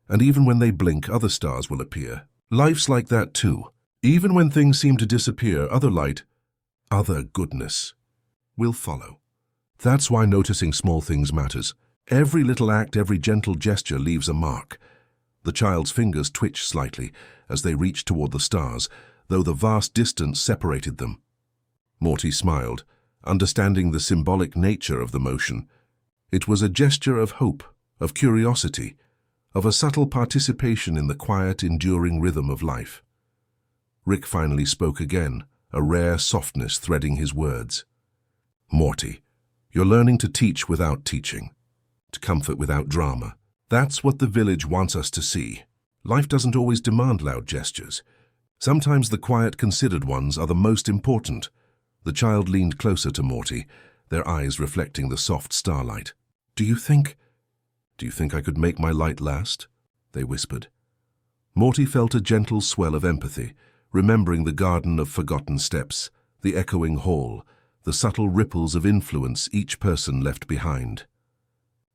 and even when they blink, other stars will appear. Life's like that too. Even when things seem to disappear, other light, other goodness will follow. That's why noticing small things matters. Every little act, every gentle gesture leaves a mark." The child's fingers twitched slightly as they reached toward the stars, though the vast distance separated them. Morty smiled, understanding the symbolic nature of the motion. It was a gesture of hope, of curiosity, of a subtle participation in the quiet, enduring rhythm of life. Rick finally spoke again, a rare softness threading his words. "Morty, you're learning to teach without teaching, to comfort without drama. That's what the village wants us to see. Life doesn't always demand loud gestures. Sometimes the quiet, considered ones are the most important." The child leaned closer to Morty, their eyes reflecting the soft starlight. Do you think I could make my light last?" they whispered. Morty felt a gentle swell of empathy, remembering the garden of forgotten steps, the echoing hall, the subtle ripples of influence each person left behind.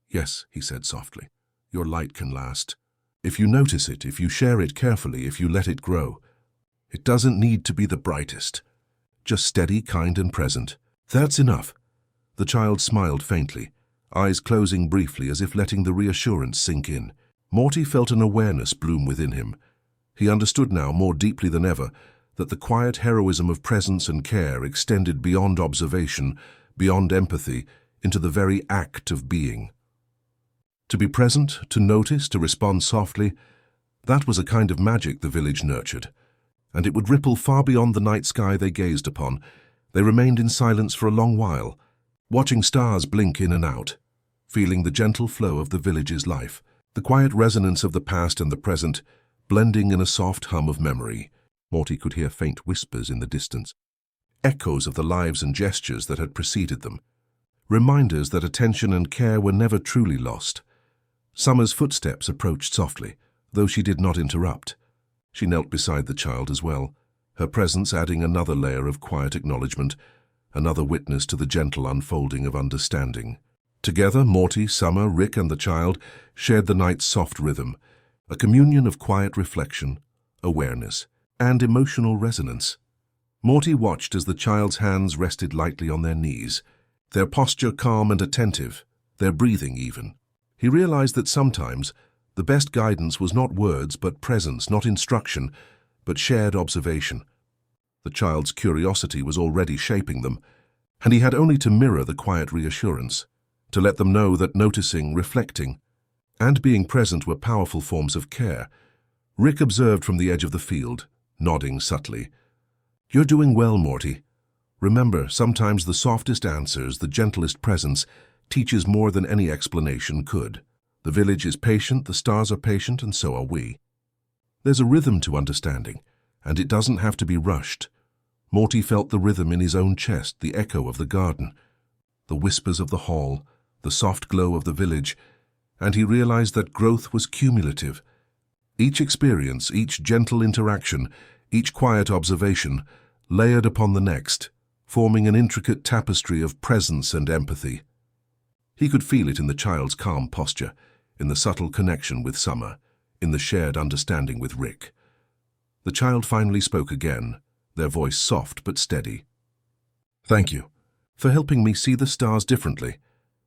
"Yes," he said softly, "your light can last. If you notice it, if you share it carefully, if you let it grow. It doesn't need to be the brightest. Just steady, kind, and present. That's enough." The child smiled faintly, eyes closing briefly as if letting the reassurance sink in. Morty felt an awareness bloom within him. He understood now, more deeply than ever, that the quiet heroism of presence and care extended beyond observation, beyond empathy, into the very act of being. To be present, to notice, to respond softly, that was a kind of magic the village nurtured, and it would ripple far beyond the night sky they gazed upon. They remained in silence for a long while, watching stars blink in and out, feeling the gentle flow of the village's life, the quiet resonance of the past and the present, blending in a soft hum of memory. Morty could hear faint whispers in the distance, echoes of the lives and gestures that had preceded them, reminders that attention and care were never truly lost. Summer's footsteps approached softly, though she did not interrupt. She knelt beside the child as well, her presence adding another layer of quiet acknowledgement, another witness to the gentle unfolding of understanding. Together, Morty, Summer, Rick, and the child shared the night's soft rhythm, a communion of quiet reflection, awareness, and emotional resonance. Morty watched as the child's hands rested lightly on their knees, their posture calm and attentive, their breathing even. He realized that sometimes the best guidance was not words but presence, not instruction, but shared observation. The child's curiosity was already shaping them, and he had only to mirror the quiet reassurance, to let them know that noticing, reflecting, and being present were powerful forms of care. Rick observed from the edge of the field, nodding subtly. "You're doing well, Morty. Remember, sometimes the softest answers, the gentlest presence, teaches more than any explanation could. The village is patient, the stars are patient, and so are we. There's a rhythm to understanding, and it doesn't have to be rushed." Morty felt the rhythm in his own chest, the echo of the garden, the whispers of the hall, the soft glow of the village, and he realized that growth was cumulative. Each experience, each gentle interaction, each quiet observation, layered upon the next, forming an intricate tapestry of presence and empathy. He could feel it in the child's calm posture, in the subtle connection with Summer, in the shared understanding with Rick. The child finally spoke again, their voice soft but steady. "Thank you for helping me see the stars differently."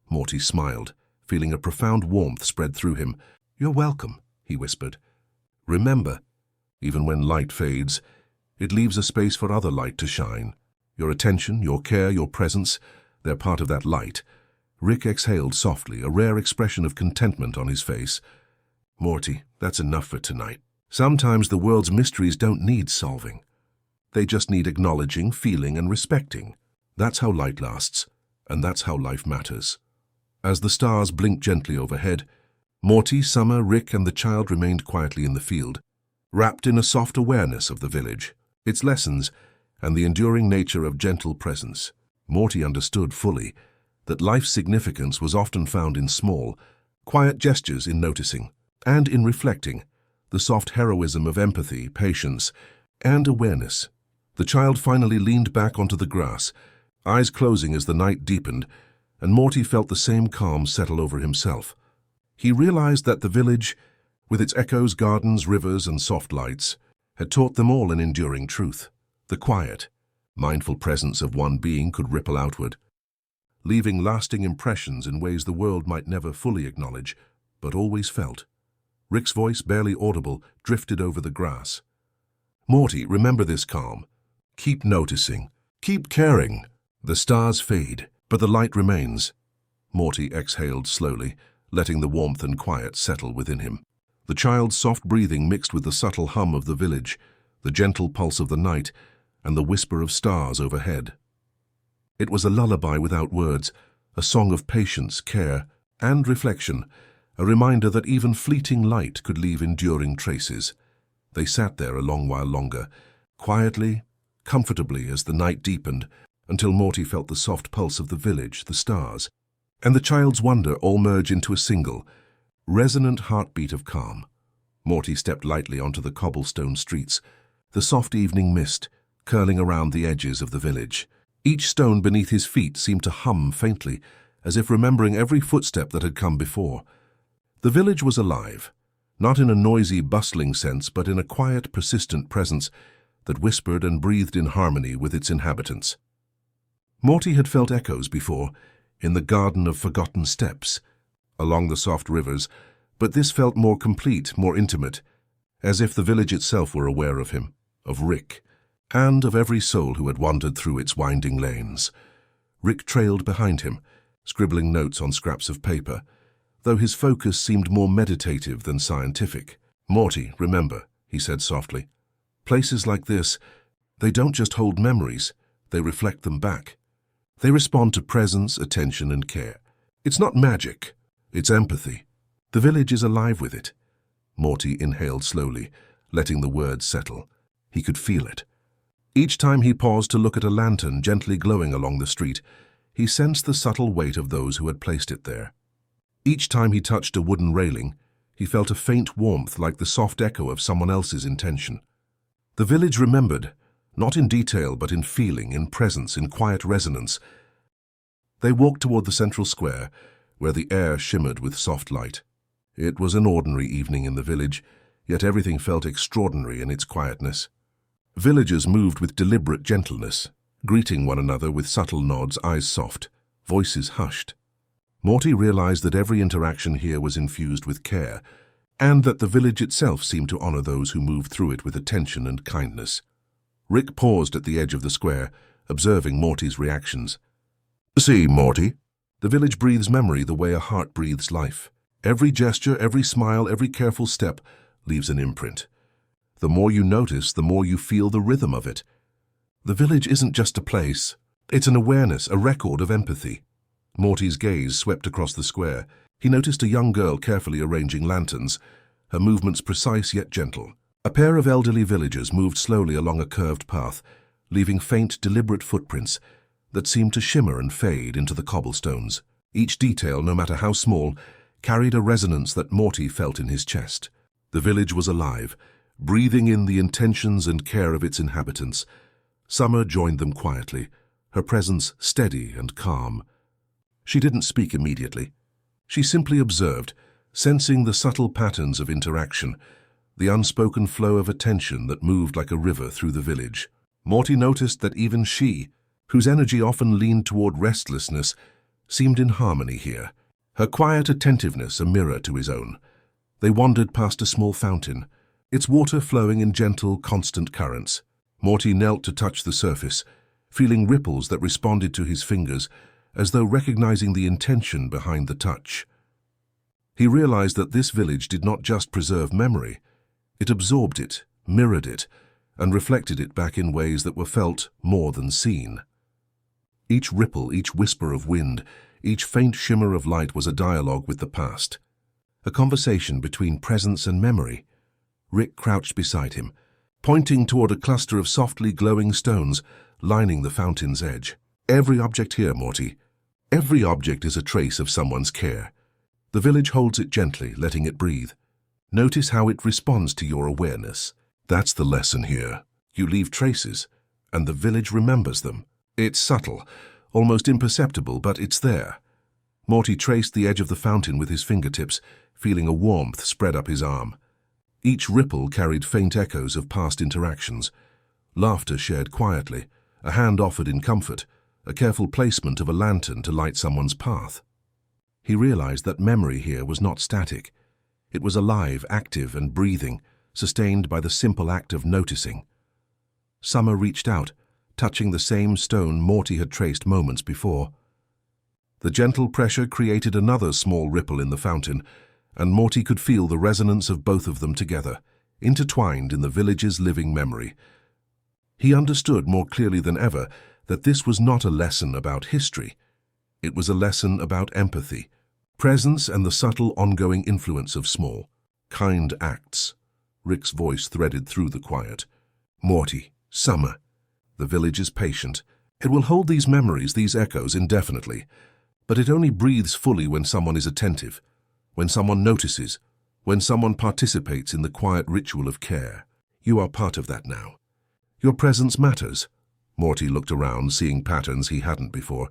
Morty smiled, feeling a profound warmth spread through him. "You're welcome," he whispered. "Remember, even when light fades, it leaves a space for other light to shine. Your attention, your care, your presence, they're part of that light." Rick exhaled softly, a rare expression of contentment on his face. "Morty, that's enough for tonight. Sometimes the world's mysteries don't need solving. They just need acknowledging, feeling, and respecting. That's how light lasts, and that's how life matters. As the stars blinked gently overhead, Morty, Summer, Rick, and the child remained quietly in the field, wrapped in a soft awareness of the village, its lessons, and the enduring nature of gentle presence. Morty understood fully that life's significance was often found in small, quiet gestures, in noticing, and in reflecting, the soft heroism of empathy, patience, and awareness. The child finally leaned back onto the grass, eyes closing as the night deepened, and Morty felt the same calm settle over himself. He realized that the village, with its echoes, gardens, rivers, and soft lights, had taught them all an enduring truth. The quiet, mindful presence of one being could ripple outward, leaving lasting impressions in ways the world might never fully acknowledge, but always felt. Rick's voice, barely audible, drifted over the grass. "Morty, remember this calm. Keep noticing. Keep caring. The stars fade, but the light remains." Morty exhaled slowly, letting the warmth and quiet settle within him. The child's soft breathing mixed with the subtle hum of the village, the gentle pulse of the night, and the whisper of stars overhead. It was a lullaby without words, a song of patience, care, and reflection, a reminder that even fleeting light could leave enduring traces. They sat there a long while longer, quietly, comfortably as the night deepened, until Morty felt the soft pulse of the village, the stars, and the child's wonder all merge into a single, resonant heartbeat of calm. Morty stepped lightly onto the cobblestone streets, the soft evening mist curling around the edges of the village. Each stone beneath his feet seemed to hum faintly, as if remembering every footstep that had come before. The village was alive, not in a noisy, bustling sense, but in a quiet, persistent presence that whispered and breathed in harmony with its inhabitants. Morty had felt echoes before, in the garden of forgotten steps, along the soft rivers, but this felt more complete, more intimate, as if the village itself were aware of him, of Rick, and of every soul who had wandered through its winding lanes. Rick trailed behind him, scribbling notes on scraps of paper, though his focus seemed more meditative than scientific. "Morty, remember," he said softly, "places like this, they don't just hold memories, they reflect them back. They respond to presence, attention, and care. It's not magic, it's empathy. The village is alive with it." Morty inhaled slowly, letting the words settle. He could feel it. Each time he paused to look at a lantern gently glowing along the street, he sensed the subtle weight of those who had placed it there. Each time he touched a wooden railing, he felt a faint warmth like the soft echo of someone else's intention. The village remembered, not in detail but in feeling, in presence, in quiet resonance. They walked toward the central square, where the air shimmered with soft light. It was an ordinary evening in the village, yet everything felt extraordinary in its quietness. Villagers moved with deliberate gentleness, greeting one another with subtle nods, eyes soft, voices hushed. Morty realized that every interaction here was infused with care, and that the village itself seemed to honor those who moved through it with attention and kindness. Rick paused at the edge of the square, observing Morty's reactions. "See, Morty, the village breathes memory the way a heart breathes life. Every gesture, every smile, every careful step leaves an imprint. The more you notice, the more you feel the rhythm of it. The village isn't just a place, it's an awareness, a record of empathy." Morty's gaze swept across the square. He noticed a young girl carefully arranging lanterns, her movements precise yet gentle. A pair of elderly villagers moved slowly along a curved path, leaving faint, deliberate footprints that seemed to shimmer and fade into the cobblestones. Each detail, no matter how small, carried a resonance that Morty felt in his chest. The village was alive, breathing in the intentions and care of its inhabitants. Summer joined them quietly, her presence steady and calm. She didn't speak immediately. She simply observed, sensing the subtle patterns of interaction, the unspoken flow of attention that moved like a river through the village. Morty noticed that even she, whose energy often leaned toward restlessness, seemed in harmony here, her quiet attentiveness a mirror to his own. They wandered past a small fountain, its water flowing in gentle, constant currents. Morty knelt to touch the surface, feeling ripples that responded to his fingers, as though recognizing the intention behind the touch. He realized that this village did not just preserve memory, It absorbed it, mirrored it, and reflected it back in ways that were felt more than seen. Each ripple, each whisper of wind, each faint shimmer of light was a dialogue with the past, a conversation between presence and memory. Rick crouched beside him, pointing toward a cluster of softly glowing stones lining the fountain's edge. "Every object here, Morty. Every object is a trace of someone's care. The village holds it gently, letting it breathe. Notice how it responds to your awareness. That's the lesson here. You leave traces, and the village remembers them. It's subtle, almost imperceptible, but it's there." Morty traced the edge of the fountain with his fingertips, feeling a warmth spread up his arm. Each ripple carried faint echoes of past interactions. Laughter shared quietly, a hand offered in comfort, a careful placement of a lantern to light someone's path. He realized that memory here was not static. It was alive, active, and breathing, sustained by the simple act of noticing. Summer reached out, touching the same stone Morty had traced moments before. The gentle pressure created another small ripple in the fountain, and Morty could feel the resonance of both of them together, intertwined in the village's living memory. He understood more clearly than ever that this was not a lesson about history. It was a lesson about empathy, presence, and the subtle ongoing influence of small, kind acts. Rick's voice threaded through the quiet. "Morty, Summer, the village is patient. It will hold these memories, these echoes, indefinitely. But it only breathes fully when someone is attentive, when someone notices, when someone participates in the quiet ritual of care. You are part of that now. Your presence matters." Morty looked around, seeing patterns he hadn't before.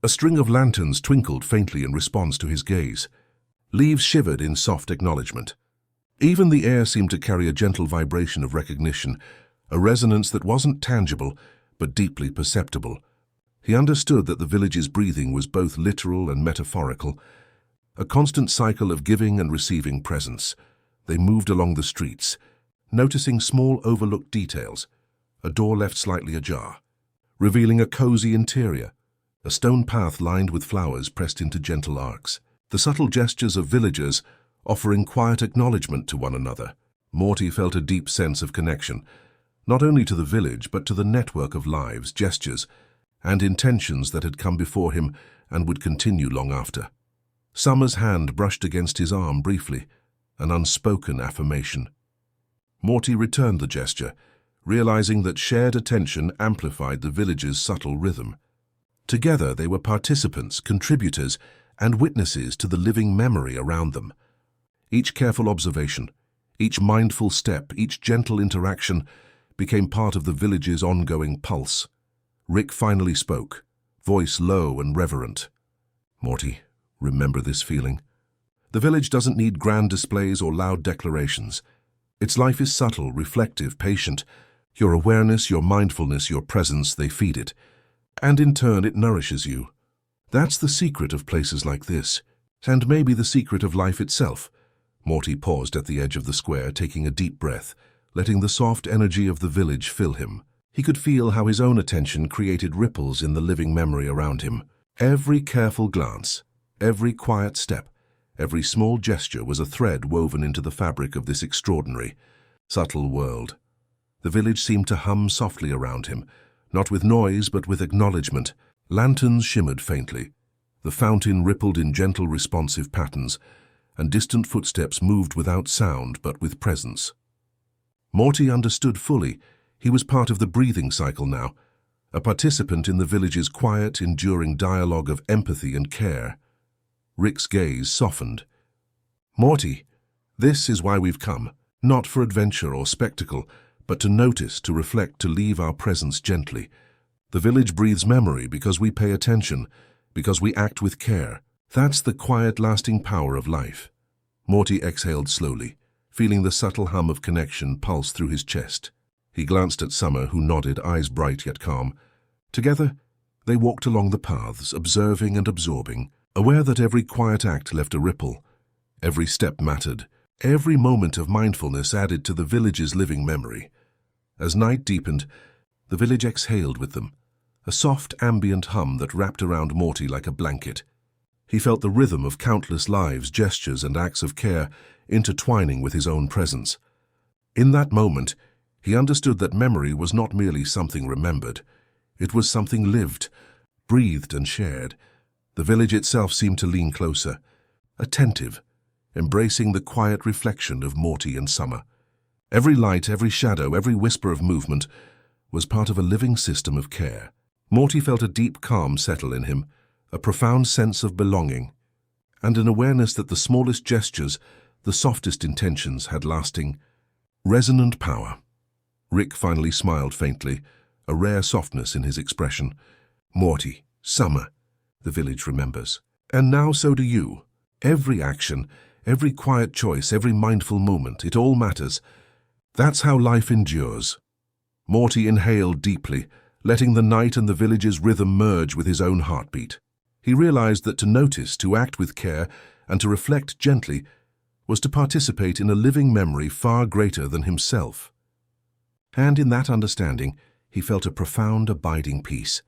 A string of lanterns twinkled faintly in response to his gaze. Leaves shivered in soft acknowledgement. Even the air seemed to carry a gentle vibration of recognition, a resonance that wasn't tangible, but deeply perceptible. He understood that the village's breathing was both literal and metaphorical, a constant cycle of giving and receiving presence. They moved along the streets, noticing small overlooked details. A door left slightly ajar, revealing a cozy interior, a stone path lined with flowers pressed into gentle arcs. The subtle gestures of villagers offering quiet acknowledgement to one another. Morty felt a deep sense of connection, not only to the village but to the network of lives, gestures, and intentions that had come before him and would continue long after. Summer's hand brushed against his arm briefly, an unspoken affirmation. Morty returned the gesture, realizing that shared attention amplified the village's subtle rhythm. Together they were participants, contributors, and witnesses to the living memory around them. Each careful observation, each mindful step, each gentle interaction became part of the village's ongoing pulse. Rick finally spoke, voice low and reverent. "Morty, remember this feeling. The village doesn't need grand displays or loud declarations. Its life is subtle, reflective, patient. Your awareness, your mindfulness, your presence, they feed it. And in turn, it nourishes you. That's the secret of places like this, and maybe the secret of life itself." Morty paused at the edge of the square, taking a deep breath, letting the soft energy of the village fill him. He could feel how his own attention created ripples in the living memory around him. Every careful glance, every quiet step, every small gesture was a thread woven into the fabric of this extraordinary, subtle world. The village seemed to hum softly around him, not with noise but with acknowledgement. Lanterns shimmered faintly. The fountain rippled in gentle responsive patterns, and distant footsteps moved without sound but with presence. Morty understood fully. He was part of the breathing cycle now, a participant in the village's quiet, enduring dialogue of empathy and care. Rick's gaze softened. "Morty, this is why we've come, not for adventure or spectacle, but to notice, to reflect, to leave our presence gently. The village breathes memory because we pay attention, because we act with care. That's the quiet, lasting power of life." Morty exhaled slowly, feeling the subtle hum of connection pulse through his chest. He glanced at Summer, who nodded, eyes bright yet calm. Together, they walked along the paths, observing and absorbing, aware that every quiet act left a ripple. Every step mattered. Every moment of mindfulness added to the village's living memory. As night deepened, the village exhaled with them, a soft ambient hum that wrapped around Morty like a blanket. He felt the rhythm of countless lives, gestures, and acts of care intertwining with his own presence. In that moment, he understood that memory was not merely something remembered. It was something lived, breathed and shared. The village itself seemed to lean closer, attentive, embracing the quiet reflection of Morty and Summer. Every light, every shadow, every whisper of movement was part of a living system of care. Morty felt a deep calm settle in him, a profound sense of belonging, and an awareness that the smallest gestures, the softest intentions had lasting, resonant power. Rick finally smiled faintly, a rare softness in his expression. Morty, Summer, the village remembers. And now so do you. Every action, every quiet choice, every mindful moment, it all matters. That's how life endures. Morty inhaled deeply, letting the night and the village's rhythm merge with his own heartbeat. He realized that to notice, to act with care, and to reflect gently was to participate in a living memory far greater than himself. And in that understanding, he felt a profound, abiding peace.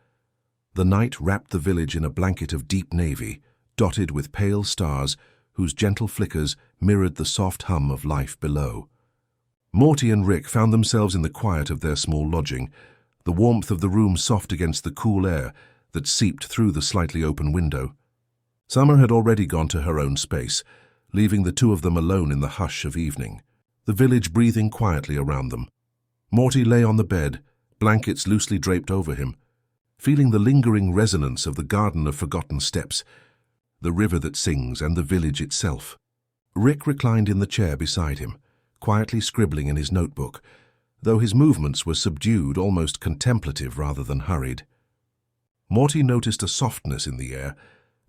The night wrapped the village in a blanket of deep navy, dotted with pale stars whose gentle flickers mirrored the soft hum of life below. Morty and Rick found themselves in the quiet of their small lodging, the warmth of the room soft against the cool air that seeped through the slightly open window. Summer had already gone to her own space, leaving the two of them alone in the hush of evening, the village breathing quietly around them. Morty lay on the bed, blankets loosely draped over him, feeling the lingering resonance of the garden of forgotten steps, the river that sings, and the village itself. Rick reclined in the chair beside him, quietly scribbling in his notebook, though his movements were subdued, almost contemplative rather than hurried. Morty noticed a softness in the air,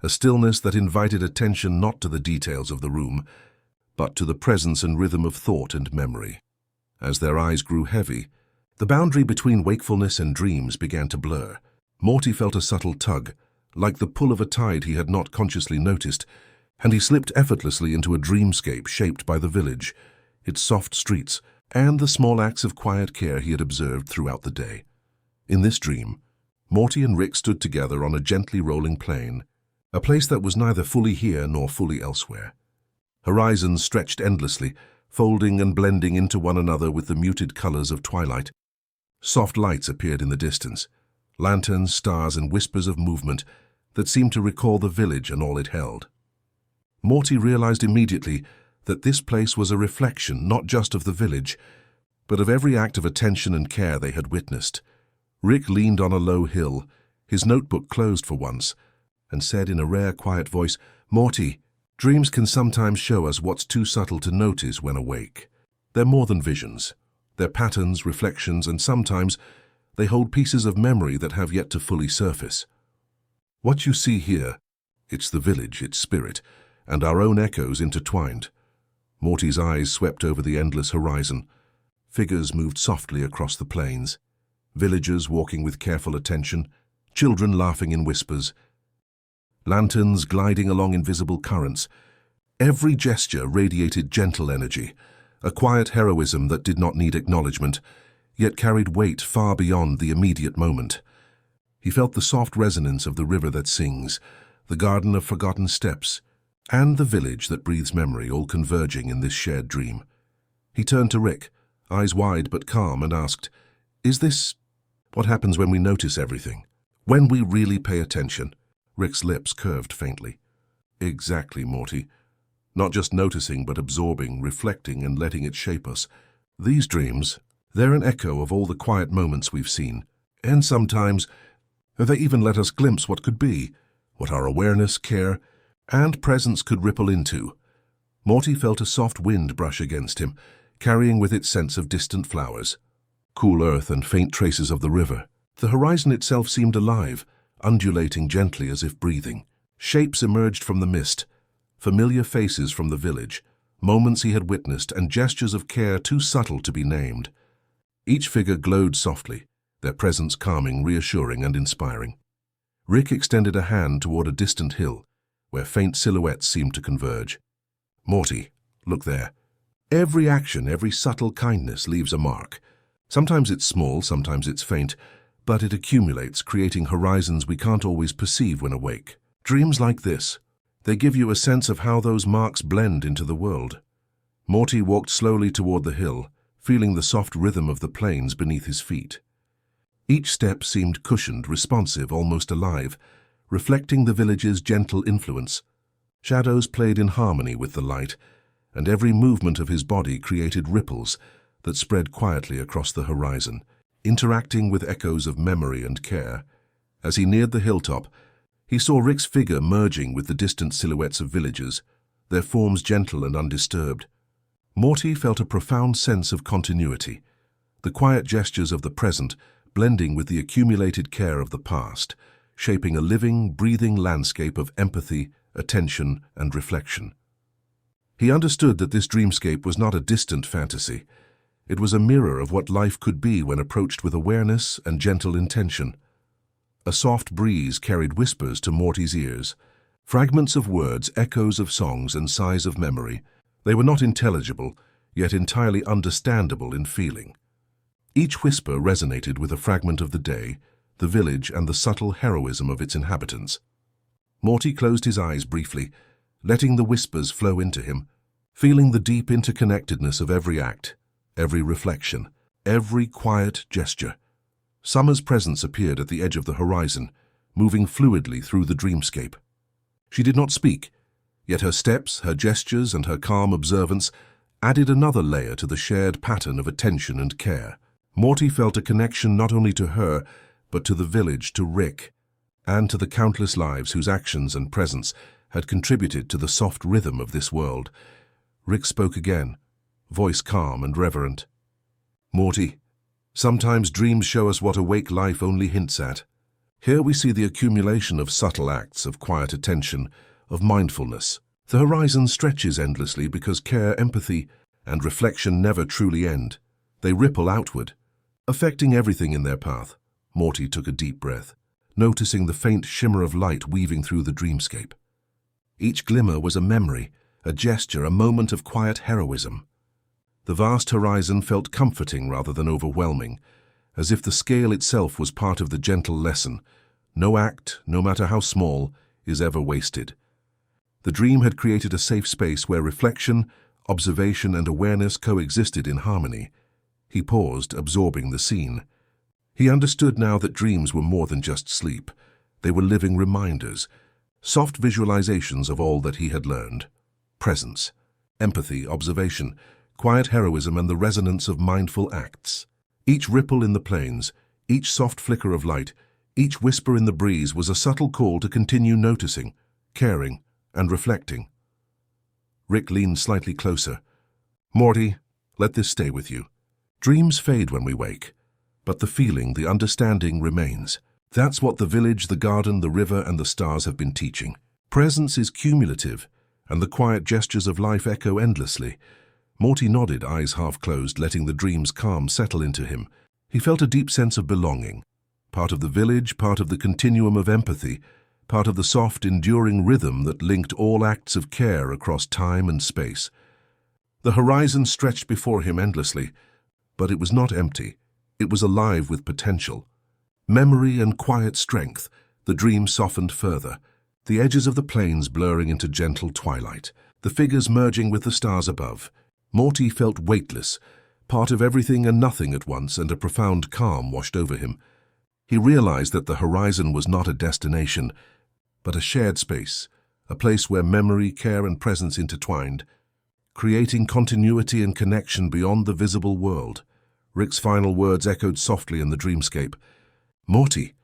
a stillness that invited attention not to the details of the room, but to the presence and rhythm of thought and memory. As their eyes grew heavy, the boundary between wakefulness and dreams began to blur. Morty felt a subtle tug, like the pull of a tide he had not consciously noticed, and he slipped effortlessly into a dreamscape shaped by the village, its soft streets, and the small acts of quiet care he had observed throughout the day. In this dream, Morty and Rick stood together on a gently rolling plain, a place that was neither fully here nor fully elsewhere. Horizons stretched endlessly, folding and blending into one another with the muted colors of twilight. Soft lights appeared in the distance, lanterns, stars, and whispers of movement that seemed to recall the village and all it held. Morty realized immediately that this place was a reflection not just of the village, but of every act of attention and care they had witnessed. Rick leaned on a low hill, his notebook closed for once, and said in a rare, quiet voice, "Morty, dreams can sometimes show us what's too subtle to notice when awake. They're more than visions. They're patterns, reflections, and sometimes they hold pieces of memory that have yet to fully surface. What you see here, it's the village, its spirit, and our own echoes intertwined." Morty's eyes swept over the endless horizon. Figures moved softly across the plains, villagers walking with careful attention, children laughing in whispers, lanterns gliding along invisible currents. Every gesture radiated gentle energy, a quiet heroism that did not need acknowledgement, yet carried weight far beyond the immediate moment. He felt the soft resonance of the river that sings, the garden of forgotten steps, and the village that breathes memory, all converging in this shared dream. He turned to Rick, eyes wide but calm, and asked, "Is this what happens when we notice everything? When we really pay attention?" Rick's lips curved faintly. "Exactly, Morty. Not just noticing, but absorbing, reflecting, and letting it shape us. These dreams, they're an echo of all the quiet moments we've seen. And sometimes they even let us glimpse what could be, what our awareness, care, and presence could ripple into." Morty felt a soft wind brush against him, carrying with it scents of distant flowers, cool earth, and faint traces of the river. The horizon itself seemed alive, undulating gently as if breathing. Shapes emerged from the mist, familiar faces from the village, moments he had witnessed, and gestures of care too subtle to be named. Each figure glowed softly, their presence calming, reassuring, and inspiring. Rick extended a hand toward a distant hill, where faint silhouettes seemed to converge. "Morty, look there. Every action, every subtle kindness leaves a mark. Sometimes it's small, sometimes it's faint, but it accumulates, creating horizons we can't always perceive when awake. Dreams like this, they give you a sense of how those marks blend into the world." Morty walked slowly toward the hill, feeling the soft rhythm of the plains beneath his feet. Each step seemed cushioned, responsive, almost alive, reflecting the village's gentle influence. Shadows played in harmony with the light, and every movement of his body created ripples that spread quietly across the horizon, interacting with echoes of memory and care. As he neared the hilltop, he saw Rick's figure merging with the distant silhouettes of villagers, their forms gentle and undisturbed. Morty felt a profound sense of continuity, the quiet gestures of the present blending with the accumulated care of the past, shaping a living, breathing landscape of empathy, attention, and reflection. He understood that this dreamscape was not a distant fantasy. It was a mirror of what life could be when approached with awareness and gentle intention. A soft breeze carried whispers to Morty's ears, fragments of words, echoes of songs, and sighs of memory. They were not intelligible, yet entirely understandable in feeling. Each whisper resonated with a fragment of the day, the village, and the subtle heroism of its inhabitants. Morty closed his eyes briefly, letting the whispers flow into him, feeling the deep interconnectedness of every act, every reflection, every quiet gesture. Summer's presence appeared at the edge of the horizon, moving fluidly through the dreamscape. She did not speak, yet her steps, her gestures, and her calm observance added another layer to the shared pattern of attention and care. Morty felt a connection not only to her, but to the village, to Rick, and to the countless lives whose actions and presence had contributed to the soft rhythm of this world. Rick spoke again, voice calm and reverent. "Morty, sometimes dreams show us what awake life only hints at. Here we see the accumulation of subtle acts of quiet attention, of mindfulness. The horizon stretches endlessly because care, empathy, and reflection never truly end. They ripple outward, affecting everything in their path." Morty took a deep breath, noticing the faint shimmer of light weaving through the dreamscape. Each glimmer was a memory, a gesture, a moment of quiet heroism. The vast horizon felt comforting rather than overwhelming, as if the scale itself was part of the gentle lesson. No act, no matter how small, is ever wasted. The dream had created a safe space where reflection, observation, and awareness coexisted in harmony. He paused, absorbing the scene. He understood now that dreams were more than just sleep. They were living reminders, soft visualizations of all that he had learned. Presence, empathy, observation, quiet heroism, and the resonance of mindful acts. Each ripple in the plains, each soft flicker of light, each whisper in the breeze was a subtle call to continue noticing, caring, and reflecting. Rick leaned slightly closer. "Morty, let this stay with you. Dreams fade when we wake, but the feeling, the understanding remains. That's what the village, the garden, the river, and the stars have been teaching. Presence is cumulative, and the quiet gestures of life echo endlessly." Morty nodded, eyes half closed, letting the dream's calm settle into him. He felt a deep sense of belonging, part of the village, part of the continuum of empathy, part of the soft, enduring rhythm that linked all acts of care across time and space. The horizon stretched before him endlessly, but it was not empty. It was alive with potential. Memory and quiet strength. The dream softened further, the edges of the plains blurring into gentle twilight, the figures merging with the stars above. Morty felt weightless, part of everything and nothing at once, and a profound calm washed over him. He realized that the horizon was not a destination, but a shared space, a place where memory, care, and presence intertwined, creating continuity and connection beyond the visible world. Rick's final words echoed softly in the dreamscape. "Morty,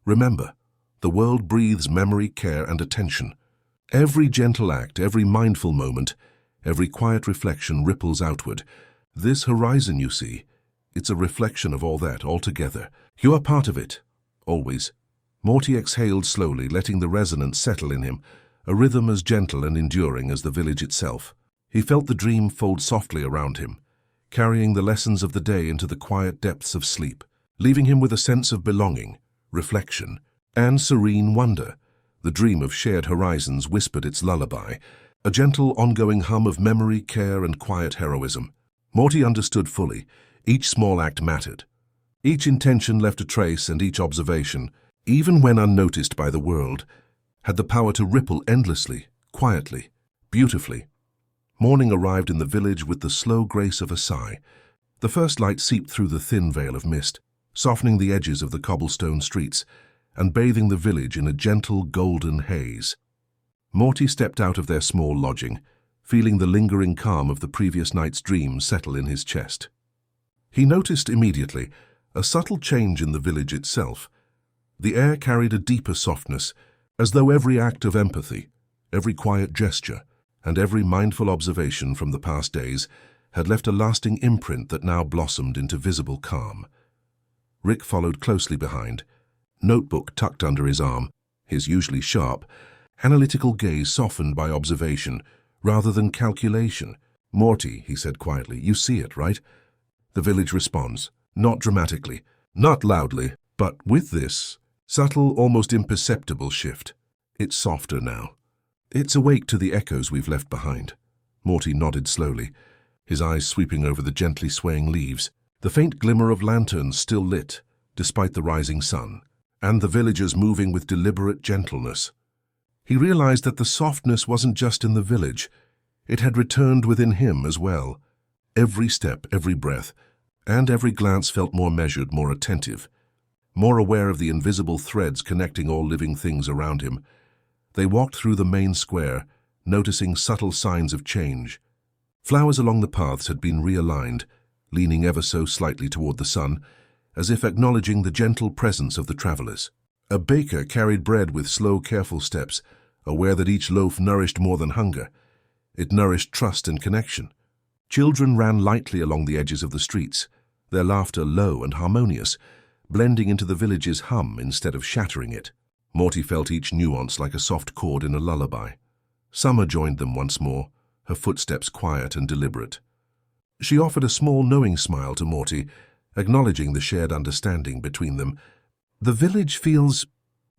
remember, the world breathes memory, care, and attention. Every gentle act, every mindful moment, every quiet reflection ripples outward. This horizon you see, it's a reflection of all that, altogether. You are part of it, always." Morty exhaled slowly, letting the resonance settle in him, a rhythm as gentle and enduring as the village itself. He felt the dream fold softly around him, carrying the lessons of the day into the quiet depths of sleep, leaving him with a sense of belonging, reflection, and serene wonder. The dream of shared horizons whispered its lullaby, a gentle, ongoing hum of memory, care, and quiet heroism. Morty understood fully. Each small act mattered. Each intention left a trace, and each observation, even when unnoticed by the world, had the power to ripple endlessly, quietly, beautifully. Morning arrived in the village with the slow grace of a sigh. The first light seeped through the thin veil of mist, softening the edges of the cobblestone streets and bathing the village in a gentle golden haze. Morty stepped out of their small lodging, feeling the lingering calm of the previous night's dream settle in his chest. He noticed immediately a subtle change in the village itself. The air carried a deeper softness, as though every act of empathy, every quiet gesture, and every mindful observation from the past days had left a lasting imprint that now blossomed into visible calm. Rick followed closely behind, notebook tucked under his arm, his usually sharp, analytical gaze softened by observation rather than calculation. "Morty," he said quietly, "you see it, right?" The village responds, not dramatically, not loudly, but with this subtle, almost imperceptible shift. It's softer now. It's awake to the echoes we've left behind. Morty nodded slowly, his eyes sweeping over the gently swaying leaves. The faint glimmer of lanterns still lit, despite the rising sun, and the villagers moving with deliberate gentleness. He realized that the softness wasn't just in the village. It had returned within him as well. Every step, every breath, and every glance felt more measured, more attentive, more aware of the invisible threads connecting all living things around him. They walked through the main square, noticing subtle signs of change. Flowers along the paths had been realigned, leaning ever so slightly toward the sun, as if acknowledging the gentle presence of the travelers. A baker carried bread with slow, careful steps, aware that each loaf nourished more than hunger. It nourished trust and connection. Children ran lightly along the edges of the streets, their laughter low and harmonious, blending into the village's hum instead of shattering it. Morty felt each nuance like a soft chord in a lullaby. Summer joined them once more, her footsteps quiet and deliberate. She offered a small knowing smile to Morty, acknowledging the shared understanding between them. "The village feels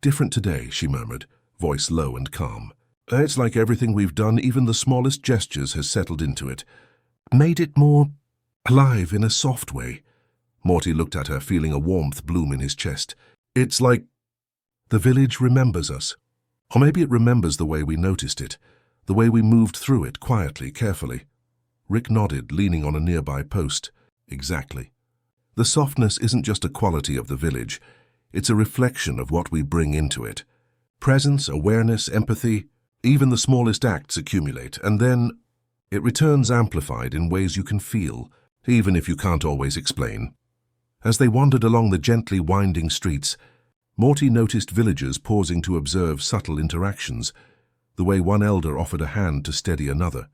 different today," she murmured, voice low and calm. "It's like everything we've done, even the smallest gestures, has settled into it. Made it more alive in a soft way." Morty looked at her, feeling a warmth bloom in his chest. "It's like the village remembers us. Or maybe it remembers the way we noticed it, the way we moved through it quietly, carefully." Rick nodded, leaning on a nearby post. "Exactly. The softness isn't just a quality of the village. It's a reflection of what we bring into it. Presence, awareness, empathy, even the smallest acts accumulate, and then it returns amplified in ways you can feel, even if you can't always explain." As they wandered along the gently winding streets, Morty noticed villagers pausing to observe subtle interactions, the way one elder offered a hand to steady another,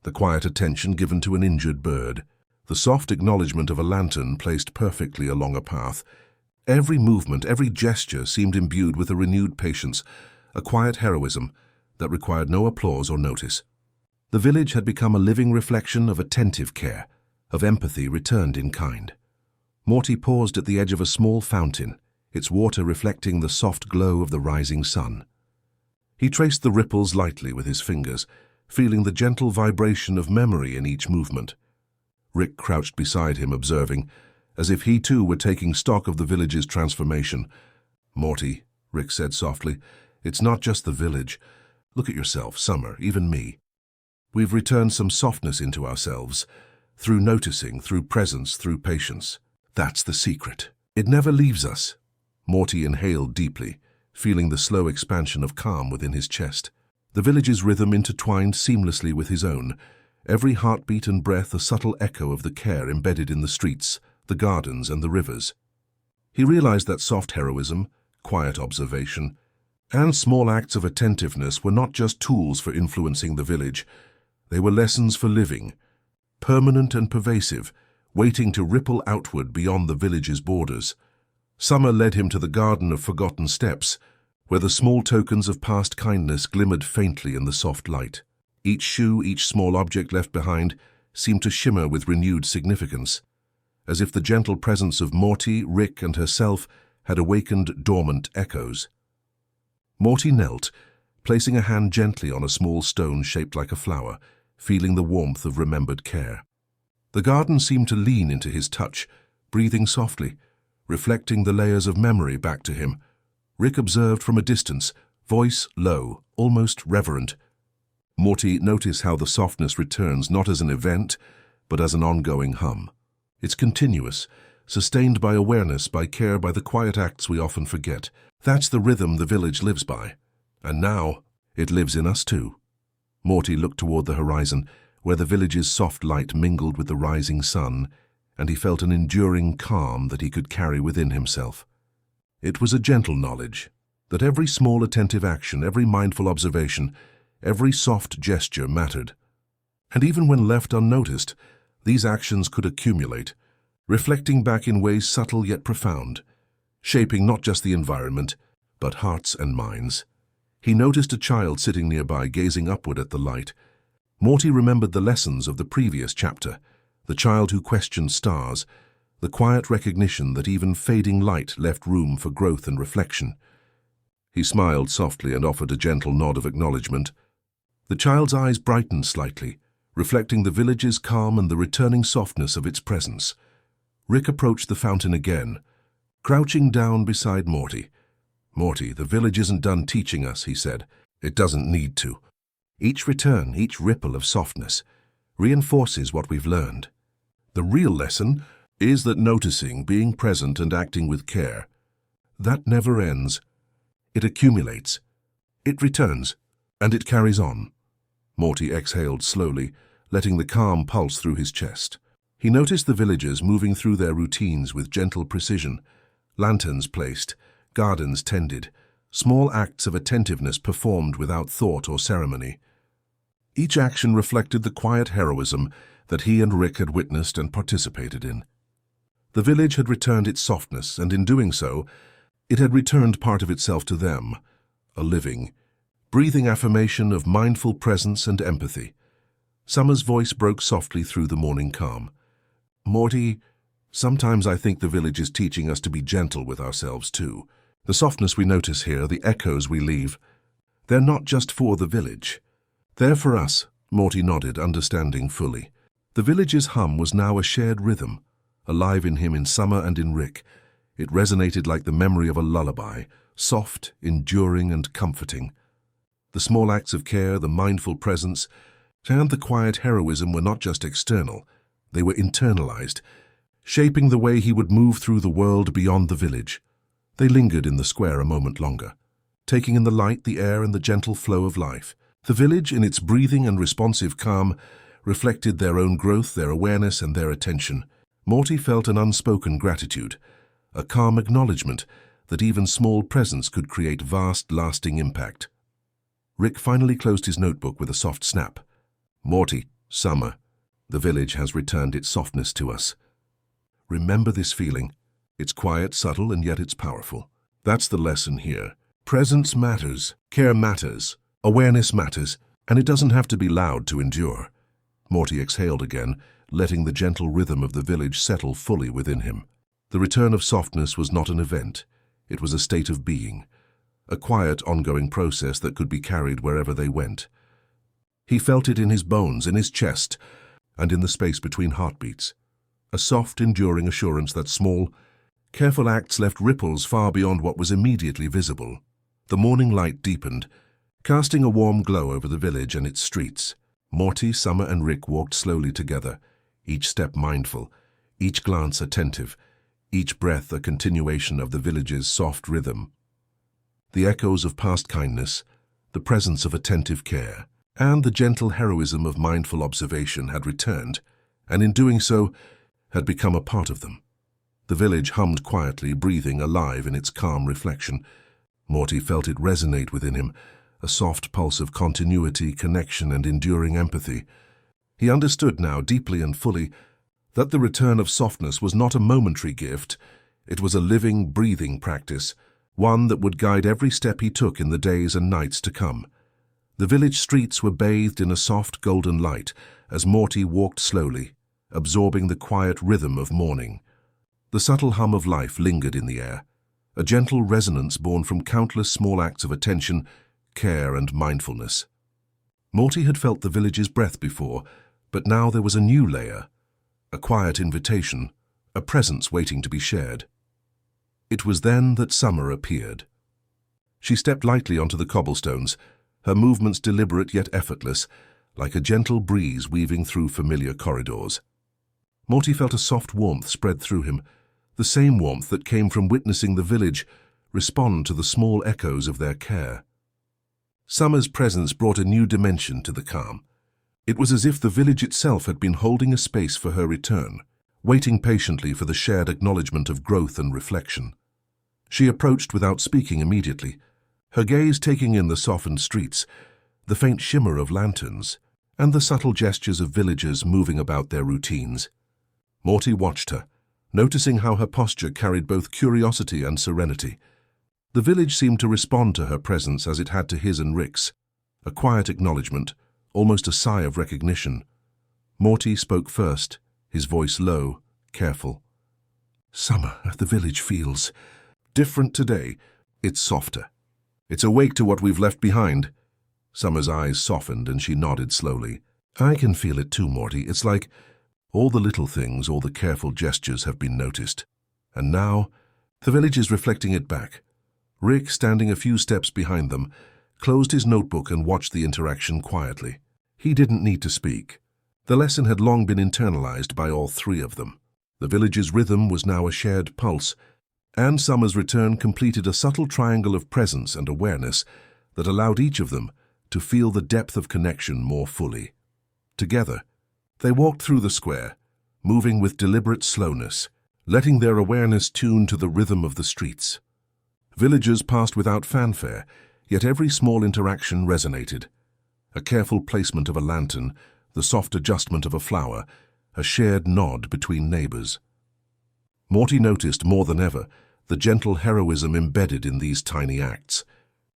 the quiet attention given to an injured bird, the soft acknowledgement of a lantern placed perfectly along a path. Every movement, every gesture seemed imbued with a renewed patience, a quiet heroism that required no applause or notice. The village had become a living reflection of attentive care, of empathy returned in kind. Morty paused at the edge of a small fountain, its water reflecting the soft glow of the rising sun. He traced the ripples lightly with his fingers, feeling the gentle vibration of memory in each movement. Rick crouched beside him, observing, as if he too were taking stock of the village's transformation. "Morty," Rick said softly, "it's not just the village. Look at yourself, Summer, even me. We've returned some softness into ourselves, through noticing, through presence, through patience. That's the secret. It never leaves us." Morty inhaled deeply, feeling the slow expansion of calm within his chest. The village's rhythm intertwined seamlessly with his own, every heartbeat and breath a subtle echo of the care embedded in the streets, the gardens, and the rivers. He realized that soft heroism, quiet observation, and small acts of attentiveness were not just tools for influencing the village. They were lessons for living, permanent and pervasive, waiting to ripple outward beyond the village's borders. Summer led him to the Garden of Forgotten Steps, where the small tokens of past kindness glimmered faintly in the soft light. Each shoe, each small object left behind, seemed to shimmer with renewed significance, as if the gentle presence of Morty, Rick, and herself had awakened dormant echoes. Morty knelt, placing a hand gently on a small stone shaped like a flower, feeling the warmth of remembered care. The garden seemed to lean into his touch, breathing softly, reflecting the layers of memory back to him. Rick observed from a distance, voice low, almost reverent. Morty, notice how the softness returns not as an event, but as an ongoing hum. It's continuous, sustained by awareness, by care, by the quiet acts we often forget. That's the rhythm the village lives by. And now, it lives in us too. Morty looked toward the horizon, where the village's soft light mingled with the rising sun, and he felt an enduring calm that he could carry within himself. It was a gentle knowledge that every small attentive action, every mindful observation, every soft gesture mattered. And even when left unnoticed, these actions could accumulate, reflecting back in ways subtle yet profound, shaping not just the environment, but hearts and minds. He noticed a child sitting nearby, gazing upward at the light. Morty remembered the lessons of the previous chapter, the child who questioned stars, the quiet recognition that even fading light left room for growth and reflection. He smiled softly and offered a gentle nod of acknowledgement. The child's eyes brightened slightly, reflecting the village's calm and the returning softness of its presence. Rick approached the fountain again, crouching down beside Morty. "Morty, the village isn't done teaching us," he said. "It doesn't need to. Each return, each ripple of softness, reinforces what we've learned. The real lesson is that noticing, being present, and acting with care, that never ends. It accumulates, it returns, and it carries on." Morty exhaled slowly, letting the calm pulse through his chest. He noticed the villagers moving through their routines with gentle precision, lanterns placed, gardens tended, small acts of attentiveness performed without thought or ceremony. Each action reflected the quiet heroism that he and Rick had witnessed and participated in. The village had returned its softness, and in doing so, it had returned part of itself to them, a living, breathing affirmation of mindful presence and empathy. Summer's voice broke softly through the morning calm. "Morty, sometimes I think the village is teaching us to be gentle with ourselves too. The softness we notice here, the echoes we leave, they're not just for the village. They're for us." Morty nodded, understanding fully. The village's hum was now a shared rhythm, alive in him, in Summer, and in Rick. It resonated like the memory of a lullaby, soft, enduring, and comforting. The small acts of care, the mindful presence, and the quiet heroism were not just external, they were internalized, shaping the way he would move through the world beyond the village. They lingered in the square a moment longer, taking in the light, the air, and the gentle flow of life. The village, in its breathing and responsive calm, reflected their own growth, their awareness, and their attention. Morty felt an unspoken gratitude, a calm acknowledgement that even small presence could create vast, lasting impact. Rick finally closed his notebook with a soft snap. "Morty, Summer, the village has returned its softness to us. Remember this feeling. It's quiet, subtle, and yet it's powerful. That's the lesson here. Presence matters, care matters, awareness matters, and it doesn't have to be loud to endure." Morty exhaled again, letting the gentle rhythm of the village settle fully within him. The return of softness was not an event. It was a state of being, a quiet, ongoing process that could be carried wherever they went. He felt it in his bones, in his chest, and in the space between heartbeats. A soft, enduring assurance that small, careful acts left ripples far beyond what was immediately visible. The morning light deepened, casting a warm glow over the village and its streets. Morty, Summer, and Rick walked slowly together, each step mindful, each glance attentive, each breath a continuation of the village's soft rhythm. The echoes of past kindness, the presence of attentive care, and the gentle heroism of mindful observation had returned, and in doing so, had become a part of them. The village hummed quietly, breathing, alive in its calm reflection. Morty felt it resonate within him, a soft pulse of continuity, connection, and enduring empathy. He understood now, deeply and fully, that the return of softness was not a momentary gift. It was a living, breathing practice, one that would guide every step he took in the days and nights to come. The village streets were bathed in a soft golden light as Morty walked slowly, absorbing the quiet rhythm of morning. The subtle hum of life lingered in the air, a gentle resonance born from countless small acts of attention, care, and mindfulness. Morty had felt the village's breath before, but now there was a new layer, a quiet invitation, a presence waiting to be shared. It was then that Summer appeared. She stepped lightly onto the cobblestones, her movements deliberate yet effortless, like a gentle breeze weaving through familiar corridors. Morty felt a soft warmth spread through him, the same warmth that came from witnessing the village respond to the small echoes of their care. Summer's presence brought a new dimension to the calm. It was as if the village itself had been holding a space for her return, waiting patiently for the shared acknowledgement of growth and reflection. She approached without speaking immediately, her gaze taking in the softened streets, the faint shimmer of lanterns, and the subtle gestures of villagers moving about their routines. Morty watched her, noticing how her posture carried both curiosity and serenity. The village seemed to respond to her presence as it had to his and Rick's, a quiet acknowledgement, almost a sigh of recognition. Morty spoke first, his voice low, careful. "Summer at the village feels different today. It's softer. It's awake to what we've left behind." Summer's eyes softened and she nodded slowly. "I can feel it too, Morty. It's like all the little things, all the careful gestures have been noticed. And now, the village is reflecting it back." Rick, standing a few steps behind them, closed his notebook and watched the interaction quietly. He didn't need to speak. The lesson had long been internalized by all three of them. The village's rhythm was now a shared pulse, and Summer's return completed a subtle triangle of presence and awareness that allowed each of them to feel the depth of connection more fully. Together, they walked through the square, moving with deliberate slowness, letting their awareness tune to the rhythm of the streets. Villagers passed without fanfare, yet every small interaction resonated. A careful placement of a lantern, the soft adjustment of a flower, a shared nod between neighbors. Morty noticed more than ever the gentle heroism embedded in these tiny acts.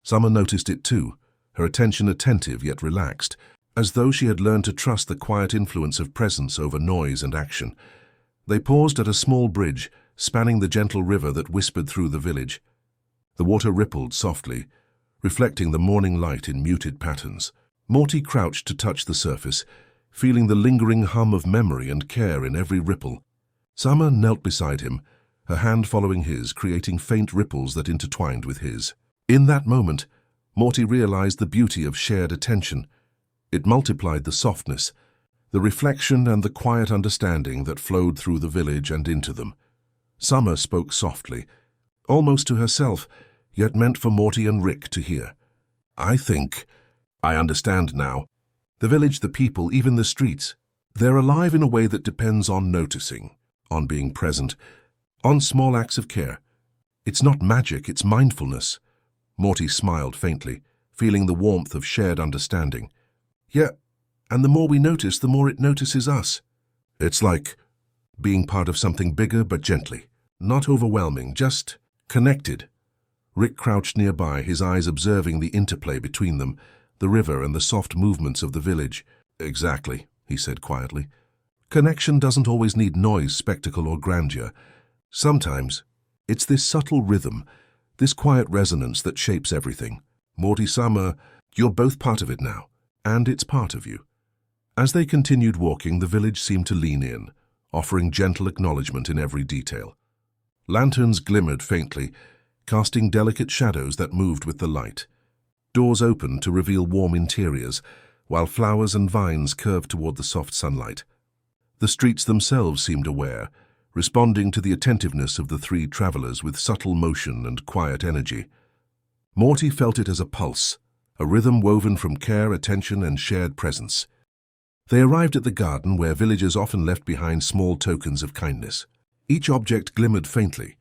Summer noticed it too, her attention attentive yet relaxed, as though she had learned to trust the quiet influence of presence over noise and action. They paused at a small bridge, spanning the gentle river that whispered through the village. The water rippled softly, reflecting the morning light in muted patterns. Morty crouched to touch the surface, feeling the lingering hum of memory and care in every ripple. Summer knelt beside him, her hand following his, creating faint ripples that intertwined with his. In that moment, Morty realized the beauty of shared attention. It multiplied the softness, the reflection and the quiet understanding that flowed through the village and into them. Summer spoke softly, almost to herself, yet meant for Morty and Rick to hear. I understand now. The village, the people, even the streets, they're alive in a way that depends on noticing, on being present, on small acts of care. It's not magic, it's mindfulness." Morty smiled faintly, feeling the warmth of shared understanding. "Yeah, and the more we notice, the more it notices us. It's like being part of something bigger but gently, not overwhelming, just connected." Rick crouched nearby, his eyes observing the interplay between them, the river and the soft movements of the village. "Exactly," he said quietly. "Connection doesn't always need noise, spectacle, or grandeur. Sometimes it's this subtle rhythm, this quiet resonance that shapes everything. Morty, Summer, you're both part of it now, and it's part of you." As they continued walking, the village seemed to lean in, offering gentle acknowledgement in every detail. Lanterns glimmered faintly, casting delicate shadows that moved with the light. Doors opened to reveal warm interiors, while flowers and vines curved toward the soft sunlight. The streets themselves seemed aware, responding to the attentiveness of the three travelers with subtle motion and quiet energy. Morty felt it as a pulse, a rhythm woven from care, attention, and shared presence. They arrived at the garden where villagers often left behind small tokens of kindness. Each object glimmered faintly,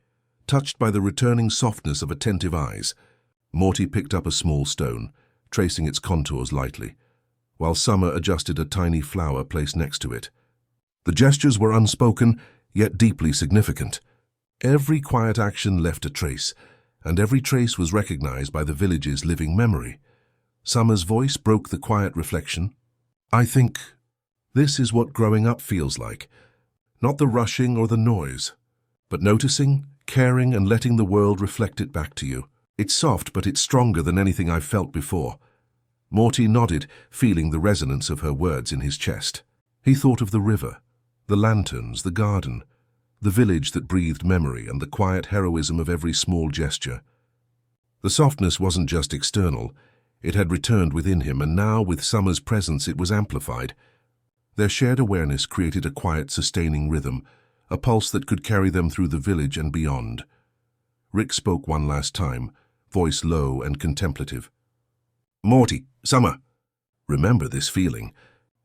touched by the returning softness of attentive eyes. Morty picked up a small stone, tracing its contours lightly, while Summer adjusted a tiny flower placed next to it. The gestures were unspoken, yet deeply significant. Every quiet action left a trace, and every trace was recognized by the village's living memory. Summer's voice broke the quiet reflection. "I think this is what growing up feels like. Not the rushing or the noise, but noticing, caring, and letting the world reflect it back to you. It's soft, but it's stronger than anything I've felt before." Morty nodded, feeling the resonance of her words in his chest. He thought of the river, the lanterns, the garden, the village that breathed memory, and the quiet heroism of every small gesture. The softness wasn't just external, it had returned within him, and now, with Summer's presence, it was amplified. Their shared awareness created a quiet, sustaining rhythm, a pulse that could carry them through the village and beyond. Rick spoke one last time, voice low and contemplative. "Morty, Summer, remember this feeling.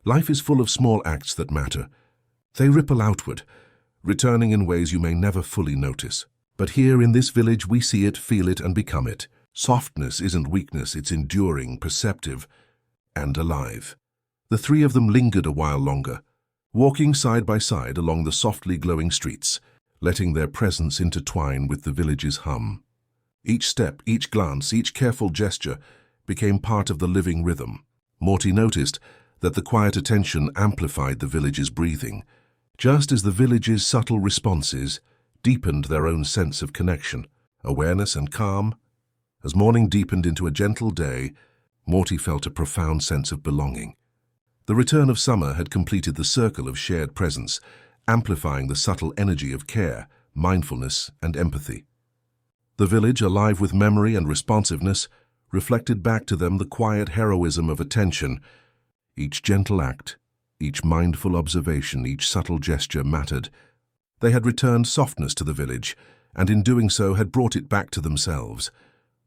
Life is full of small acts that matter. They ripple outward, returning in ways you may never fully notice. But here in this village we see it, feel it, and become it. Softness isn't weakness, it's enduring, perceptive, and alive." The three of them lingered a while longer, walking side by side along the softly glowing streets, letting their presence intertwine with the village's hum. Each step, each glance, each careful gesture became part of the living rhythm. Morty noticed that the quiet attention amplified the village's breathing, just as the village's subtle responses deepened their own sense of connection, awareness, and calm. As morning deepened into a gentle day, Morty felt a profound sense of belonging. The return of summer had completed the circle of shared presence, amplifying the subtle energy of care, mindfulness, and empathy. The village, alive with memory and responsiveness, reflected back to them the quiet heroism of attention. Each gentle act, each mindful observation, each subtle gesture mattered. They had returned softness to the village, and in doing so had brought it back to themselves.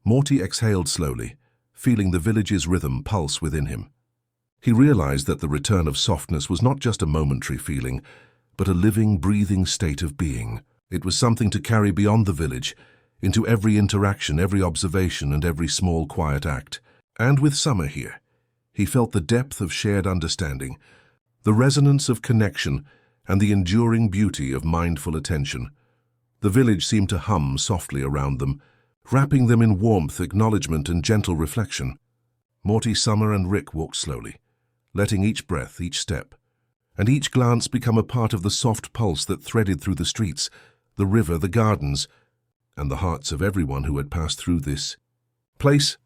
Morty exhaled slowly, feeling the village's rhythm pulse within him. He realized that the return of softness was not just a momentary feeling, but a living, breathing state of being. It was something to carry beyond the village, into every interaction, every observation, and every small, quiet act. And with summer here, he felt the depth of shared understanding, the resonance of connection, and the enduring beauty of mindful attention. The village seemed to hum softly around them, wrapping them in warmth, acknowledgement, and gentle reflection. Morty, Summer, and Rick walked slowly, letting each breath, each step, and each glance become a part of the soft pulse that threaded through the streets, the river, the gardens, and the hearts of everyone who had passed through this place.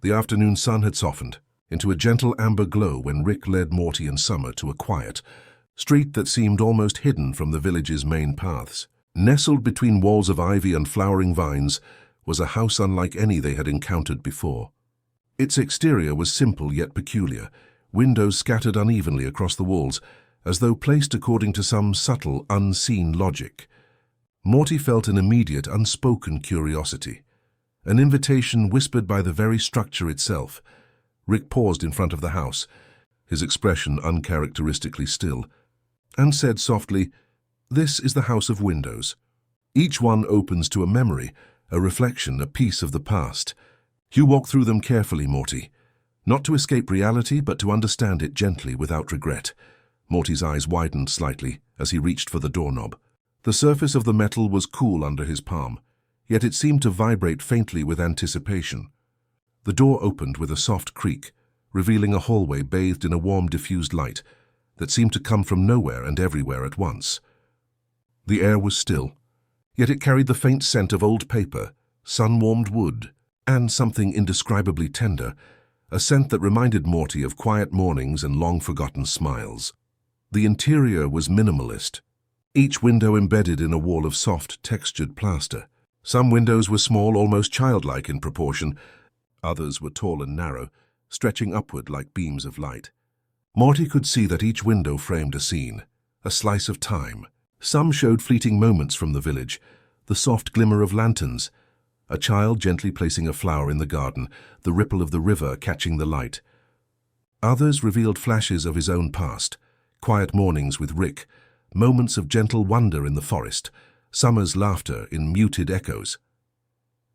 The afternoon sun had softened into a gentle amber glow when Rick led Morty and Summer to a quiet street that seemed almost hidden from the village's main paths. Nestled between walls of ivy and flowering vines was a house unlike any they had encountered before. Its exterior was simple yet peculiar, windows scattered unevenly across the walls, as though placed according to some subtle, unseen logic. Morty felt an immediate, unspoken curiosity, an invitation whispered by the very structure itself. Rick paused in front of the house, his expression uncharacteristically still, and said softly, "This is the house of windows. Each one opens to a memory, a reflection, a piece of the past. You walk through them carefully, Morty. Not to escape reality, but to understand it gently, without regret." Morty's eyes widened slightly as he reached for the doorknob. The surface of the metal was cool under his palm, yet it seemed to vibrate faintly with anticipation. The door opened with a soft creak, revealing a hallway bathed in a warm, diffused light that seemed to come from nowhere and everywhere at once. The air was still, yet it carried the faint scent of old paper, sun-warmed wood, and something indescribably tender, a scent that reminded Morty of quiet mornings and long-forgotten smiles. The interior was minimalist, each window embedded in a wall of soft, textured plaster. Some windows were small, almost childlike in proportion. Others were tall and narrow, stretching upward like beams of light. Morty could see that each window framed a scene, a slice of time. Some showed fleeting moments from the village, the soft glimmer of lanterns, a child gently placing a flower in the garden, the ripple of the river catching the light. Others revealed flashes of his own past, quiet mornings with Rick, moments of gentle wonder in the forest, summer's laughter in muted echoes.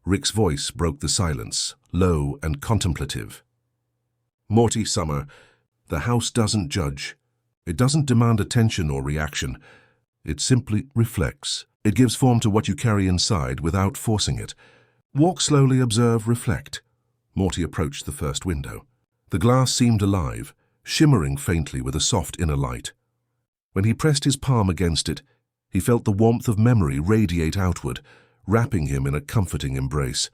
Rick's voice broke the silence, low and contemplative. "Morty, Summer, the house doesn't judge. It doesn't demand attention or reaction. It simply reflects. It gives form to what you carry inside without forcing it. Walk slowly, observe, reflect." Morty approached the first window. The glass seemed alive, shimmering faintly with a soft inner light. When he pressed his palm against it, he felt the warmth of memory radiate outward, wrapping him in a comforting embrace.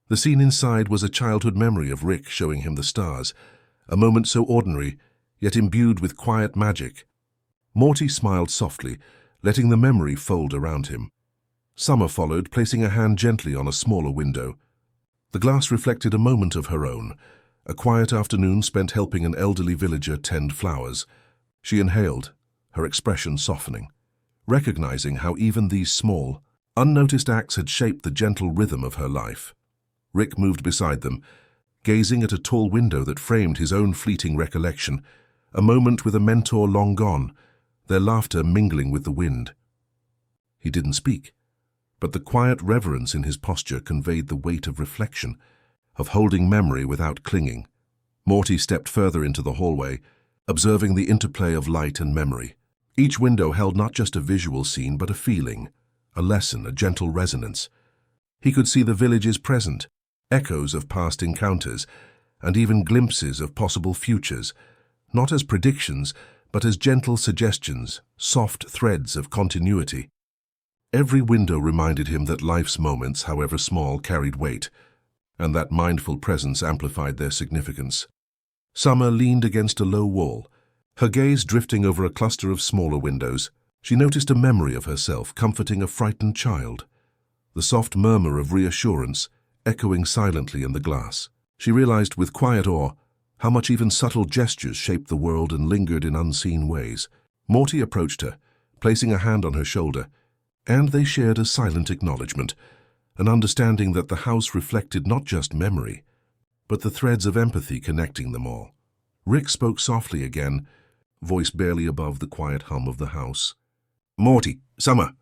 The scene inside was a childhood memory of Rick showing him the stars, a moment so ordinary, yet imbued with quiet magic. Morty smiled softly, letting the memory fold around him. Summer followed, placing a hand gently on a smaller window. The glass reflected a moment of her own, a quiet afternoon spent helping an elderly villager tend flowers. She inhaled, her expression softening, recognizing how even these small, unnoticed acts had shaped the gentle rhythm of her life. Rick moved beside them, gazing at a tall window that framed his own fleeting recollection, a moment with a mentor long gone, their laughter mingling with the wind. He didn't speak, but the quiet reverence in his posture conveyed the weight of reflection, of holding memory without clinging. Morty stepped further into the hallway, observing the interplay of light and memory. Each window held not just a visual scene, but a feeling, a lesson, a gentle resonance. He could see the village's present, echoes of past encounters, and even glimpses of possible futures, not as predictions, but as gentle suggestions, soft threads of continuity. Every window reminded him that life's moments, however small, carried weight, and that mindful presence amplified their significance. Summer leaned against a low wall, her gaze drifting over a cluster of smaller windows. She noticed a memory of herself comforting a frightened child, the soft murmur of reassurance echoing silently in the glass. She realized with quiet awe how much even subtle gestures shaped the world and lingered in unseen ways. Morty approached her, placing a hand on her shoulder, and they shared a silent acknowledgement, an understanding that the house reflected not just memory, but the threads of empathy connecting them all. Rick spoke softly again, voice barely above the quiet hum of the house. "Morty, Summer,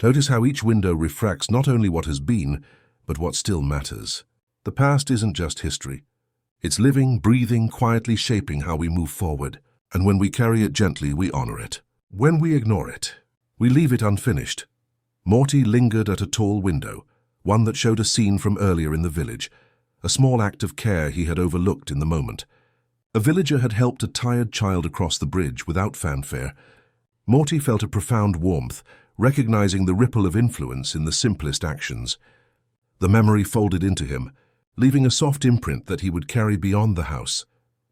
notice how each window refracts not only what has been, but what still matters. The past isn't just history. It's living, breathing, quietly shaping how we move forward, and when we carry it gently, we honor it. When we ignore it, we leave it unfinished." Morty lingered at a tall window, one that showed a scene from earlier in the village, a small act of care he had overlooked in the moment. A villager had helped a tired child across the bridge without fanfare. Morty felt a profound warmth, recognizing the ripple of influence in the simplest actions. The memory folded into him, leaving a soft imprint that he would carry beyond the house,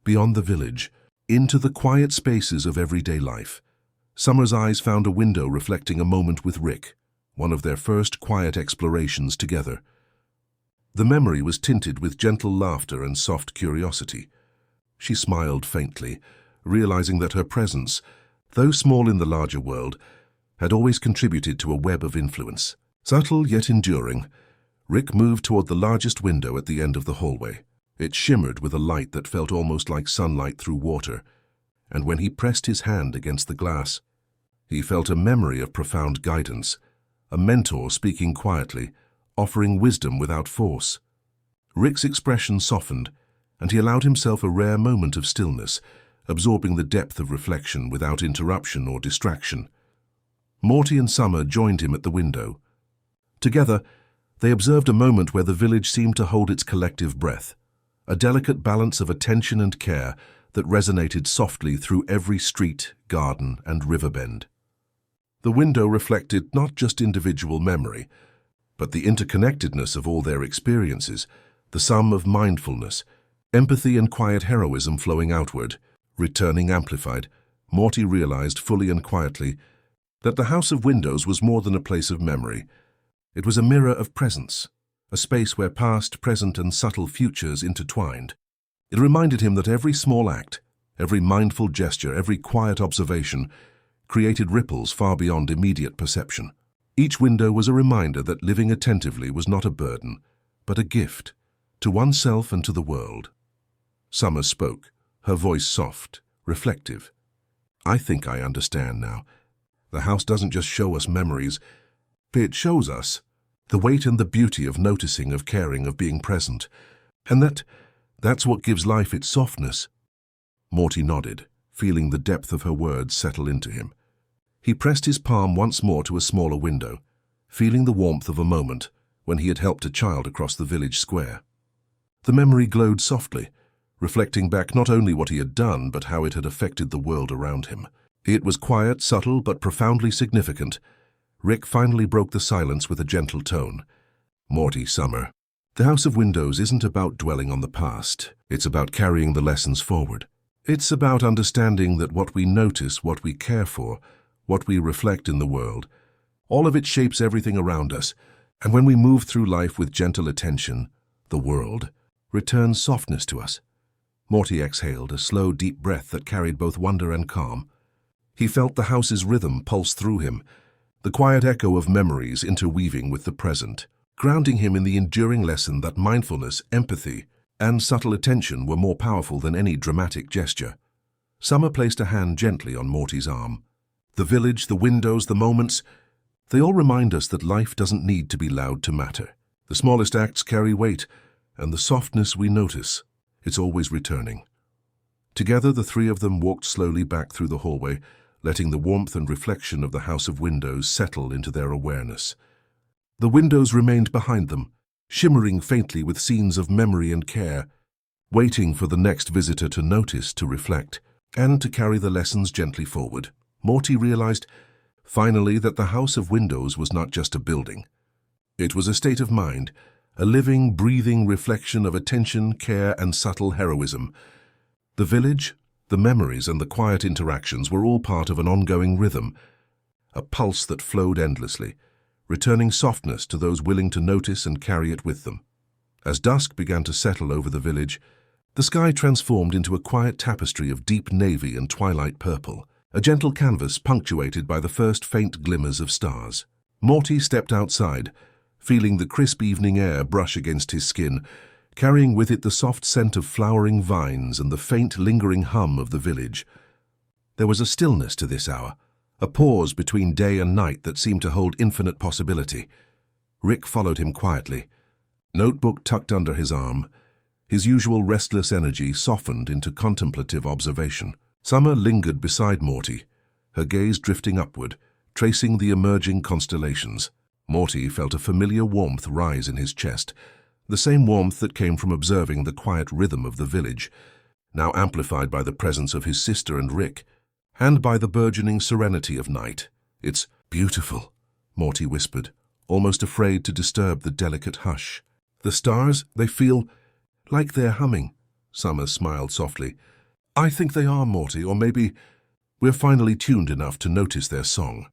beyond the village, into the quiet spaces of everyday life. Summer's eyes found a window reflecting a moment with Rick, one of their first quiet explorations together. The memory was tinted with gentle laughter and soft curiosity. She smiled faintly, realizing that her presence, though small in the larger world, had always contributed to a web of influence. Subtle yet enduring, Rick moved toward the largest window at the end of the hallway. It shimmered with a light that felt almost like sunlight through water, and when he pressed his hand against the glass, he felt a memory of profound guidance, a mentor speaking quietly, offering wisdom without force. Rick's expression softened, and he allowed himself a rare moment of stillness, absorbing the depth of reflection without interruption or distraction. Morty and Summer joined him at the window. Together, they observed a moment where the village seemed to hold its collective breath, a delicate balance of attention and care that resonated softly through every street, garden, and river bend. The window reflected not just individual memory, but the interconnectedness of all their experiences, the sum of mindfulness, empathy and quiet heroism flowing outward. Returning amplified, Morty realized fully and quietly that the House of Windows was more than a place of memory. It was a mirror of presence, a space where past, present, and subtle futures intertwined. It reminded him that every small act, every mindful gesture, every quiet observation created ripples far beyond immediate perception. Each window was a reminder that living attentively was not a burden, but a gift, to oneself and to the world. Summer spoke, her voice soft, reflective. "I think I understand now. The house doesn't just show us memories, it shows us the weight and the beauty of noticing, of caring, of being present. And that's what gives life its softness." Morty nodded, feeling the depth of her words settle into him. He pressed his palm once more to a smaller window, feeling the warmth of a moment when he had helped a child across the village square. The memory glowed softly, reflecting back not only what he had done, but how it had affected the world around him. It was quiet, subtle, but profoundly significant. Rick finally broke the silence with a gentle tone. "Morty, Summer, the House of Windows isn't about dwelling on the past. It's about carrying the lessons forward. It's about understanding that what we notice, what we care for, what we reflect in the world, all of it shapes everything around us. And when we move through life with gentle attention, the world returns softness to us." Morty exhaled, a slow, deep breath that carried both wonder and calm. He felt the house's rhythm pulse through him, the quiet echo of memories interweaving with the present, grounding him in the enduring lesson that mindfulness, empathy, and subtle attention were more powerful than any dramatic gesture. Summer placed a hand gently on Morty's arm. The village, the windows, the moments, they all remind us that life doesn't need to be loud to matter. The smallest acts carry weight, and the softness we notice, it's always returning. Together, the three of them walked slowly back through the hallway, letting the warmth and reflection of the house of windows settle into their awareness. The windows remained behind them, shimmering faintly with scenes of memory and care, waiting for the next visitor to notice, to reflect, and to carry the lessons gently forward. Morty realized, finally, that the house of windows was not just a building. It was a state of mind, a living, breathing reflection of attention, care, and subtle heroism. The village, the memories, and the quiet interactions were all part of an ongoing rhythm, a pulse that flowed endlessly, returning softness to those willing to notice and carry it with them. As dusk began to settle over the village, the sky transformed into a quiet tapestry of deep navy and twilight purple, a gentle canvas punctuated by the first faint glimmers of stars. Morty stepped outside, feeling the crisp evening air brush against his skin, carrying with it the soft scent of flowering vines and the faint, lingering hum of the village. There was a stillness to this hour, a pause between day and night that seemed to hold infinite possibility. Rick followed him quietly, notebook tucked under his arm, his usual restless energy softened into contemplative observation. Summer lingered beside Morty, her gaze drifting upward, tracing the emerging constellations. Morty felt a familiar warmth rise in his chest, the same warmth that came from observing the quiet rhythm of the village, now amplified by the presence of his sister and Rick, and by the burgeoning serenity of night. "It's beautiful," Morty whispered, almost afraid to disturb the delicate hush. "The stars, they feel like they're humming." Summer smiled softly. "I think they are, Morty, or maybe we're finally tuned enough to notice their song."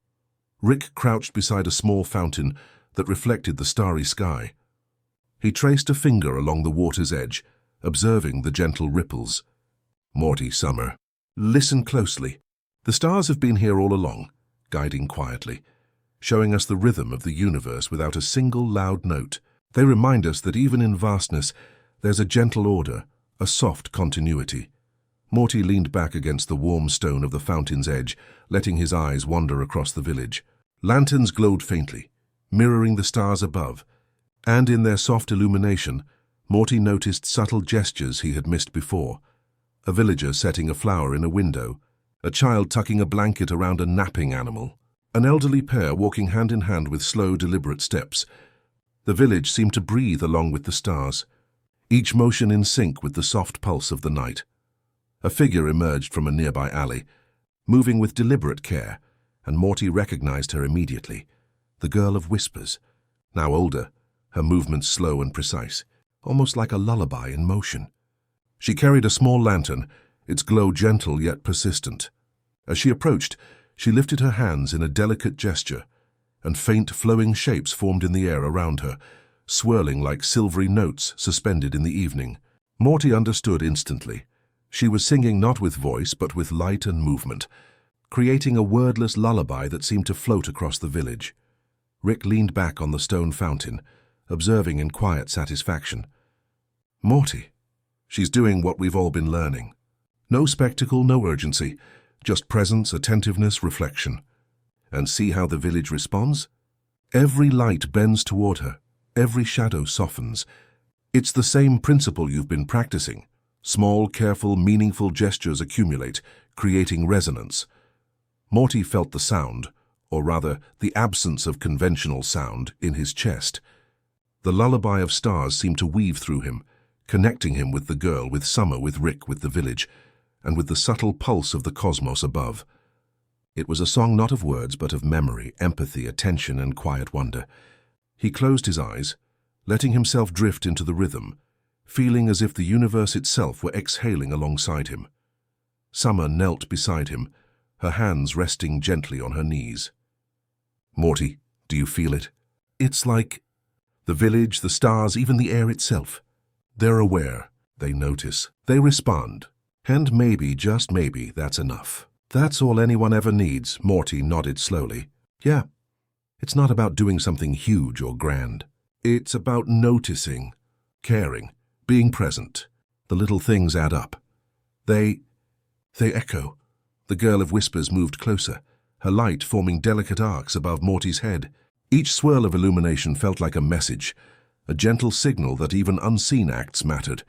Rick crouched beside a small fountain that reflected the starry sky. He traced a finger along the water's edge, observing the gentle ripples. "Morty, Summer, listen closely. The stars have been here all along, guiding quietly, showing us the rhythm of the universe without a single loud note. They remind us that even in vastness, there's a gentle order, a soft continuity." Morty leaned back against the warm stone of the fountain's edge, letting his eyes wander across the village. Lanterns glowed faintly, mirroring the stars above, and in their soft illumination, Morty noticed subtle gestures he had missed before. A villager setting a flower in a window, a child tucking a blanket around a napping animal, an elderly pair walking hand in hand with slow, deliberate steps. The village seemed to breathe along with the stars, each motion in sync with the soft pulse of the night. A figure emerged from a nearby alley, moving with deliberate care, and Morty recognized her immediately. The girl of whispers, now older, her movements slow and precise, almost like a lullaby in motion. She carried a small lantern, its glow gentle yet persistent. As she approached, she lifted her hands in a delicate gesture, and faint flowing shapes formed in the air around her, swirling like silvery notes suspended in the evening. Morty understood instantly. She was singing not with voice but with light and movement, creating a wordless lullaby that seemed to float across the village. Rick leaned back on the stone fountain, observing in quiet satisfaction. "Morty, she's doing what we've all been learning. No spectacle, no urgency, just presence, attentiveness, reflection. And see how the village responds? Every light bends toward her, every shadow softens. It's the same principle you've been practicing. Small, careful, meaningful gestures accumulate, creating resonance." Morty felt the sound, or rather the absence of conventional sound, in his chest. The lullaby of stars seemed to weave through him, connecting him with the girl, with Summer, with Rick, with the village, and with the subtle pulse of the cosmos above. It was a song not of words but of memory, empathy, attention, and quiet wonder. He closed his eyes, letting himself drift into the rhythm, feeling as if the universe itself were exhaling alongside him. Summer knelt beside him, her hands resting gently on her knees. "Morty, do you feel it? It's like the village, the stars, even the air itself. They're aware, they notice, they respond, and maybe, just maybe, that's enough." That's all anyone ever needs, Morty nodded slowly. Yeah, it's not about doing something huge or grand. It's about noticing, caring, being present. The little things add up. They echo. The girl of whispers moved closer, her light forming delicate arcs above Morty's head. Each swirl of illumination felt like a message, a gentle signal that even unseen acts mattered.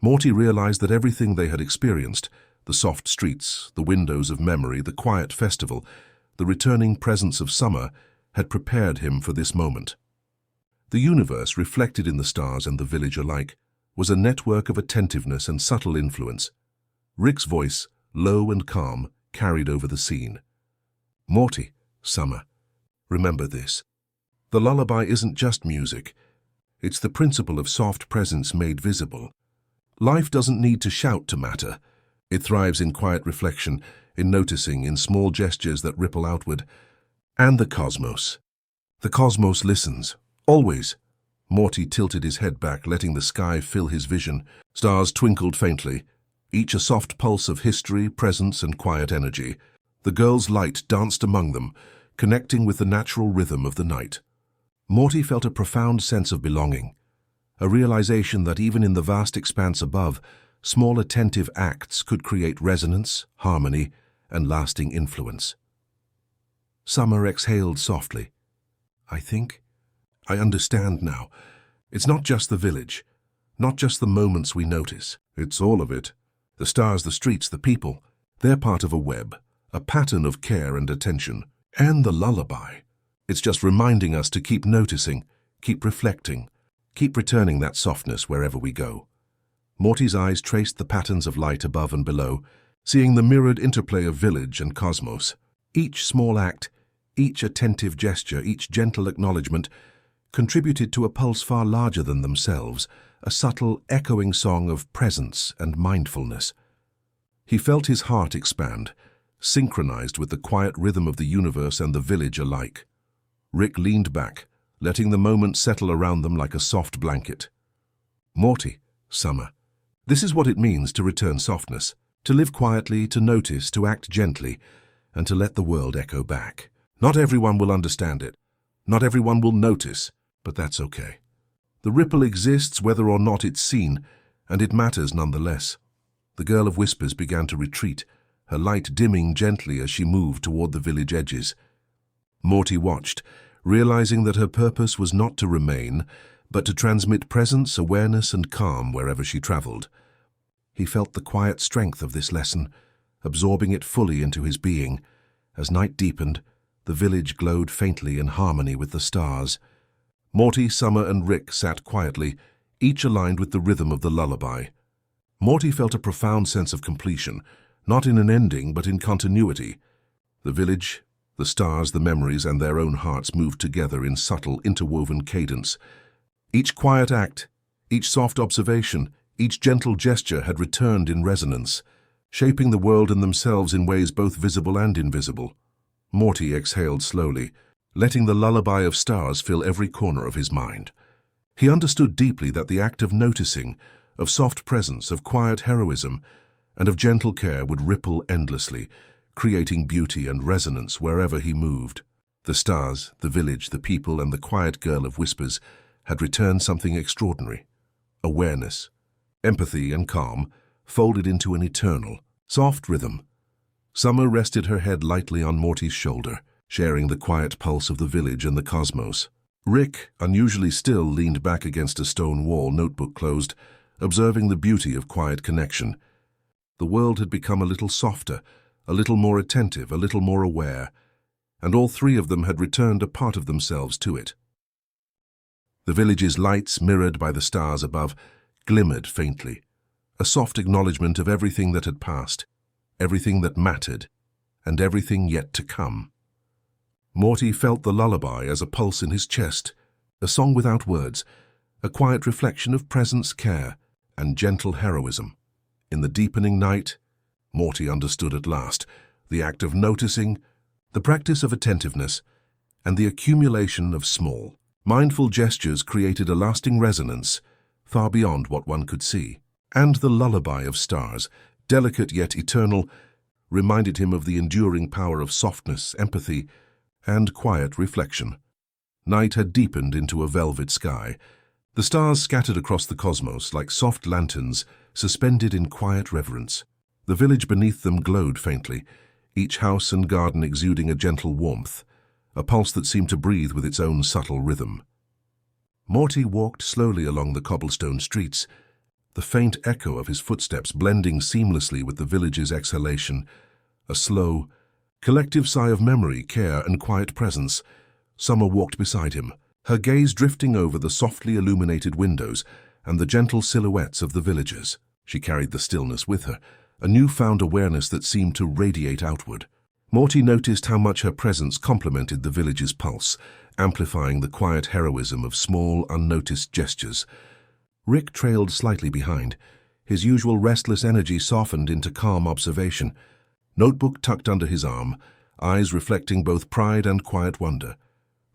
Morty realized that everything they had experienced, the soft streets, the windows of memory, the quiet festival, the returning presence of summer, had prepared him for this moment. The universe, reflected in the stars and the village alike, was a network of attentiveness and subtle influence. Rick's voice, low and calm, carried over the scene. Morty, Summer, remember this. The lullaby isn't just music. It's the principle of soft presence made visible. Life doesn't need to shout to matter. It thrives in quiet reflection, in noticing, in small gestures that ripple outward. And the cosmos. The cosmos listens. Always. Morty tilted his head back, letting the sky fill his vision. Stars twinkled faintly, each a soft pulse of history, presence, and quiet energy. The girl's light danced among them, connecting with the natural rhythm of the night. Morty felt a profound sense of belonging, a realization that even in the vast expanse above, small attentive acts could create resonance, harmony, and lasting influence. Summer exhaled softly. I understand now. It's not just the village, not just the moments we notice. It's all of it. The stars, the streets, the people, they're part of a web, a pattern of care and attention. And the lullaby. It's just reminding us to keep noticing, keep reflecting, keep returning that softness wherever we go. Morty's eyes traced the patterns of light above and below, seeing the mirrored interplay of village and cosmos. Each small act, each attentive gesture, each gentle acknowledgement contributed to a pulse far larger than themselves, a subtle, echoing song of presence and mindfulness. He felt his heart expand, synchronized with the quiet rhythm of the universe and the village alike. Rick leaned back, letting the moment settle around them like a soft blanket. Morty, Summer, this is what it means to return softness, to live quietly, to notice, to act gently, and to let the world echo back. Not everyone will understand it. Not everyone will notice, but that's okay. The ripple exists whether or not it's seen, and it matters nonetheless. The girl of whispers began to retreat, her light dimming gently as she moved toward the village edges. Morty watched, realizing that her purpose was not to remain, but to transmit presence, awareness, and calm wherever she traveled. He felt the quiet strength of this lesson, absorbing it fully into his being. As night deepened, the village glowed faintly in harmony with the stars. Morty, Summer, and Rick sat quietly, each aligned with the rhythm of the lullaby. Morty felt a profound sense of completion, not in an ending, but in continuity. The village, the stars, the memories, and their own hearts moved together in subtle, interwoven cadence. Each quiet act, each soft observation, each gentle gesture had returned in resonance, shaping the world and themselves in ways both visible and invisible. Morty exhaled slowly, letting the lullaby of stars fill every corner of his mind. He understood deeply that the act of noticing, of soft presence, of quiet heroism, and of gentle care would ripple endlessly, creating beauty and resonance wherever he moved. The stars, the village, the people, and the quiet girl of whispers had returned something extraordinary. Awareness, empathy, and calm folded into an eternal, soft rhythm. Summer rested her head lightly on Morty's shoulder, sharing the quiet pulse of the village and the cosmos. Rick, unusually still, leaned back against a stone wall, notebook closed, observing the beauty of quiet connection. The world had become a little softer, a little more attentive, a little more aware, and all three of them had returned a part of themselves to it. The village's lights, mirrored by the stars above, glimmered faintly, a soft acknowledgement of everything that had passed, everything that mattered, and everything yet to come. Morty felt the lullaby as a pulse in his chest, a song without words, a quiet reflection of presence, care, and gentle heroism. In the deepening night, Morty understood at last the act of noticing, the practice of attentiveness, and the accumulation of small, mindful gestures created a lasting resonance far beyond what one could see. And the lullaby of stars, delicate yet eternal, reminded him of the enduring power of softness, empathy, and quiet reflection. Night had deepened into a velvet sky. The stars scattered across the cosmos like soft lanterns suspended in quiet reverence. The village beneath them glowed faintly, each house and garden exuding a gentle warmth, a pulse that seemed to breathe with its own subtle rhythm. Morty walked slowly along the cobblestone streets, the faint echo of his footsteps blending seamlessly with the village's exhalation, a slow, collective sigh of memory, care, and quiet presence. Summer walked beside him, her gaze drifting over the softly illuminated windows and the gentle silhouettes of the villagers. She carried the stillness with her, a newfound awareness that seemed to radiate outward. Morty noticed how much her presence complemented the village's pulse, amplifying the quiet heroism of small, unnoticed gestures. Rick trailed slightly behind, his usual restless energy softened into calm observation, notebook tucked under his arm, eyes reflecting both pride and quiet wonder.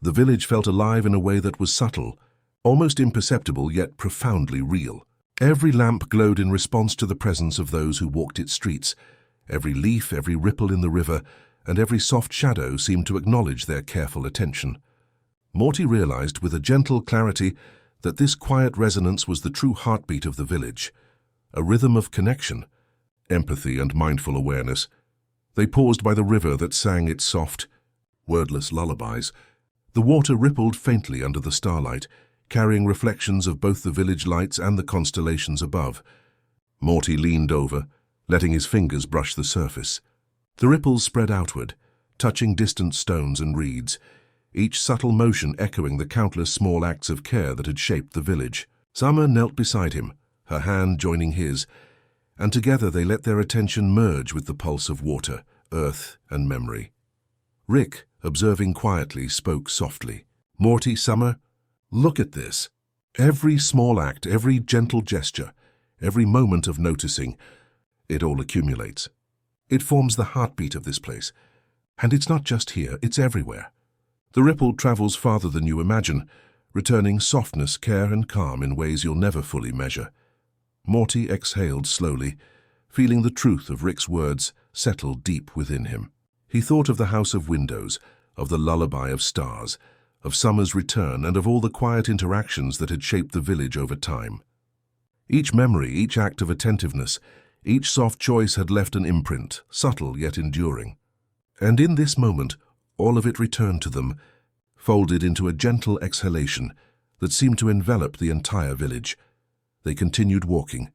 The village felt alive in a way that was subtle, almost imperceptible yet profoundly real. Every lamp glowed in response to the presence of those who walked its streets. Every leaf, every ripple in the river, and every soft shadow seemed to acknowledge their careful attention. Morty realized with a gentle clarity that this quiet resonance was the true heartbeat of the village, a rhythm of connection, empathy, and mindful awareness. They paused by the river that sang its soft, wordless lullabies. The water rippled faintly under the starlight, carrying reflections of both the village lights and the constellations above. Morty leaned over, letting his fingers brush the surface. The ripples spread outward, touching distant stones and reeds, each subtle motion echoing the countless small acts of care that had shaped the village. Summer knelt beside him, her hand joining his, and together they let their attention merge with the pulse of water, earth, and memory. Rick, observing quietly, spoke softly. "Morty, Summer, look at this. Every small act, every gentle gesture, every moment of noticing, it all accumulates. It forms the heartbeat of this place. And it's not just here, it's everywhere. The ripple travels farther than you imagine, returning softness, care, and calm in ways you'll never fully measure." Morty exhaled slowly, feeling the truth of Rick's words settle deep within him. He thought of the house of windows, of the lullaby of stars, of summer's return, and of all the quiet interactions that had shaped the village over time. Each memory, each act of attentiveness, each soft choice had left an imprint, subtle yet enduring. And in this moment, all of it returned to them, folded into a gentle exhalation that seemed to envelop the entire village. They continued walking,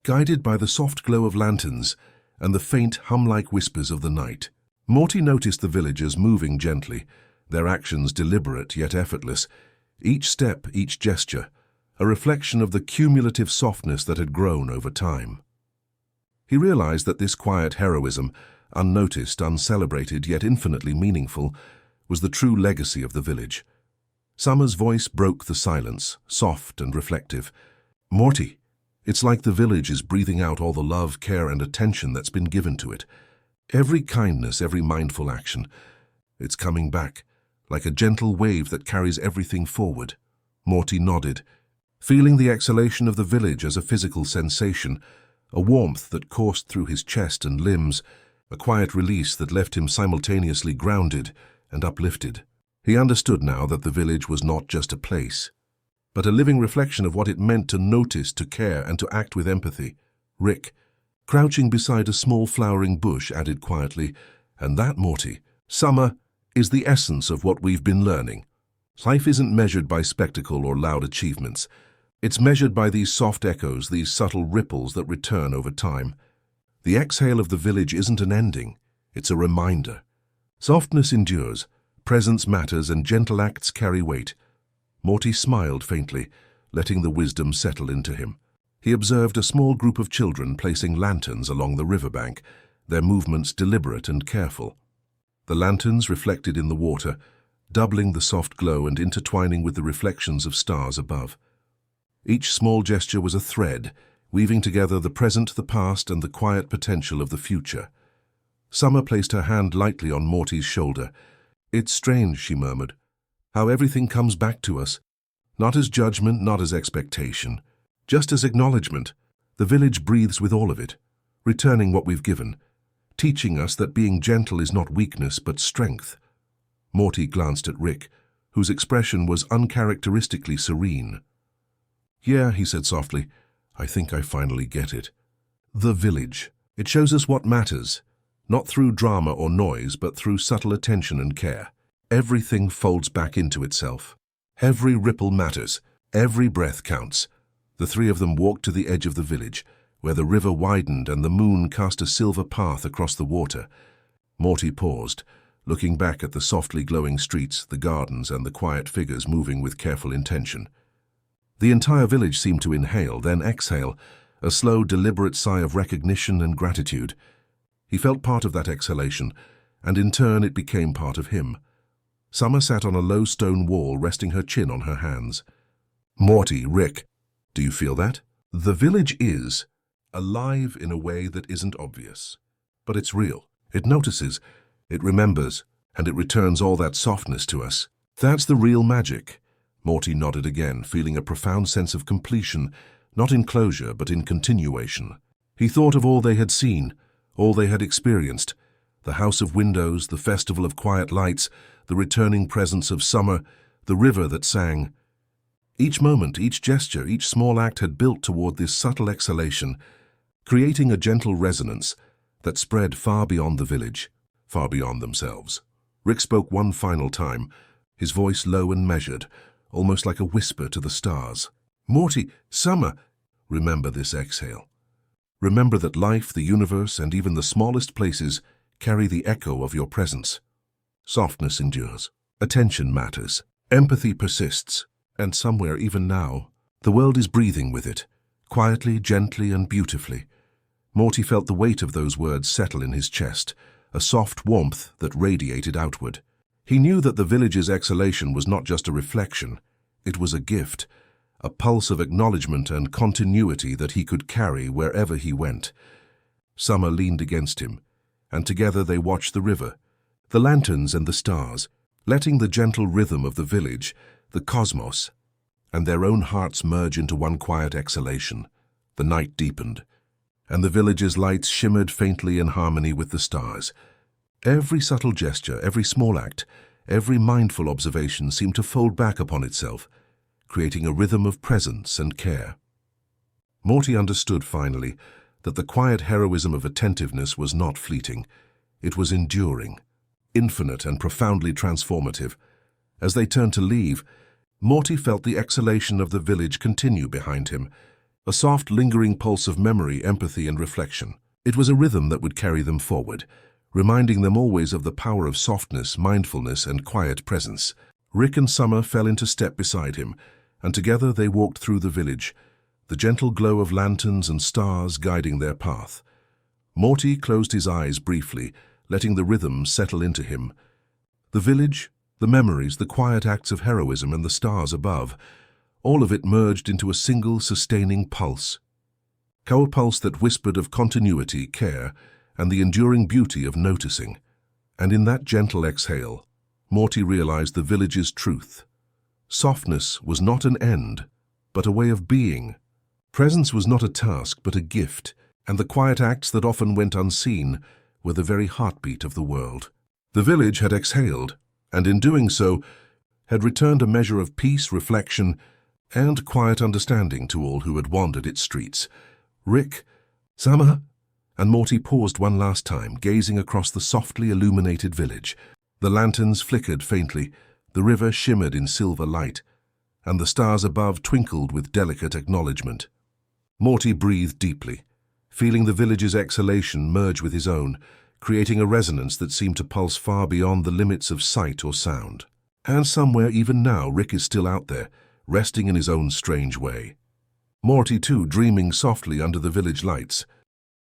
guided by the soft glow of lanterns and the faint hum-like whispers of the night. Morty noticed the villagers moving gently, their actions deliberate yet effortless, each step, each gesture, a reflection of the cumulative softness that had grown over time. He realized that this quiet heroism, unnoticed, uncelebrated, yet infinitely meaningful, was the true legacy of the village. Summer's voice broke the silence, soft and reflective. "Morty, it's like the village is breathing out all the love, care, and attention that's been given to it. Every kindness, every mindful action. It's coming back, like a gentle wave that carries everything forward." Morty nodded, feeling the exhalation of the village as a physical sensation, a warmth that coursed through his chest and limbs, a quiet release that left him simultaneously grounded and uplifted. He understood now that the village was not just a place, but a living reflection of what it meant to notice, to care, and to act with empathy. Rick, crouching beside a small flowering bush, added quietly, "And that, Morty, summer, is the essence of what we've been learning. Life isn't measured by spectacle or loud achievements. It's measured by these soft echoes, these subtle ripples that return over time. The exhale of the village isn't an ending, it's a reminder. Softness endures, presence matters, and gentle acts carry weight." Morty smiled faintly, letting the wisdom settle into him. He observed a small group of children placing lanterns along the riverbank, their movements deliberate and careful. The lanterns reflected in the water, doubling the soft glow and intertwining with the reflections of stars above. Each small gesture was a thread, weaving together the present, the past, and the quiet potential of the future. Summer placed her hand lightly on Morty's shoulder. "It's strange," she murmured, "how everything comes back to us. Not as judgment, not as expectation, just as acknowledgement. The village breathes with all of it, returning what we've given. teaching us that being gentle is not weakness but strength. Morty glanced at Rick, whose expression was uncharacteristically serene. "Yeah," he said softly, "I think I finally get it. The village. It shows us what matters, not through drama or noise, but through subtle attention and care. Everything folds back into itself. Every ripple matters. Every breath counts." The three of them walked to the edge of the village, where the river widened and the moon cast a silver path across the water. Morty paused, looking back at the softly glowing streets, the gardens, and the quiet figures moving with careful intention. The entire village seemed to inhale, then exhale, a slow, deliberate sigh of recognition and gratitude. He felt part of that exhalation, and in turn it became part of him. Summer sat on a low stone wall, resting her chin on her hands. "Morty, Rick, do you feel that? The village is alive in a way that isn't obvious. But it's real. It notices, it remembers, and it returns all that softness to us. That's the real magic." Morty nodded again, feeling a profound sense of completion, not in closure, but in continuation. He thought of all they had seen, all they had experienced, the House of Windows, the Festival of Quiet Lights, the returning presence of summer, the river that sang. Each moment, each gesture, each small act had built toward this subtle exhalation, creating a gentle resonance that spread far beyond the village, far beyond themselves. Rick spoke one final time, his voice low and measured, almost like a whisper to the stars. "Morty, Summer, remember this exhale. Remember that life, the universe, and even the smallest places carry the echo of your presence. Softness endures. Attention matters. Empathy persists. And somewhere, even now, the world is breathing with it, quietly, gently, and beautifully." Morty felt the weight of those words settle in his chest, a soft warmth that radiated outward. He knew that the village's exhalation was not just a reflection. It was a gift, a pulse of acknowledgement and continuity that he could carry wherever he went. Summer leaned against him, and together they watched the river, the lanterns and the stars, letting the gentle rhythm of the village, the cosmos, and their own hearts merge into one quiet exhalation. The night deepened, and the village's lights shimmered faintly in harmony with the stars. Every subtle gesture, every small act, every mindful observation seemed to fold back upon itself, creating a rhythm of presence and care. Morty understood finally that the quiet heroism of attentiveness was not fleeting. It was enduring, infinite and profoundly transformative. As they turned to leave, Morty felt the exhalation of the village continue behind him, a soft, lingering pulse of memory, empathy, and reflection. It was a rhythm that would carry them forward, reminding them always of the power of softness, mindfulness, and quiet presence. Rick and Summer fell into step beside him, and together they walked through the village, the gentle glow of lanterns and stars guiding their path. Morty closed his eyes briefly, letting the rhythm settle into him. The village, the memories, the quiet acts of heroism, and the stars above, all of it merged into a single sustaining pulse. A pulse that whispered of continuity, care, and the enduring beauty of noticing. And in that gentle exhale, Morty realized the village's truth. Softness was not an end, but a way of being. Presence was not a task, but a gift, and the quiet acts that often went unseen were the very heartbeat of the world. The village had exhaled, and in doing so, had returned a measure of peace, reflection, and quiet understanding to all who had wandered its streets. Rick, Summer, and Morty paused one last time, gazing across the softly illuminated village. The lanterns flickered faintly, the river shimmered in silver light, and the stars above twinkled with delicate acknowledgement. Morty breathed deeply, feeling the village's exhalation merge with his own, creating a resonance that seemed to pulse far beyond the limits of sight or sound. And somewhere, even now, Rick is still out there, resting in his own strange way. Morty, too, dreaming softly under the village lights,